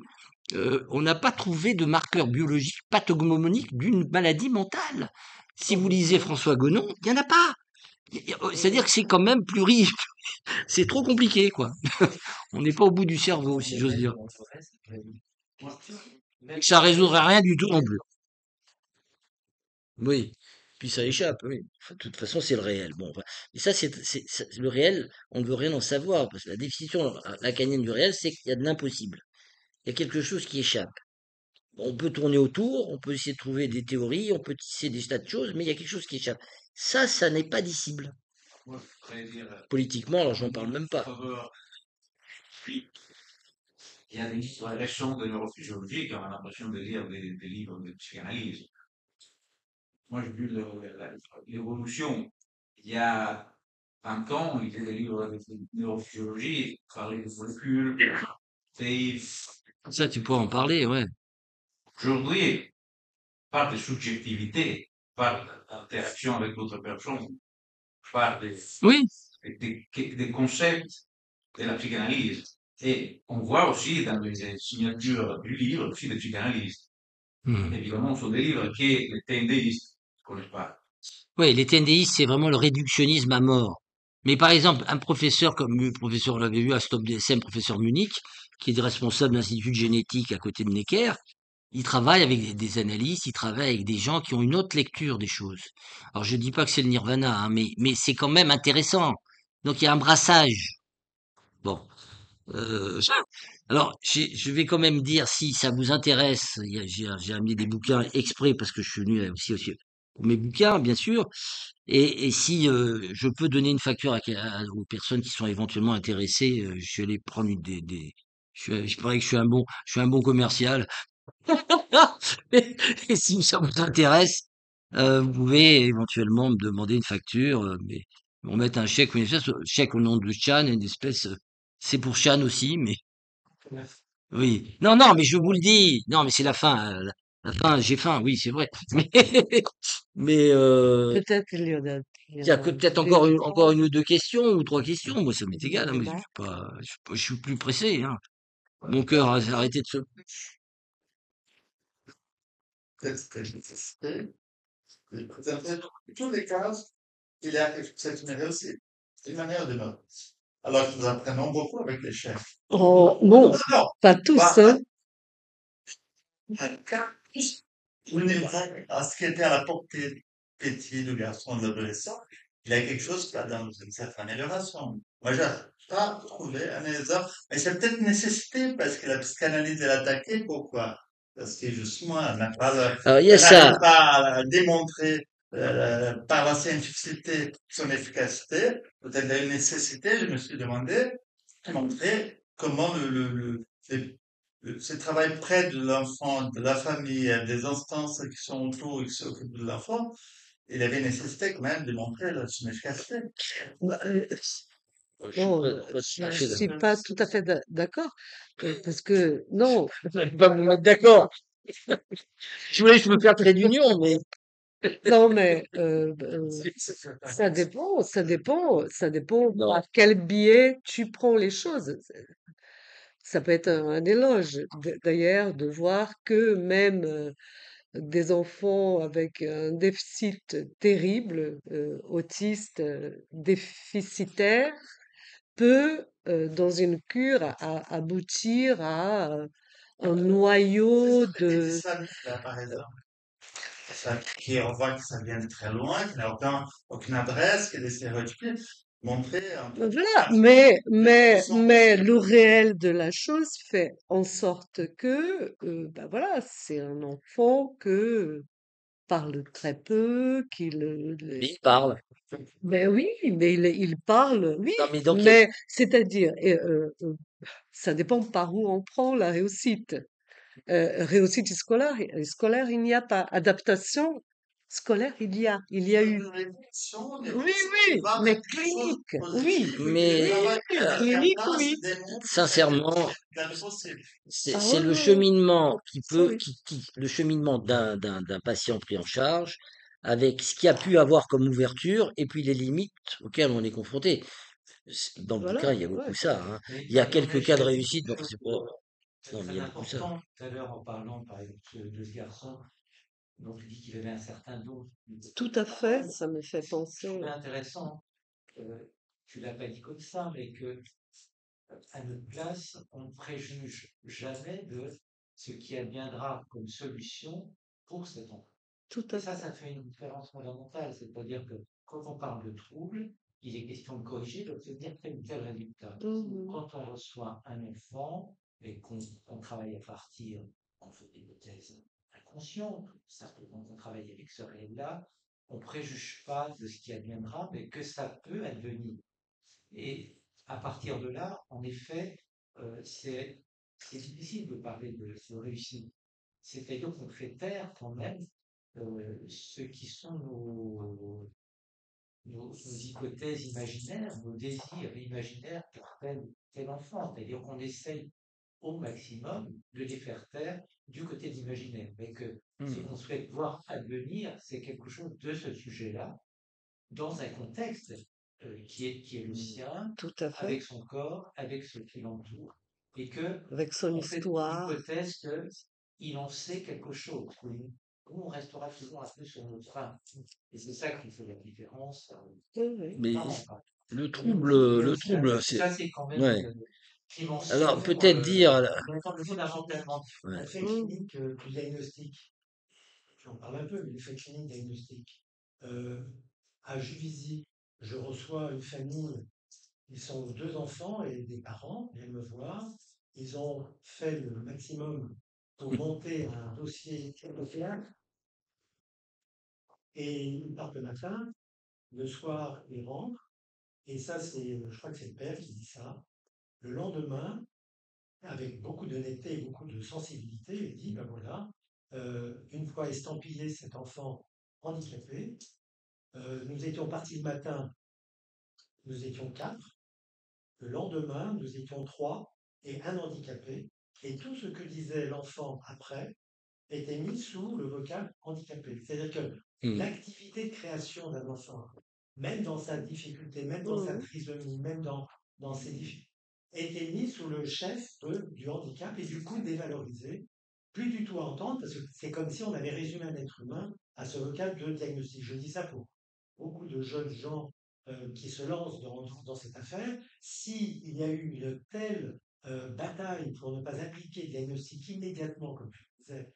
on n'a pas trouvé de marqueur biologique pathognomonique d'une maladie mentale. Si vous lisez François Gonon, il n'y en a pas. C'est-à-dire que c'est quand même plus riche. C'est trop compliqué, quoi. On n'est pas au bout du cerveau, si j'ose dire. Ça résoudrait rien du tout non plus. Oui, puis ça échappe, oui. Enfin, de toute façon, c'est le réel. Bon, enfin, et ça, le réel, on ne veut rien en savoir, parce que la définition lacanienne du réel, c'est qu'il y a de l'impossible. Il y a quelque chose qui échappe. On peut tourner autour, on peut essayer de trouver des théories, on peut tisser des tas de choses, mais il y a quelque chose qui échappe. Ça n'est pas dissible. Moi, je voudrais dire, Politiquement, alors j'en parle même en pas. faveur, il y a des livres récents de neurophysiologie qui ont l'impression de lire des livres de psychanalyse. Moi, j'ai vu l'évolution. Il y a 20 ans, il y avait des livres de neurophysiologie, qui parlaient des molécules, des... Ça, tu pourras en parler, ouais. Aujourd'hui, je parle de subjectivité, je parle d'interaction avec d'autres personnes, je parle Oui. des concepts de la psychanalyse. Et on voit aussi dans les signatures du livre aussi des psychanalystes. Évidemment, ce sont des livres que les TNDistes ne connaissent pas. Oui, les TNDistes, c'est vraiment le réductionnisme à mort. Mais par exemple, un professeur comme le professeur, on l'avait vu à Stop DSM, professeur Munich, qui est responsable de l'Institut de génétique à côté de Necker, il travaille avec des analystes, il travaille avec des gens qui ont une autre lecture des choses. Alors je dis pas que c'est le nirvana, hein, mais c'est quand même intéressant. Donc il y a un brassage. Bon. Alors, je vais quand même dire, si ça vous intéresse, j'ai amené des bouquins exprès parce que je suis venu aussi pour mes bouquins, bien sûr. Et si je peux donner une facture aux personnes qui sont éventuellement intéressées, je vais aller prendre je parie que je suis un bon commercial. Et si ça vous intéresse, vous pouvez éventuellement me demander une facture, mais on mettre un chèque, une espèce, chèque au nom de Chan, une espèce, c'est pour Chan aussi, mais oui. Non, non, mais je vous le dis, non, mais c'est la fin, la fin, j'ai faim, oui, c'est vrai. Mais Peut-être qu'il y en a, il y a que peut-être des encore une ou deux questions ou trois questions. Moi, ça m'est des égal, hein, mais débats. je suis plus pressé, hein. Mon cœur a arrêté de se. Dans tous les cas, il y a cette réussite, une manière de noter. Alors que nous apprenons beaucoup avec les chefs. Oh, non, Non, pas tous, pas hein. un cas à ce qui était à la portée petit de garçon, d'adolescent. Il y a quelque chose qui va dans une certaine amélioration. Moi, je n'ai pas trouvé un exemple. Mais c'est peut-être une nécessité parce que la psychanalyse est attaquée. Pourquoi? Parce que justement, elle Alors, il y a n'arrive ça. pas à démontrer par la scientificité son efficacité. Peut-être il y a une nécessité, je me suis demandé, de montrer comment ce travail près de l'enfant, de la famille, des instances qui sont autour et qui s'occupent de l'enfant, il avait nécessité quand même de montrer son efficacité. Bah, Je suis non, pas tout je à fait suis d'accord. pas tout à fait d'accord, parce que non, Vous n'allez pas me mettre d'accord. Je voulais que je me faire trait d'union, mais non, mais C'est pas ça dépend, ça dépend non. par quel biais tu prends les choses. Ça peut être un éloge, d'ailleurs, de voir que même des enfants avec un déficit terrible, autistes, déficitaires, peut, dans une cure, aboutir à un noyau et des de... islamistes, là, par exemple. On voit que ça vient de très loin, qu'il n'a aucune adresse, qu'il y a des stéréotypes. Montrer un peu Voilà, l'inconscient. mais le réel de la chose fait en sorte que, ben voilà, c'est un enfant que parle très peu, qu'il Il parle. Ben oui, mais il parle, oui, Non, mais dans quel... mais c'est-à-dire, ça dépend par où on prend la réussite. Réussite scolaire, il n'y a pas. Adaptation scolaire, il y a eu. Une réflexion, des Oui, pensées, oui, voir mais quelque chose clinique, de oui, positif, et que le Mais travail oui, à clinique, l'interne oui. se démontre que sincèrement, c'est possible. Ah c'est oui, le oui, oui. cheminement qui Ça, peut, oui. le cheminement d'un patient pris en charge avec ce qu'il a pu avoir comme ouverture et puis les limites auxquelles on est confronté. Dans le bouquin, Voilà, il y a beaucoup ouais. ça, hein. Mais Il y a pardonnez, quelques je cas de vais dire réussite, mais quelque chose c'est pas, de non, mais il très y a beaucoup ça. important tout à l'heure en parlant, par exemple, de ce garçon dont il dit qu'il avait un certain don. Tout à fait, ça me fait Je penser. trouvais intéressant, tu l'as pas dit comme ça, mais que à notre place, on ne préjuge jamais de ce qui adviendra comme solution pour cet enfant. Tout Et à ça fait. fait une différence fondamentale. C'est-à-dire que quand on parle de trouble, il est question de corriger, d'obtenir tel ou tel résultat. Mhm. Quand on reçoit un enfant et qu'on travaille à partir, on fait des hypothèses inconscientes, simplement qu'on travaille avec ce réel-là, on ne préjuge pas de ce qui adviendra, mais que ça peut advenir. Et à partir de là, en effet, c'est difficile de parler de réussite. C'est-à-dire qu'on fait taire quand même ce qui sont nos hypothèses imaginaires, nos désirs imaginaires pour tel enfant. C'est-à-dire qu'on essaye au maximum de les faire taire du côté de l'imaginaire. Mais que ce qu'on souhaite voir advenir, c'est quelque chose de ce sujet-là, dans un contexte qui est le sien, Tout à fait. avec son corps, avec ce qui l'entoure, et que Avec son on fait histoire. l'hypothèse qu'il en sait quelque chose. Nous, on restera toujours un peu sur notre fin. Et c'est ça qui fait la différence. Oui, oui. Mais Vraiment pas. le Et trouble, donc, c'est, ça, c'est quand même ouais. qui mentionne Alors, peut-être dire, fondamentalement ouais. l'effet Mm. clinique du diagnostic. J'en parle un peu, mais l'effet clinique diagnostic. Euh, à Juvisy, je reçois une famille, ils sont deux enfants et des parents, viennent me voir. Ils ont fait le maximum pour monter un dossier social et ils partent le matin, le soir ils rentrent. Et ça, je crois que c'est le père qui dit ça. Le lendemain, avec beaucoup d'honnêteté et beaucoup de sensibilité, il dit, ben voilà, une fois estampillé cet enfant handicapé, nous étions partis le matin, nous étions 4. Le lendemain, nous étions 3 et un handicapé. Et tout ce que disait l'enfant après était mis sous le vocable handicapé. C'est-à-dire que l'activité de création d'un enfant, même dans sa difficulté, même dans sa Mhm. trisomie, même dans ses difficultés, était mise sous le chef du handicap et du coup dévalorisée, plus du tout à entendre, parce que c'est comme si on avait résumé un être humain à ce vocable de diagnostic. Je dis ça pour beaucoup de jeunes gens qui se lancent dans cette affaire. S'il y a eu une telle bataille pour ne pas appliquer le diagnostic immédiatement, comme je disais,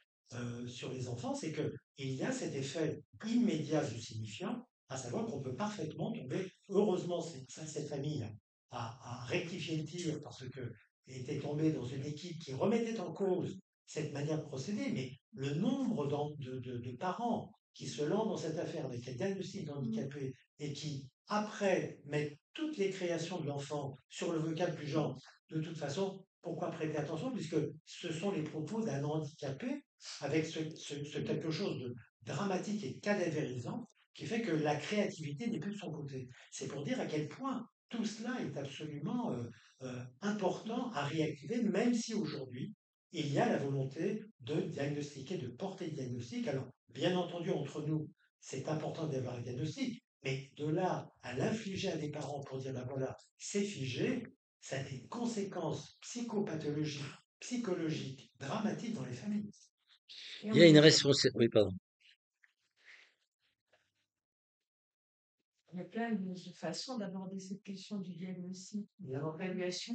sur les enfants, c'est qu'il y a cet effet immédiat du signifiant, à savoir qu'on peut parfaitement tomber. Heureusement, cette famille a rectifié le tir parce que était tombée dans une équipe qui remettait en cause cette manière de procéder, mais le nombre de parents qui se lancent dans cette affaire avec un diagnostic d'handicapé et qui, après, mettent toutes les créations de l'enfant sur le vocable du genre, de toute façon, pourquoi prêter attention puisque ce sont les propos d'un handicapé avec ce quelque chose de dramatique et cadavérisant qui fait que la créativité n'est plus de son côté. C'est pour dire à quel point tout cela est absolument important à réactiver, même si aujourd'hui, il y a la volonté de diagnostiquer, de porter le diagnostic. Alors, bien entendu, entre nous, c'est important d'avoir un diagnostic, mais de là à l'infliger à des parents pour dire, ben voilà, c'est figé, ça a des conséquences psychopathologiques, psychologiques, dramatiques dans les familles. Il y a une responsabilité, oui, pardon. Il y a plein de façons d'aborder cette question du diagnostic, de l'évaluation.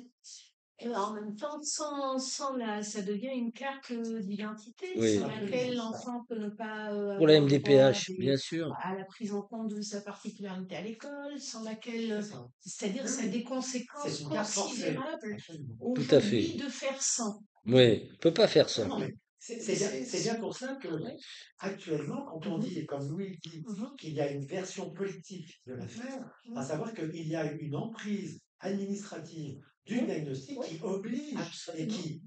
Et en même temps, ça devient une carte d'identité Oui. sans laquelle l'enfant peut ne pas Pour la avoir droit MDPH, bien sûr. à la prise en compte de sa particularité à l'école, sans laquelle, c'est-à-dire ça a des conséquences C'est une carte forcée. considérables Tout à fait. aujourd'hui de faire sans. Oui, on peut pas faire ça. Non, mais C'est bien pour ça que, Oui. actuellement, quand on Mhm. dit, comme Louis dit, Mhm. qu'il y a une version politique de l'affaire, à savoir qu'il y a une emprise administrative du Oui. diagnostic Oui. qui oblige et Absolument. qui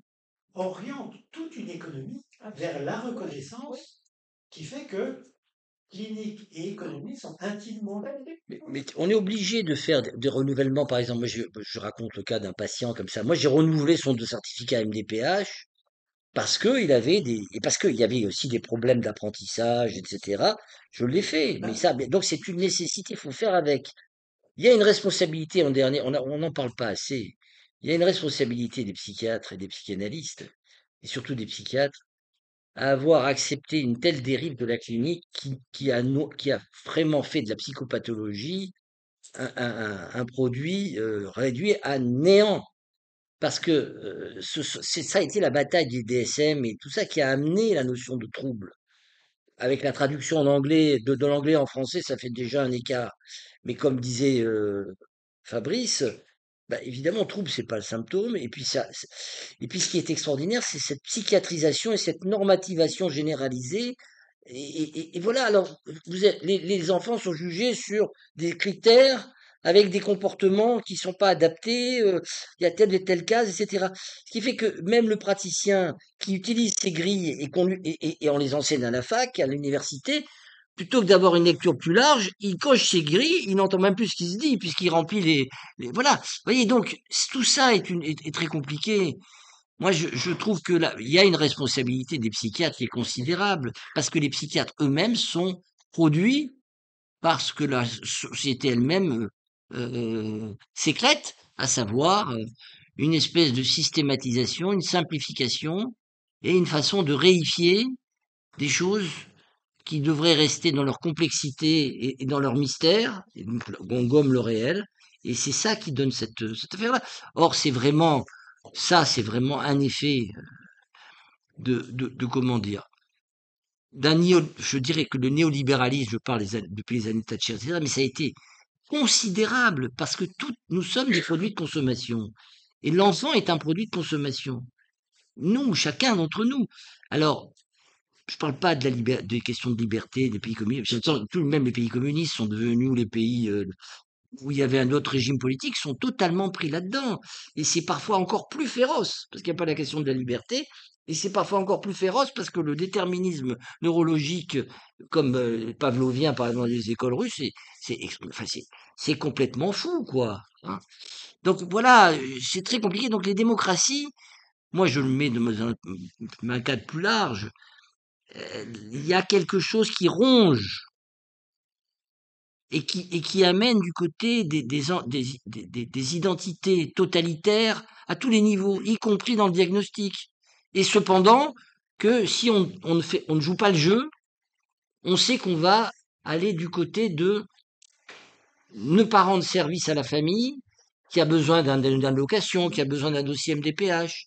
oriente toute une économie vers la Absolument. Oui. Oui. reconnaissance qui fait que clinique et économie sont intimement liées. Mais on est obligé de faire des renouvellements. Par exemple, moi, je raconte le cas d'un patient comme ça. Moi, j'ai renouvelé son certificat MDPH parce que il avait et parce qu'il y avait aussi des problèmes d'apprentissage, etc. Je l'ai fait. Mais ça, donc c'est une nécessité. Il faut faire avec. Il y a une responsabilité en dernier. On n'en parle pas assez. Il y a une responsabilité des psychiatres et des psychanalystes et surtout des psychiatres à avoir accepté une telle dérive de la clinique qui a vraiment fait de la psychopathologie un produit réduit à néant. Parce que ça a été la bataille des DSM et tout ça qui a amené la notion de trouble. Avec la traduction en anglais, de l'anglais en français, ça fait déjà un écart. Mais comme disait Fabrice, bah, évidemment, trouble, c'est pas le symptôme. Et puis ce qui est extraordinaire, c'est cette psychiatrisation et cette normativation généralisée. Et voilà, alors, les enfants sont jugés sur des critères avec des comportements qui sont pas adaptés, il y a telle et telle case, etc. Ce qui fait que même le praticien qui utilise ces grilles et on les enseigne à la fac, à l'université, plutôt que d'avoir une lecture plus large, il coche ses grilles, il n'entend même plus ce qui se dit, puisqu'il remplit voilà. Vous voyez, donc, tout ça est très compliqué. Moi, je trouve que là, il y a une responsabilité des psychiatres qui est considérable, parce que les psychiatres eux-mêmes sont produits parce que la société elle-même sécrète, à savoir une espèce de systématisation, une simplification et une façon de réifier des choses qui devraient rester dans leur complexité et dans leur mystère, et donc on gomme le réel, et c'est ça qui donne cette affaire-là. Or, c'est vraiment un effet de comment dire, je dirais que le néolibéralisme, je parle depuis les années Thatcher, etc., mais ça a été considérable parce que nous sommes des produits de consommation. Et l'enfant est un produit de consommation. Nous, chacun d'entre nous. Alors, je parle pas de des questions de liberté des pays communistes. Tout même les pays communistes sont devenus, ou les pays où il y avait un autre régime politique, sont totalement pris là-dedans. Et c'est parfois encore plus féroce, parce qu'il n'y a pas la question de la liberté, et c'est parfois encore plus féroce parce que le déterminisme neurologique, comme pavlovien par exemple dans les écoles russes, enfin, c'est complètement fou, quoi. Hein. Donc voilà, c'est très compliqué. Donc les démocraties, moi je le mets dans un cadre plus large, il y a quelque chose qui ronge et qui amène du côté des identités totalitaires à tous les niveaux, y compris dans le diagnostic. Et cependant, que si on ne joue pas le jeu, on sait qu'on va aller du côté de ne pas rendre service à la famille, qui a besoin d'une allocation, qui a besoin d'un dossier MDPH.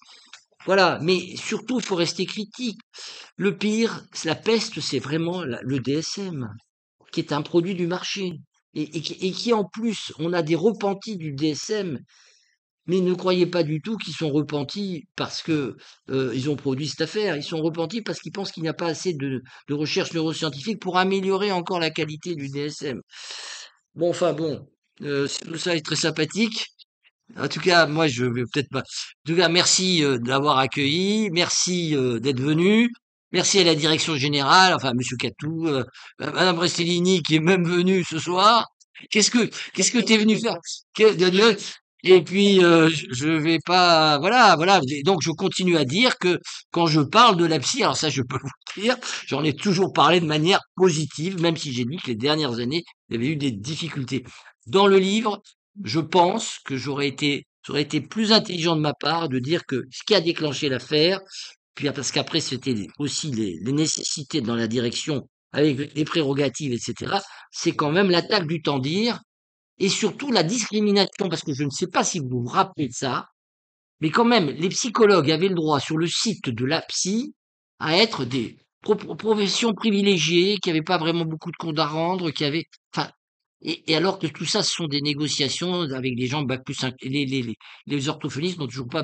Voilà, mais surtout, il faut rester critique. Le pire, la peste, c'est vraiment le DSM, qui est un produit du marché. Et qui en plus, on a des repentis du DSM, mais ne croyez pas du tout qu'ils sont repentis parce que ils ont produit cette affaire. Ils sont repentis parce qu'ils pensent qu'il n'y a pas assez de recherche neuroscientifique pour améliorer encore la qualité du DSM. Bon, enfin bon, tout ça est très sympathique. En tout cas, moi, je vais peut-être pas. En tout cas, merci de l'avoir accueilli, merci d'être venu, merci à la direction générale, enfin, Monsieur Catou, Madame Restellini qui est même venue ce soir. Qu'est-ce que t'es venu faire? Et puis, je vais pas, voilà. Et donc, je continue à dire que quand je parle de la psy, alors ça, je peux vous le dire, j'en ai toujours parlé de manière positive, même si j'ai dit que les dernières années, il y avait eu des difficultés. Dans le livre, je pense que ça aurait été plus intelligent de ma part de dire que ce qui a déclenché l'affaire, puis parce qu'après c'était aussi les nécessités dans la direction avec les prérogatives, etc., c'est quand même l'attaque du Tendir et surtout la discrimination, parce que je ne sais pas si vous vous rappelez de ça, mais quand même, les psychologues avaient le droit sur le site de la psy à être des professions privilégiées, qui n'avaient pas vraiment beaucoup de comptes à rendre, enfin, et alors que tout ça, ce sont des négociations avec des gens bac plus 5, les orthophonistes n'ont toujours pas